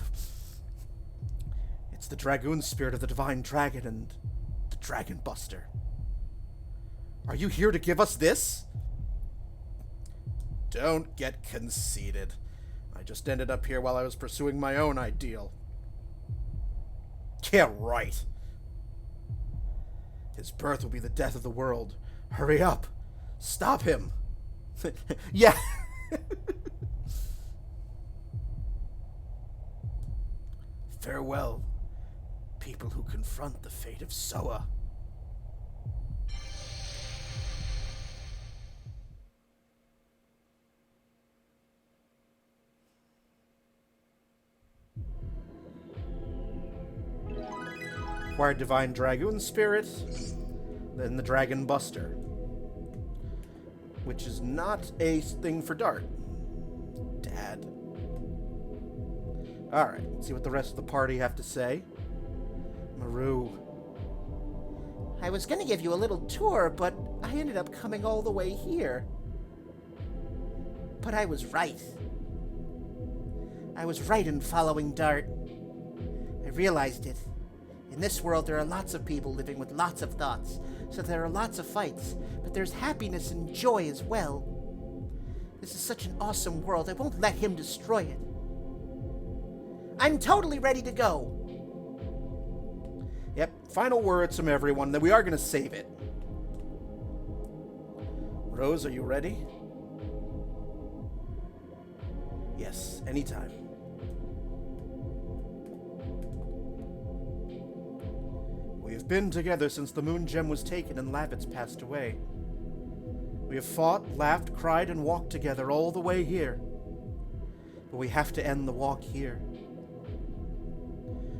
It's the Dragoon spirit of the Divine Dragon and the Dragon Buster. Are you here to give us this? Don't get conceited. I just ended up here while I was pursuing my own ideal. Yeah, right. His birth will be the death of the world. Hurry up. Stop him. Yeah. Farewell, people who confront the fate of Soa. Acquired Divine Dragoon Spirit, then the Dragon Buster, which is not a thing for Dart. Dad. Alright, let's see what the rest of the party have to say. Maru. I was gonna give you a little tour, but I ended up coming all the way here. But I was right. I was right in following Dart. I realized it. In this world, there are lots of people living with lots of thoughts, so there are lots of fights, but there's happiness and joy as well. This is such an awesome world, I won't let him destroy it. I'm totally ready to go. Yep, final words from everyone, then we are going to save it. Rose, are you ready? Yes, anytime. We have been together since the Moon Gem was taken and Lavitz passed away. We have fought, laughed, cried, and walked together all the way here. But we have to end the walk here.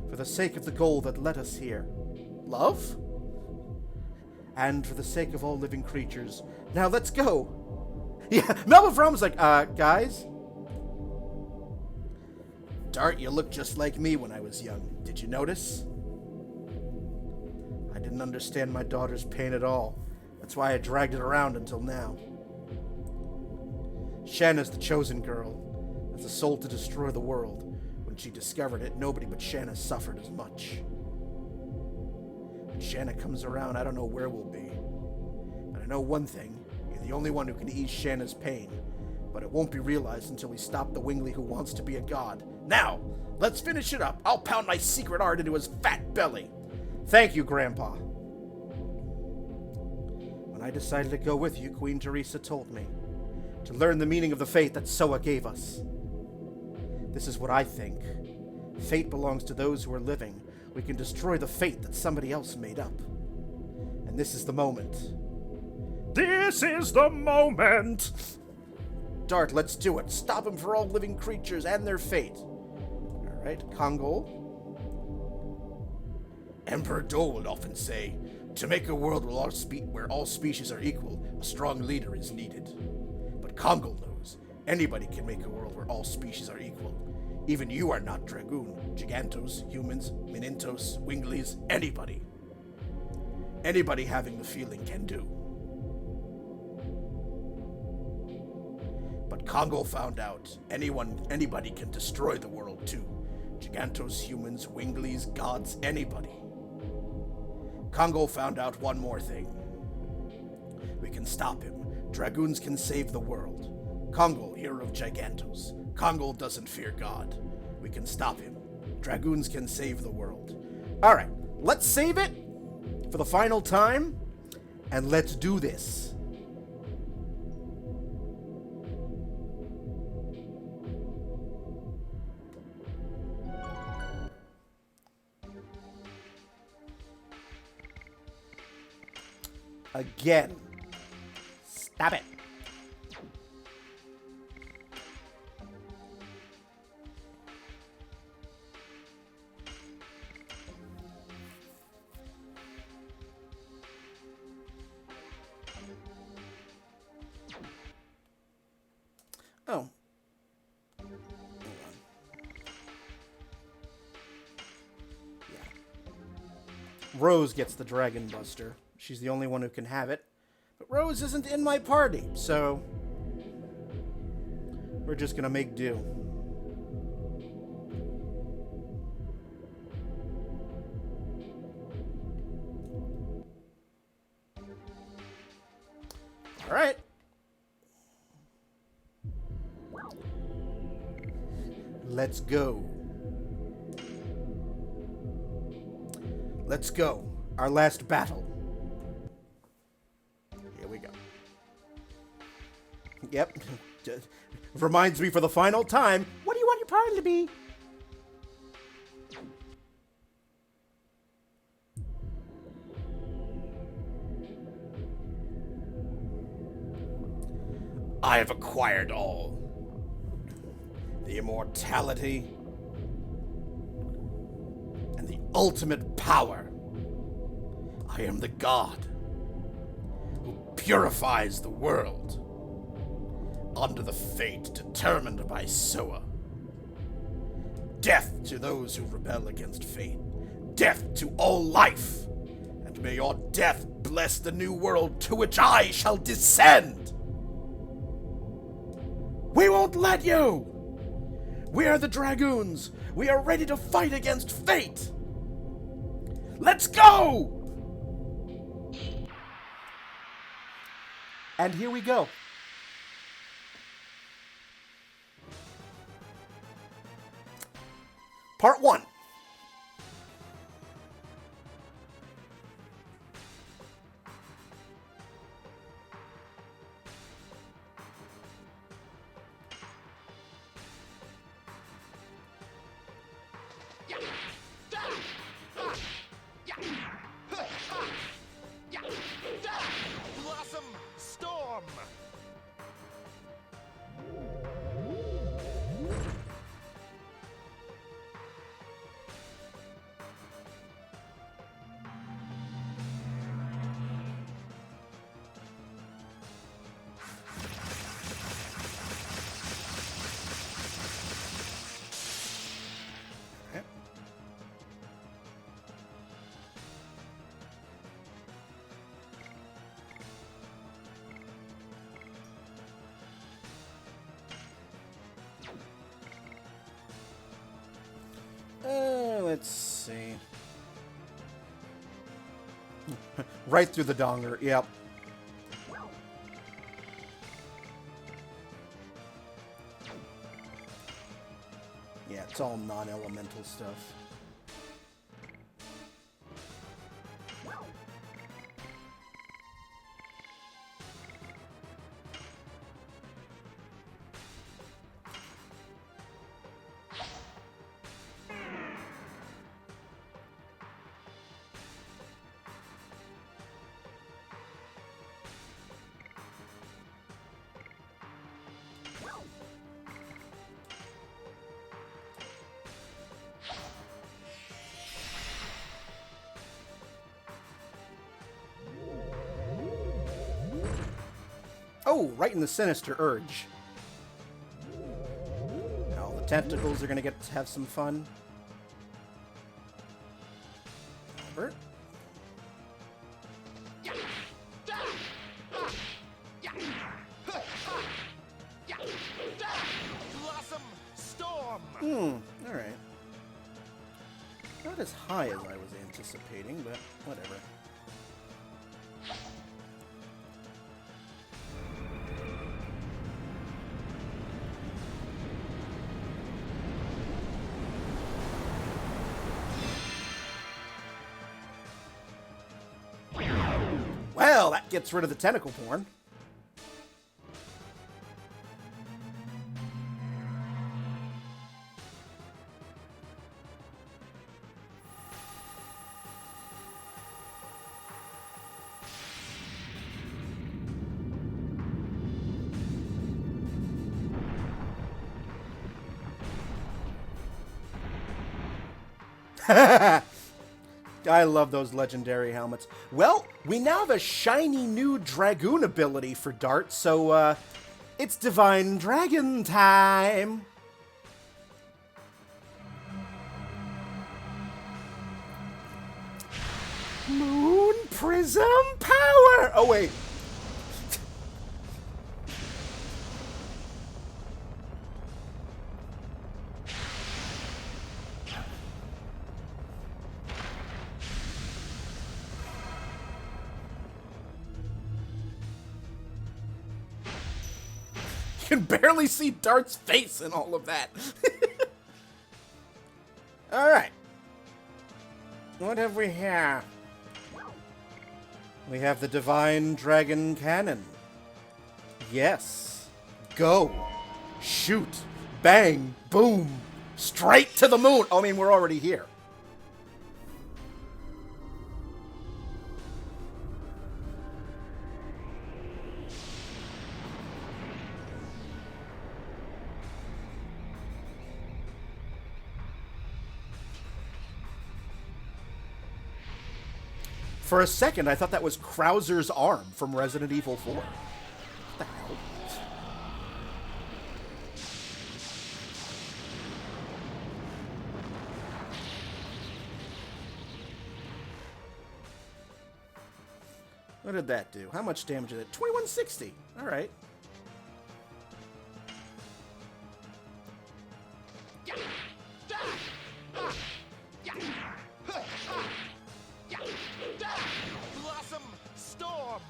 For the sake of the goal that led us here. Love? And for the sake of all living creatures. Now let's go! Yeah, Melbu Frahma's like, guys? Dart, you look just like me when I was young. Did you notice? I didn't understand my daughter's pain at all. That's why I dragged it around until now. Shanna's the chosen girl. Has the soul to destroy the world. When she discovered it, nobody but Shanna suffered as much. When Shanna comes around, I don't know where we'll be. But I know one thing. You're the only one who can ease Shanna's pain. But it won't be realized until we stop the Wingly who wants to be a god. Now, let's finish it up. I'll pound my secret art into his fat belly. Thank you, Grandpa. When I decided to go with you, Queen Teresa told me to learn the meaning of the fate that Soa gave us. This is what I think. Fate belongs to those who are living. We can destroy the fate that somebody else made up. And this is the moment. This is the moment! Dart, let's do it. Stop him for all living creatures and their fate. Alright, Kongol. Emperor Dole would often say, to make a world where all species are equal, a strong leader is needed. But Kongol knows, anybody can make a world where all species are equal. Even you are not Dragoon, Gigantos, humans, Minintos, Winglies, anybody. Anybody having the feeling can do. But Kongol found out anybody can destroy the world too. Gigantos, humans, Winglies, gods, anybody. Kongol found out one more thing. We can stop him. Dragoons can save the world. Kongol, hero of Gigantos. Kongol doesn't fear God. We can stop him. Dragoons can save the world. Alright, let's save it for the final time, and let's do this. Again. Stop it. Oh. Yeah. Rose gets the Dragon Buster. She's the only one who can have it. But Rose isn't in my party, so we're just gonna make do. All right. Let's go. Let's go. Our last battle. Here we go. Yep. Reminds me for the final time, what do you want your party to be? I have acquired all. The immortality and the ultimate power. I am the god who purifies the world under the fate determined by Soa. Death to those who rebel against fate. Death to all life. And may your death bless the new world to which I shall descend. We won't let you! We are the Dragoons. We are ready to fight against fate. Let's go! And here we go. Part 1. Blossom Storm! Let's see. Right through the donger, yep. Yeah, it's all non-elemental stuff. Oh, right in the sinister urge. Now the tentacles are gonna get to have some fun. Albert. Blossom Storm! Alright. Not as high as I was anticipating, but whatever. Well, that gets rid of the tentacle porn. I love those legendary helmets. Well, we now have a shiny new Dragoon ability for Dart, so, it's Divine Dragon time! Moon Prism Power! Oh, wait. You can barely see Dart's face in all of that. Alright. What have we here? We have the Divine Dragon Cannon. Yes. Go. Shoot. Bang. Boom. Straight to the moon. Oh, I mean, we're already here. For a second, I thought that was Krauser's arm from Resident Evil 4. What the hell? What did that do? How much damage did it? 2160. All right. Blossom Storm.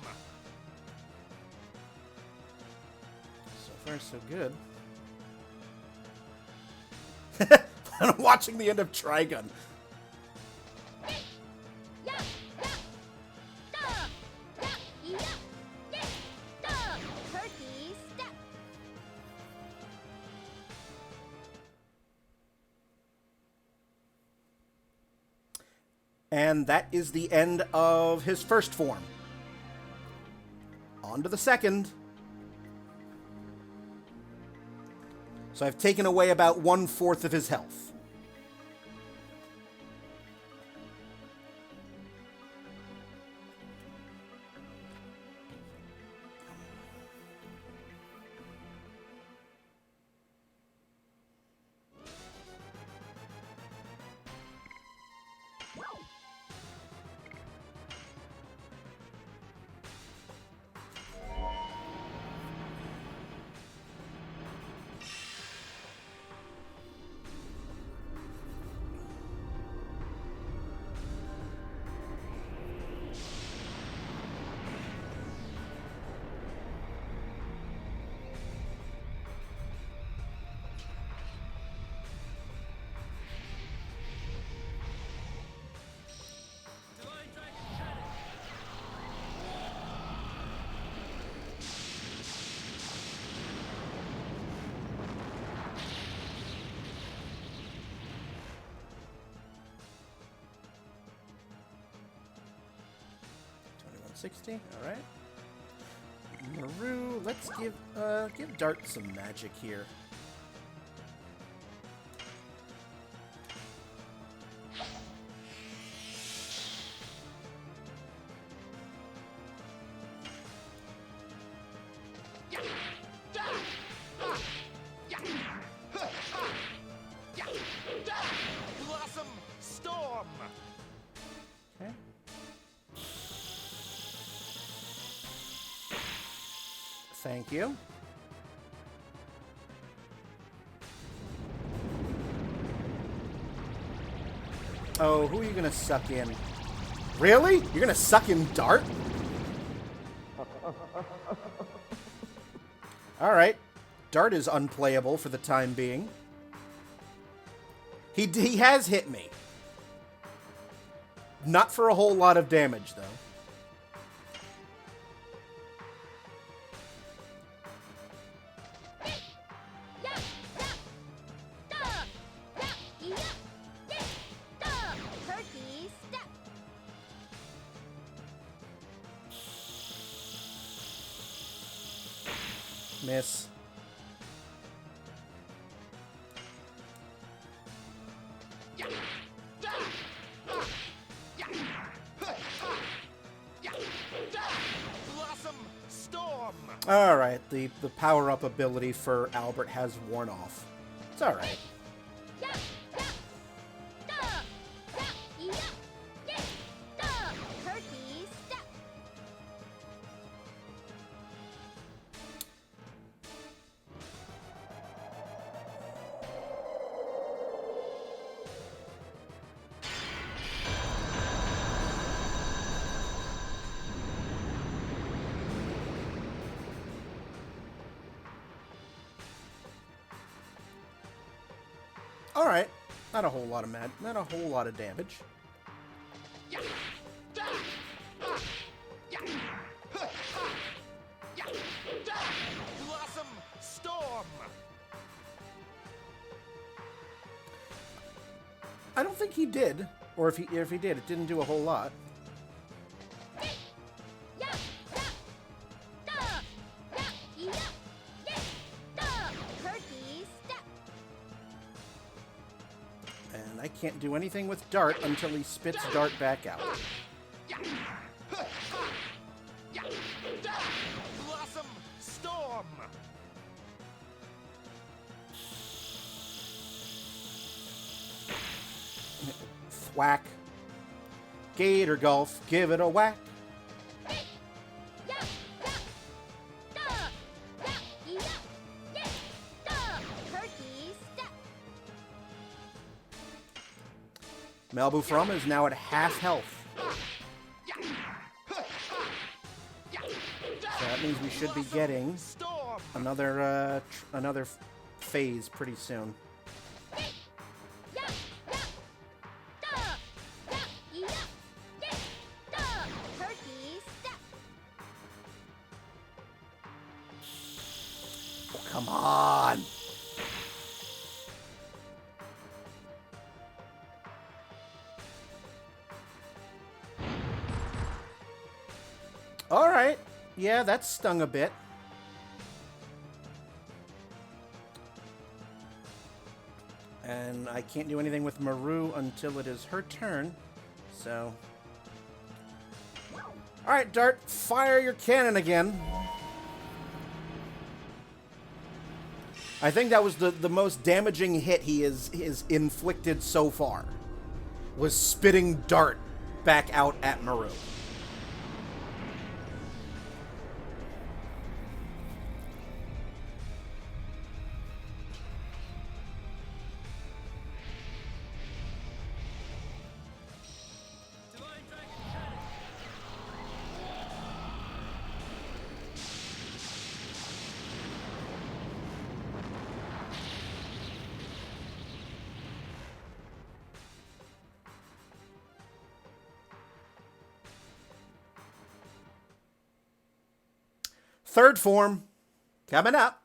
So far, so good. I'm watching the end of Trigun. Turkey step. And that is the end of his first form. On to the second. So I've taken away about 1/4 of his health. Divine Dragon Shadow. $21.60. All right. Maru, let's give Dart some magic here. Blossom Storm. Okay. Thank you. Oh, who are you gonna suck in? Really? You're gonna suck in Dart? Alright. Dart is unplayable for the time being. He has hit me. Not for a whole lot of damage, though. Turkey step. Miss. Blossom Storm. Alright, the power-up ability for Albert has worn off. It's alright. Turkey step. Alright. Not a whole lot of not a whole lot of damage. Blossom Storm. I don't think he did. Or if he did, it didn't do a whole lot. Turkey step. And I can't do anything with Dart until he spits Dart back out. Thwack. Gator Golf, give it a whack. Yeah, yeah. Duh. Yeah, yeah. Yeah. Duh. Turkey step. Melbu Frahma is now at half health. So that means we should be getting Storm. another phase pretty soon. Yeah, yeah. Duh. Yeah, yeah. Yeah. Duh. Turkey step. Oh, come on. All right. Yeah, that stung a bit. And I can't do anything with Maru until it is her turn. So. All right, Dart, fire your cannon again. I think that was the most damaging hit he is inflicted so far. Was spitting Dart back out at Maru. Divine Dragon Cannon. Third form, coming up.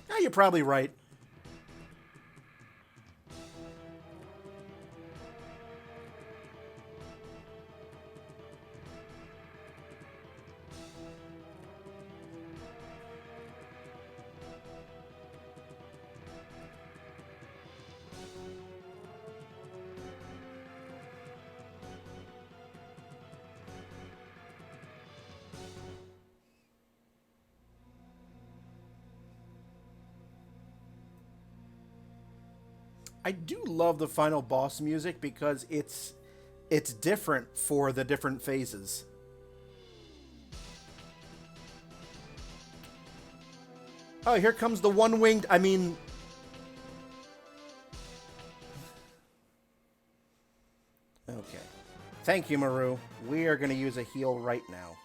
Yeah, you're probably right. I do love the final boss music because it's different for the different phases. Oh, here comes the one-winged, I mean... Okay. Thank you, Maru. We are going to use a heal right now.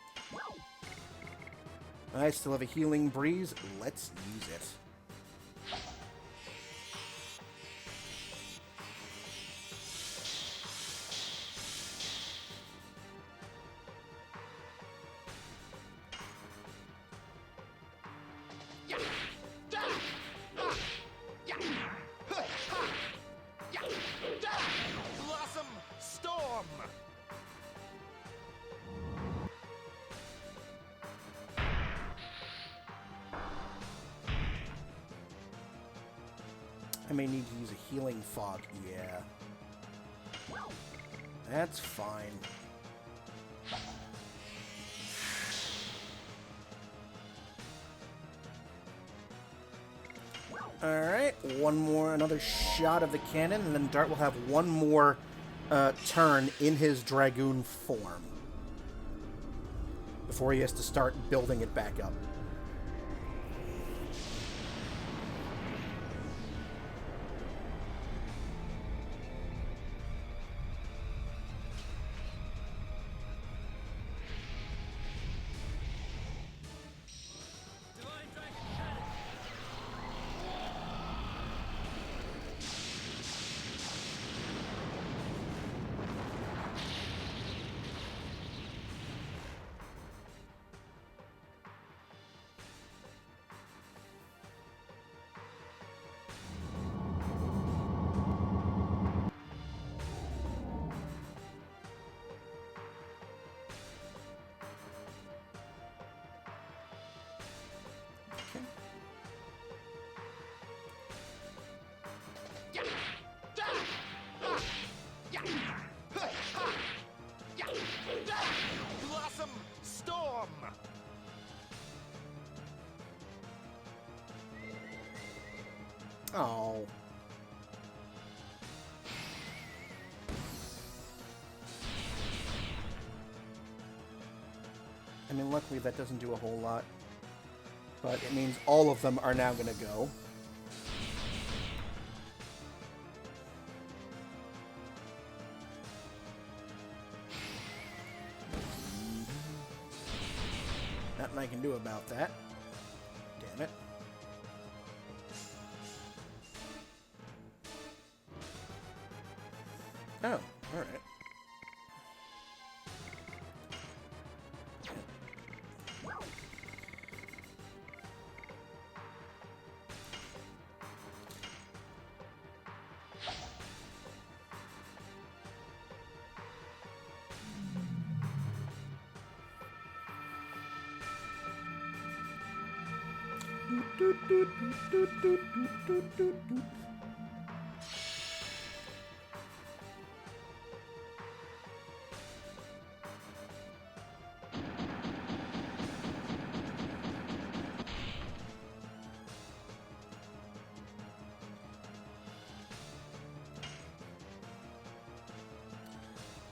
I still have a healing breeze. Let's use it. Blossom Storm. I may need to use a healing fog. Yeah. That's fine. Alright, one more, another shot of the cannon, and then Dart will have one more turn in his Dragoon form before he has to start building it back up. Divine Dragon Cannon. Oh. I mean, luckily that doesn't do a whole lot. But it means all of them are now going to go. Nothing I can do about that. Damn it. Oh, alright.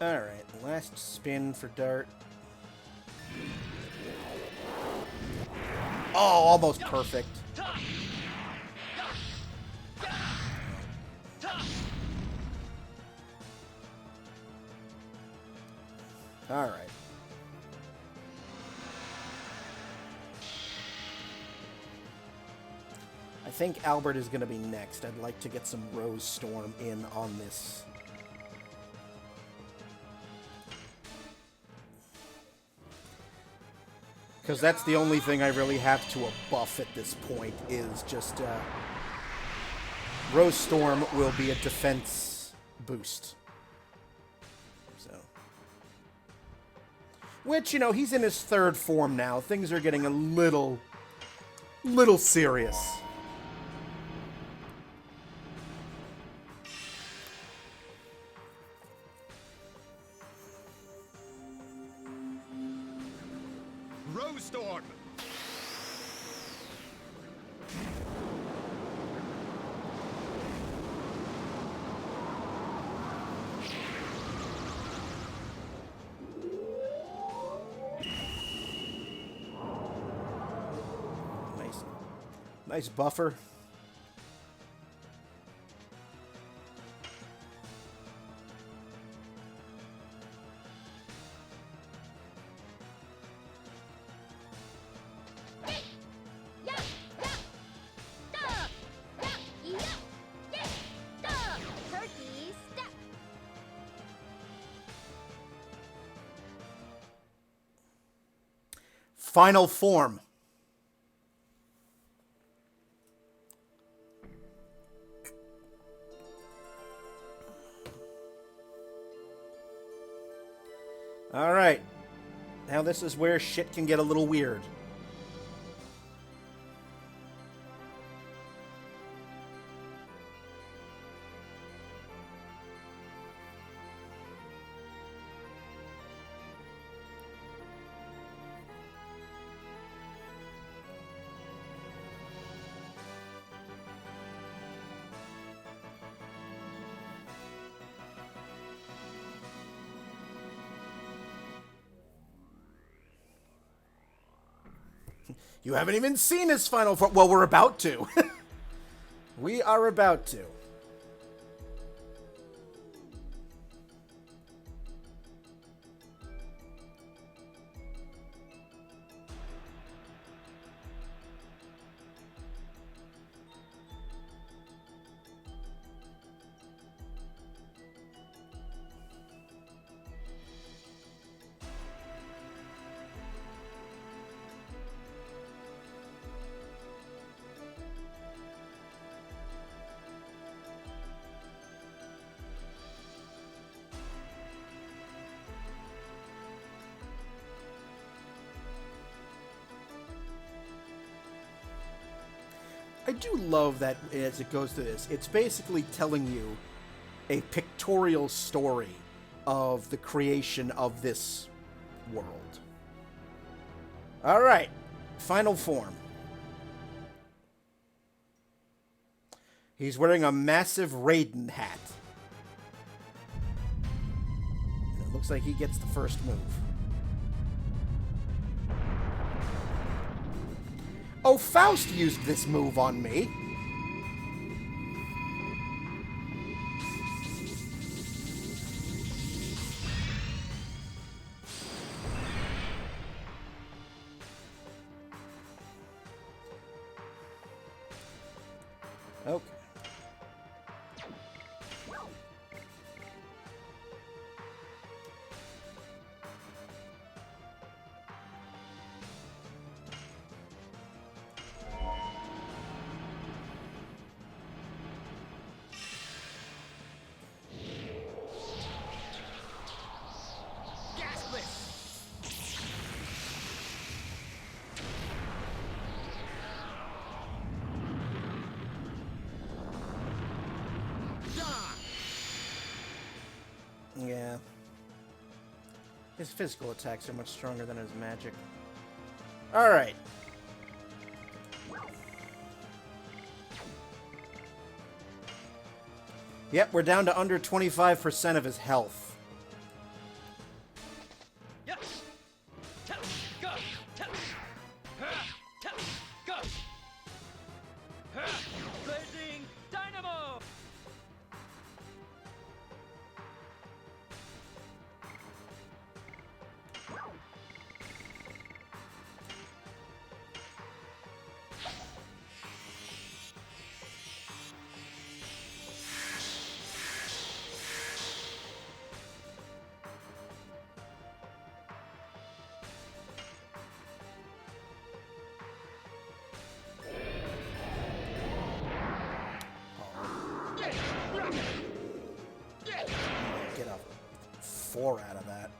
Alright, last spin for Dart. Oh, almost perfect. Alright. I think Albert is going to be next. I'd like to get some Rose Storm in on this. Because that's the only thing I really have to a buff at this point, is just Rose Storm will be a defense boost. So, which, you know, he's in his third form now. Things are getting a little serious. Rose Storm. Nice buffer. Turkey step. Final form. All right. Now this is where shit can get a little weird. You haven't even seen his final form. Well, we're about to. We are about to. I do love that as it goes to this, it's basically telling you a pictorial story of the creation of this world. All right, final form. He's wearing a massive Raiden hat. And it looks like he gets the first move. Oh, Faust used this move on me. Okay. Yeah. His physical attacks are much stronger than his magic. Alright. Yep, we're down to under 25% of his health. Yes. Tap, go. Tap. Tap, go. Blazing dynamo. Get a 4 out of that.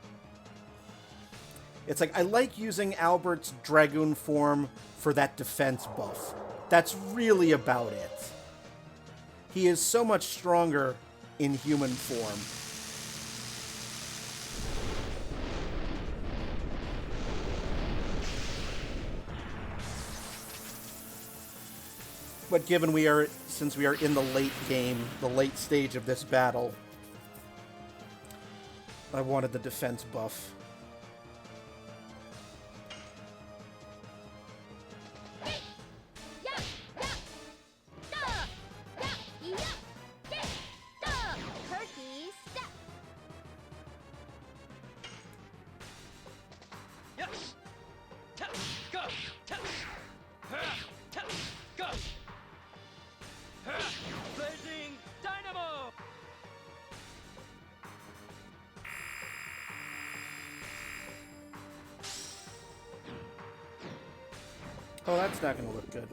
It's like, I like using Albert's Dragoon form for that defense buff. That's really about it. He is so much stronger in human form. But given since we are in the late game, the late stage of this battle, I wanted the defense buff. Turkey step. Yes. Tap, go. Tap. Tap, go. Blazing dynamo. Oh, that's not going to look good.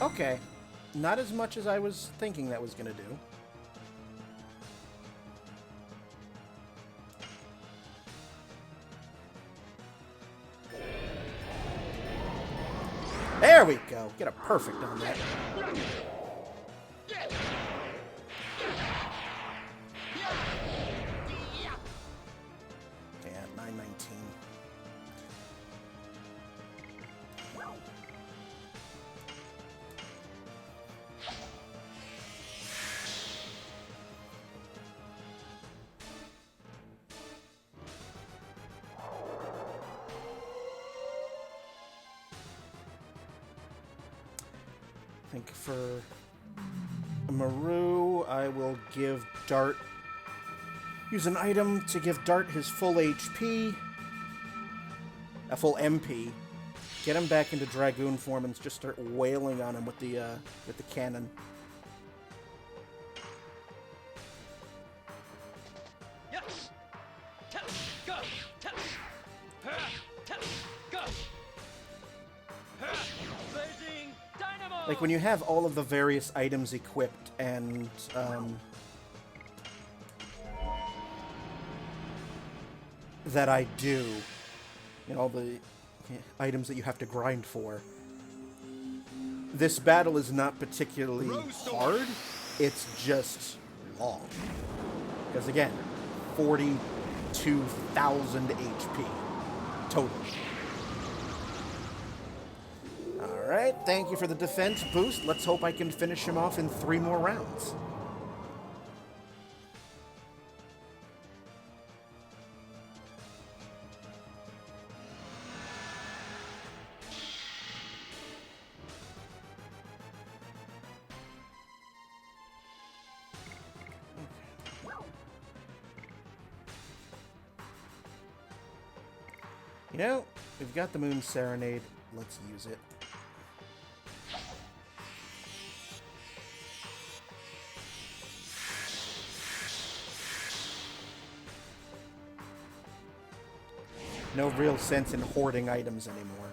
Okay. Not as much as I was thinking that was going to do. There we go. Get a perfect on that. Yeah, 919. I think for Maru, I will give Dart... Use an item to give Dart his full HP. A full MP. Get him back into Dragoon form and just start wailing on him with the cannon. Yes. Tap, go. Tap. Tap, go. Blazing dynamo. Like, when you have all of the various items equipped and, that I do, you know, all the items that you have to grind for, this battle is not particularly hard. It's just long. Because again, 42,000 HP total. Alright, thank you for the defense boost. Let's hope I can finish him off in 3 more rounds. You know, we've got the Moon Serenade. Let's use it. No real sense in hoarding items anymore.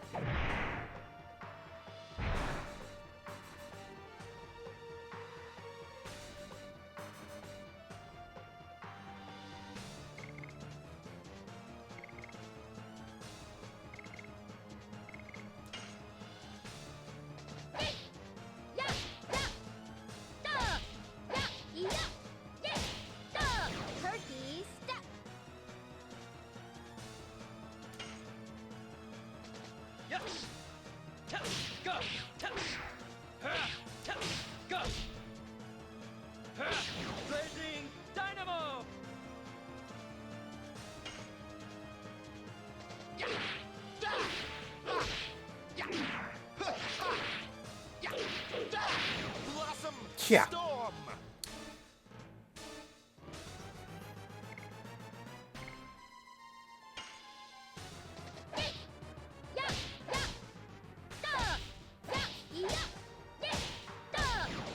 Turkey step. Yes. Tap. Go. Tap. Tap. Go. Blazing dynamo. Blossom Yeah. Storm.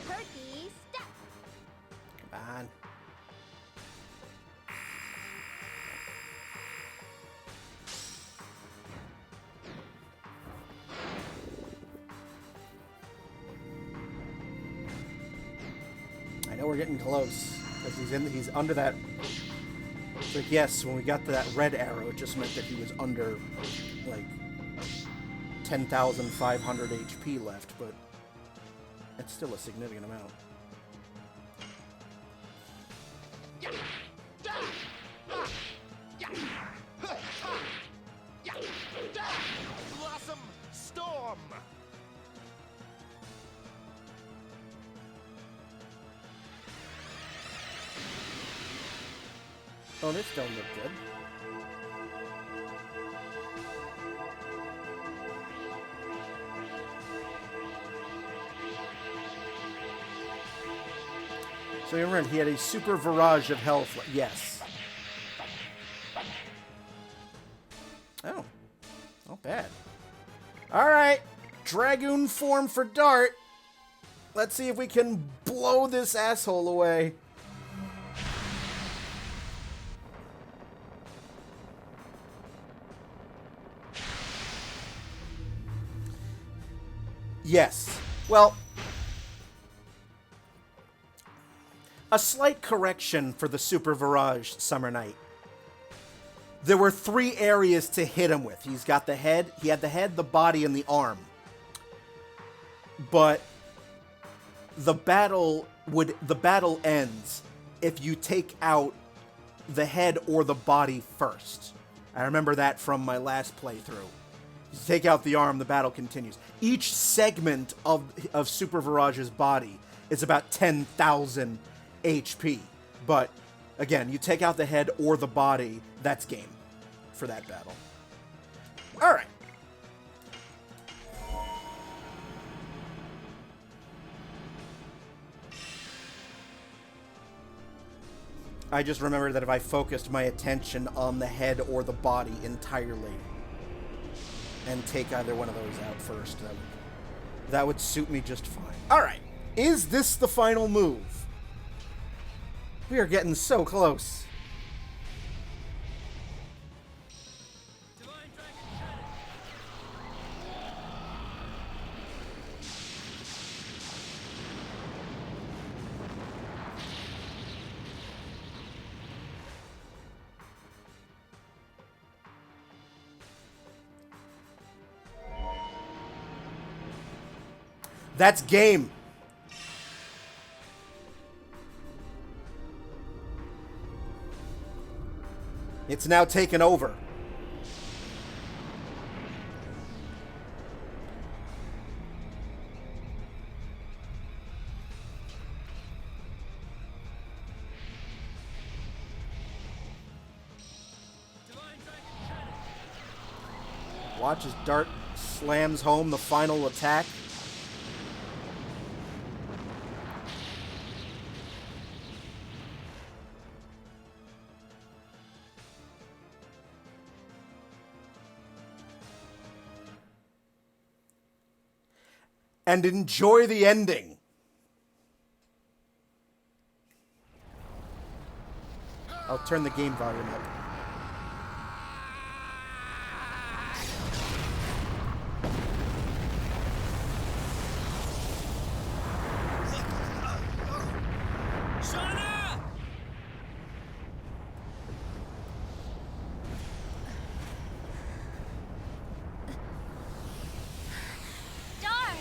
Turkey step. Come on. I know we're getting close because he's under that. It's like, yes, when we got to that red arrow, it just meant that he was under like 10,500 HP left, but it's still a significant amount. Blossom Storm. Oh, this don't look good. So you remember, he had a super barrage of health. Yes. Oh. Not bad. Alright. Dragoon form for Dart. Let's see if we can blow this asshole away. Yes. Well, a slight correction for the Super Virage Summer Night. There were 3 areas to hit him with. He's got the head, he had the head, the body, and the arm. But the battle ends if you take out the head or the body first. I remember that from my last playthrough. You take out the arm, the battle continues. Each segment of Super Virage's body is about 10,000 HP. But, again, you take out the head or the body, that's game for that battle. Alright. I just remembered that if I focused my attention on the head or the body entirely, and take either one of those out first, that would suit me just fine. Alright, is this the final move? We are getting so close. Divine Dragon Cannon. That's game. It's now taken over. Divine Dragon Cannon. Watch as Dart slams home the final attack. And enjoy the ending. I'll turn the game volume up. Shauna! Darn!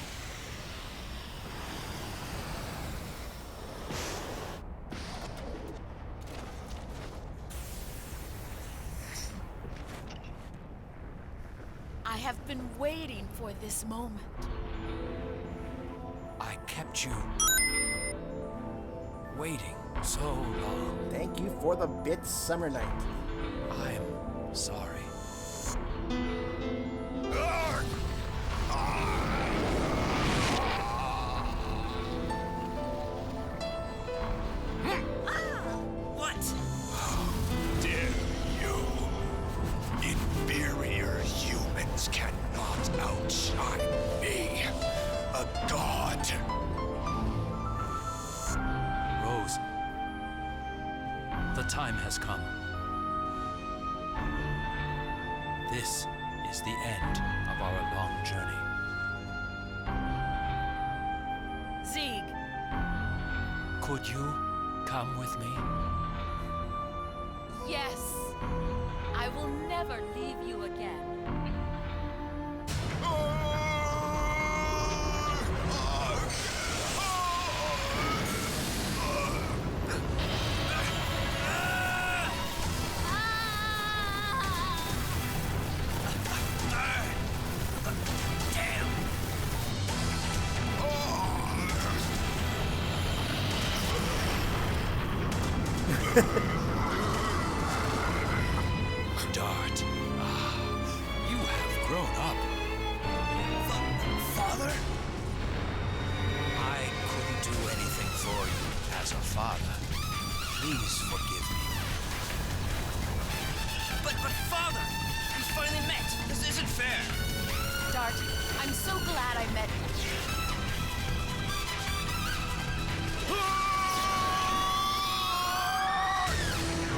I have been waiting for this moment. I kept you waiting so long. Thank you for the bits, Summer Night. I'm sorry. What? Dare you? Inferior humans cannot outshine me, a god. Rose, the time has come. This is the end of our long journey. Sieg, Could you come with me? yes. I will never leave you again. Dart, you have grown up. Father? I couldn't do anything for you as a father. Please forgive me. But father, we finally met. This isn't fair. Dart, I'm so glad I met you.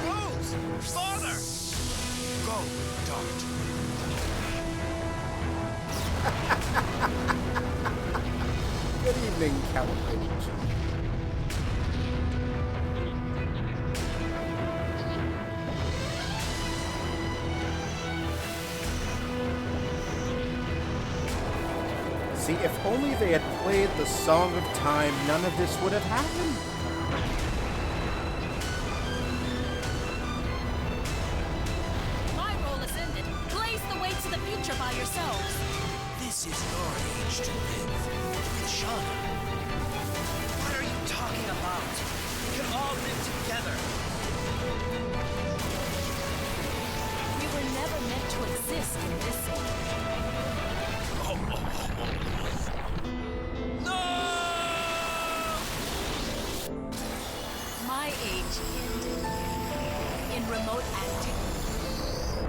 Rose! Father! Go, Dart. Good evening, Calibrated. See, if only they had played the Song of Time, none of this would have happened. My role is ended. Blaze the way to the future by yourselves. This is your age to live with Shauna. What are you talking about? We can all live together. We were never meant to exist in this age. No! My age ended in remote antiquity.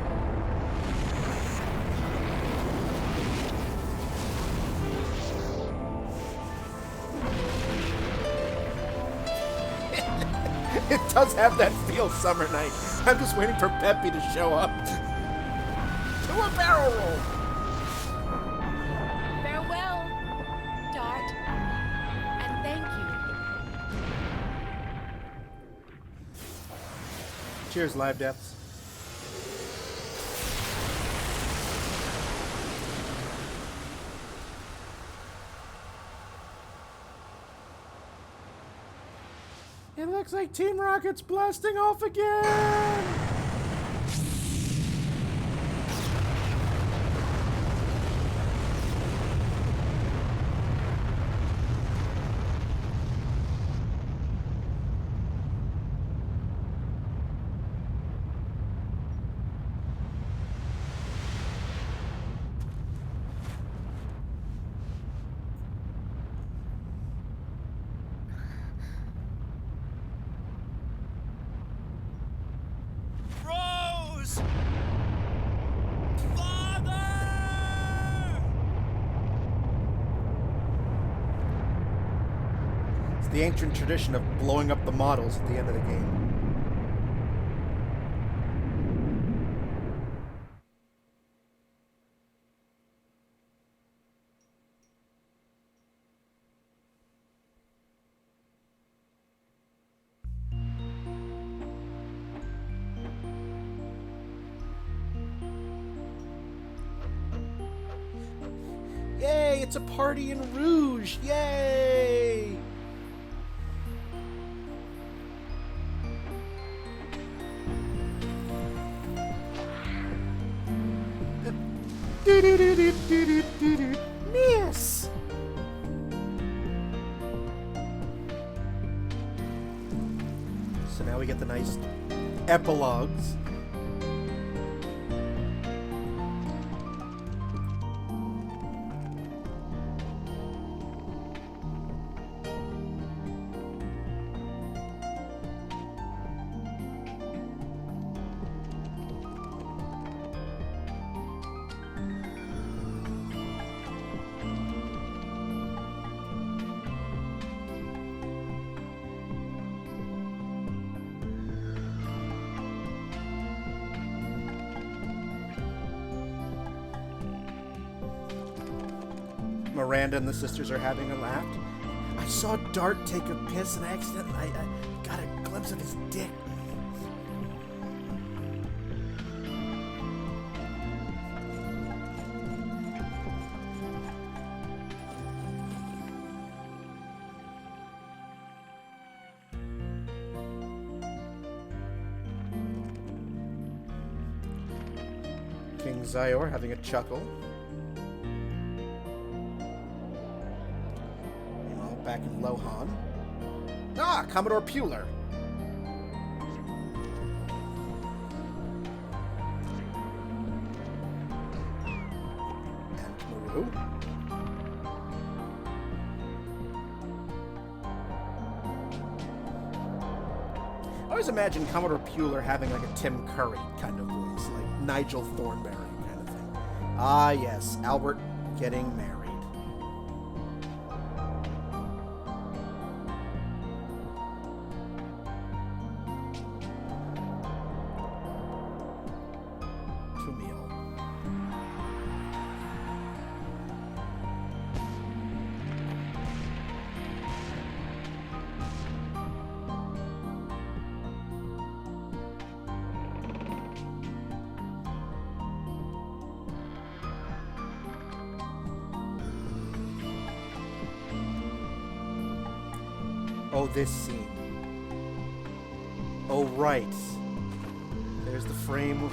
It does have that feel, Summer Night. I'm just waiting for Peppy to show up. To a barrel roll. Farewell, Dart, and thank you. Cheers, Live Deaths. It looks like Team Rocket's blasting off again! It's the ancient tradition of blowing up the models at the end of the game. Yay, it's a party in Rouge! Yay! Miss! So now we get the nice epilogues. Miranda and the sisters are having a laugh. I saw Dart take a piss and I got a glimpse of his dick. King Zyor having a chuckle. Back in Lohan. Ah, Commodore Puler. And Maru. I always imagine Commodore Puler having like a Tim Curry kind of voice, like Nigel Thornberry kind of thing. Ah, yes, Albert getting married. Oh, this scene. Oh, right. There's the frame of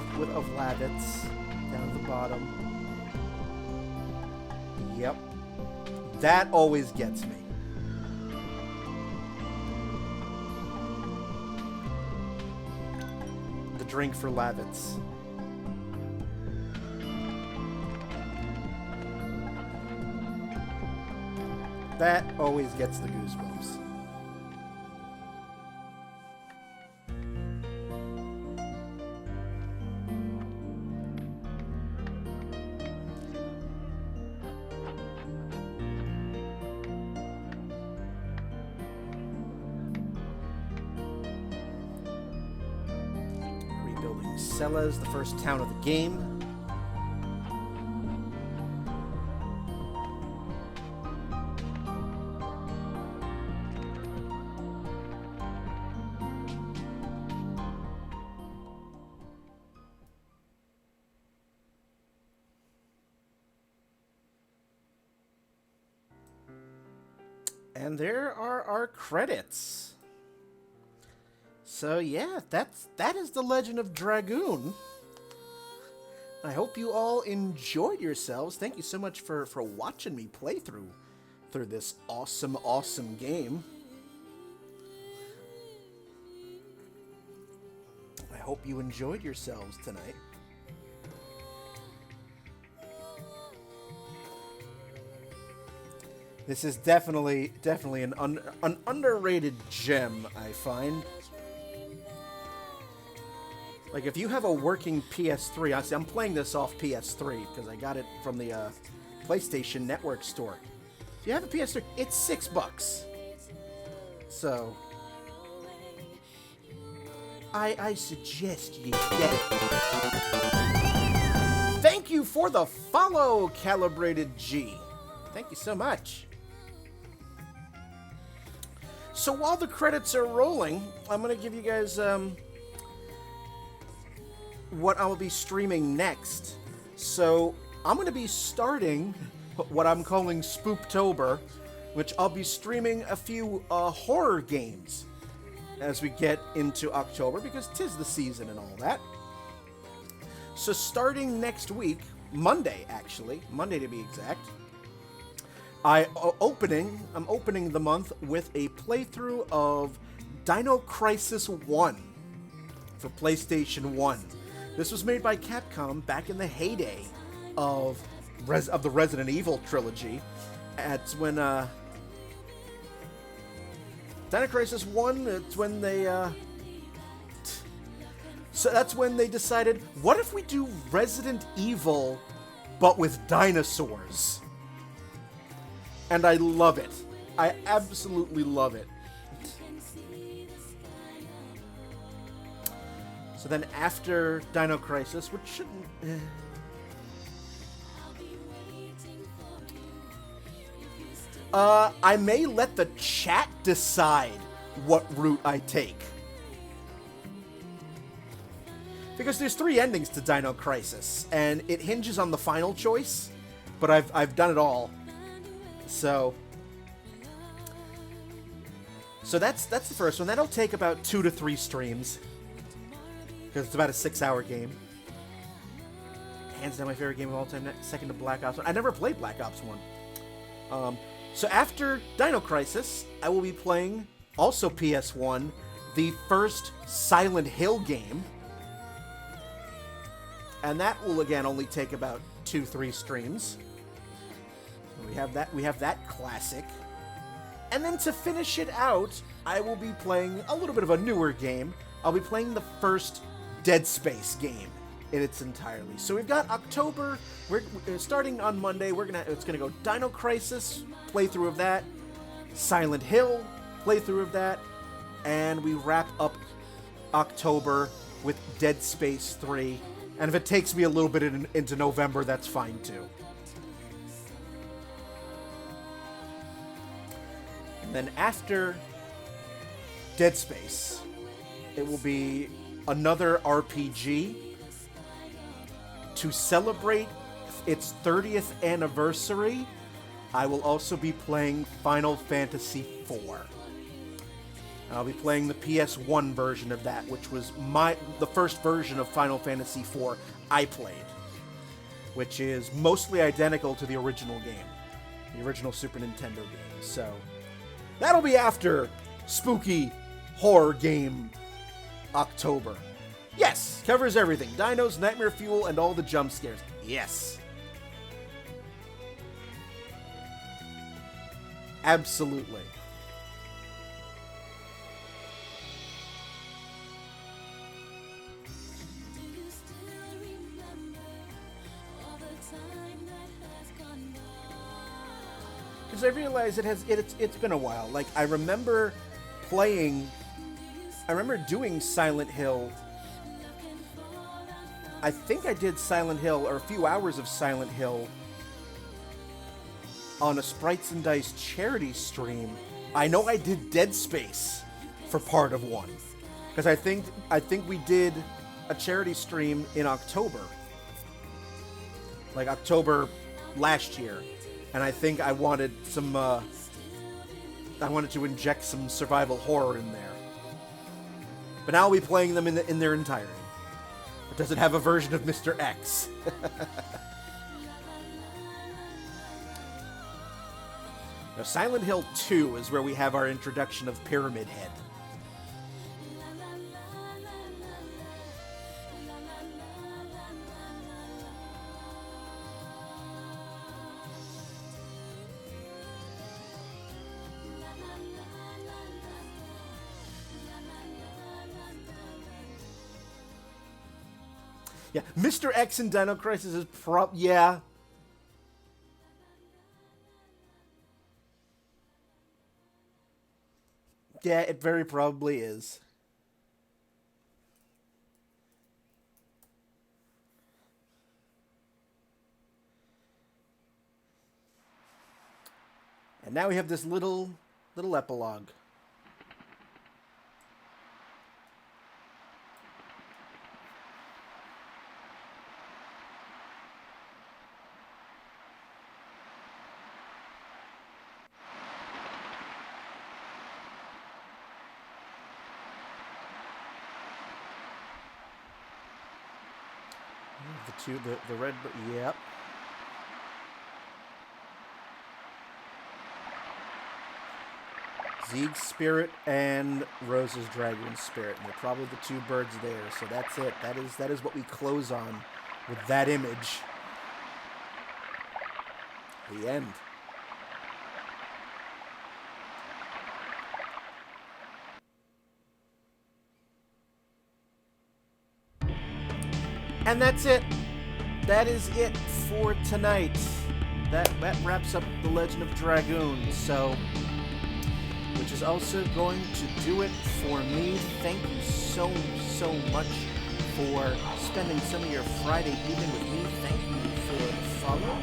Lavitz down at the bottom. Yep. That always gets me. The drink for Lavitz. That always gets the goosebumps. Cella's the first town of the game. And there are our credits. So yeah, that is the Legend of Dragoon. I hope you all enjoyed yourselves. Thank you so much for watching me play through this awesome game. I hope you enjoyed yourselves tonight. This is definitely an underrated gem, I find. Like, if you have a working PS3, I'm playing this off PS3 because I got it from the PlayStation Network store. If you have a PS3, it's $6. So, I suggest you get it. Thank you for the follow, Calibrated G. Thank you so much. So while the credits are rolling, I'm going to give you guys what I will be streaming next. So I'm going to be starting what I'm calling Spooktober, which I'll be streaming a few horror games as we get into October, because 'tis the season and all that. So starting next week, Monday to be exact, I'm opening the month with a playthrough of Dino Crisis 1 for PlayStation 1. This was made by Capcom back in the heyday of the Resident Evil trilogy. That's when Dino Crisis 1, it's when they so that's when they decided, what if we do Resident Evil but with dinosaurs? And I love it. I absolutely love it. So then after Dino Crisis, which shouldn't... I may let the chat decide what route I take. Because there's 3 endings to Dino Crisis, and it hinges on the final choice, but I've done it all. So that's the first one. That'll take about 2 to 3 streams, because it's about a 6-hour game. Hands down my favorite game of all time, second to Black Ops 1. I never played Black Ops 1. So after Dino Crisis, I will be playing, also PS1, the first Silent Hill game. And that will, again, only take about 2-3 streams. We have that classic. And then to finish it out, I will be playing a little bit of a newer game. I'll be playing the first Dead Space game in its entirety. So we've got October. We're starting on Monday. It's gonna go Dino Crisis, playthrough of that, Silent Hill, playthrough of that, and we wrap up October with Dead Space 3. And if it takes me a little bit into November, that's fine too. And then after Dead Space, it will be another RPG to celebrate its 30th anniversary. I will also be playing Final Fantasy IV. I'll be playing the PS1 version of that, which was the first version of Final Fantasy IV I played, which is mostly identical to the original game, the original Super Nintendo game. So that'll be after Spooky Horror Game October. Yes, covers everything. Dinos, Nightmare Fuel, and all the jump scares. Yes. Absolutely. Because I realize it's been a while. Like, I remember doing Silent Hill. I think I did Silent Hill, or a few hours of Silent Hill, on a Sprites and Dice charity stream. I know I did Dead Space for part of one, because I think we did a charity stream in October, like October last year, and I think I wanted some. I wanted to inject some survival horror in there, but now I'll be playing them in their entirety. But does it have a version of Mr. X? Now, Silent Hill 2 is where we have our introduction of Pyramid Head. Yeah, Mr. X in Dino Crisis is yeah. Yeah, it very probably is. And now we have this little epilogue. The red, yep. Zeke's spirit and Rose's dragoon spirit. And they're probably the two birds there. So that's it. That is what we close on with that image. The end. And that's it. That is it for tonight. That wraps up The Legend of Dragoon. So, which is also going to do it for me. Thank you so much for spending some of your Friday evening with me. Thank you for the follow.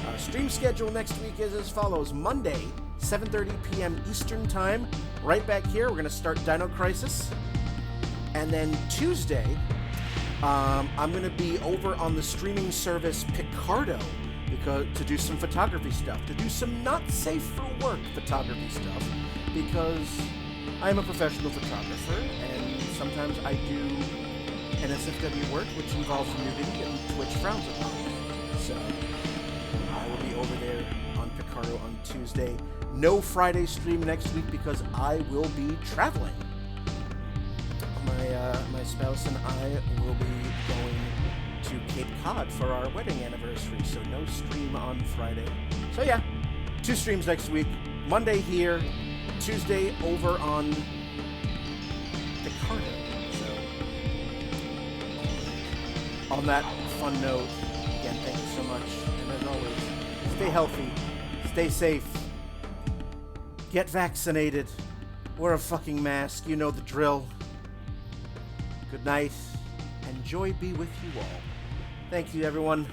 Our stream schedule next week is as follows. Monday, 7:30 p.m. Eastern Time. Right back here, we're going to start Dino Crisis. And then Tuesday, I'm going to be over on the streaming service Picardo to do some photography stuff, to do some not safe for work photography stuff, because I'm a professional photographer and sometimes I do NSFW work which involves nudity and Twitch frowns upon. So I will be over there on Picardo on Tuesday. No Friday stream next week because I will be traveling. My spouse and I will be going to Cape Cod for our wedding anniversary, so no stream on Friday. So yeah, 2 streams next week. Monday here, Tuesday over on Picardo. So on that fun note, again, thank you so much. And as always, stay healthy, stay safe, get vaccinated, wear a fucking mask, you know the drill. Good night, and joy be with you all. Thank you, everyone.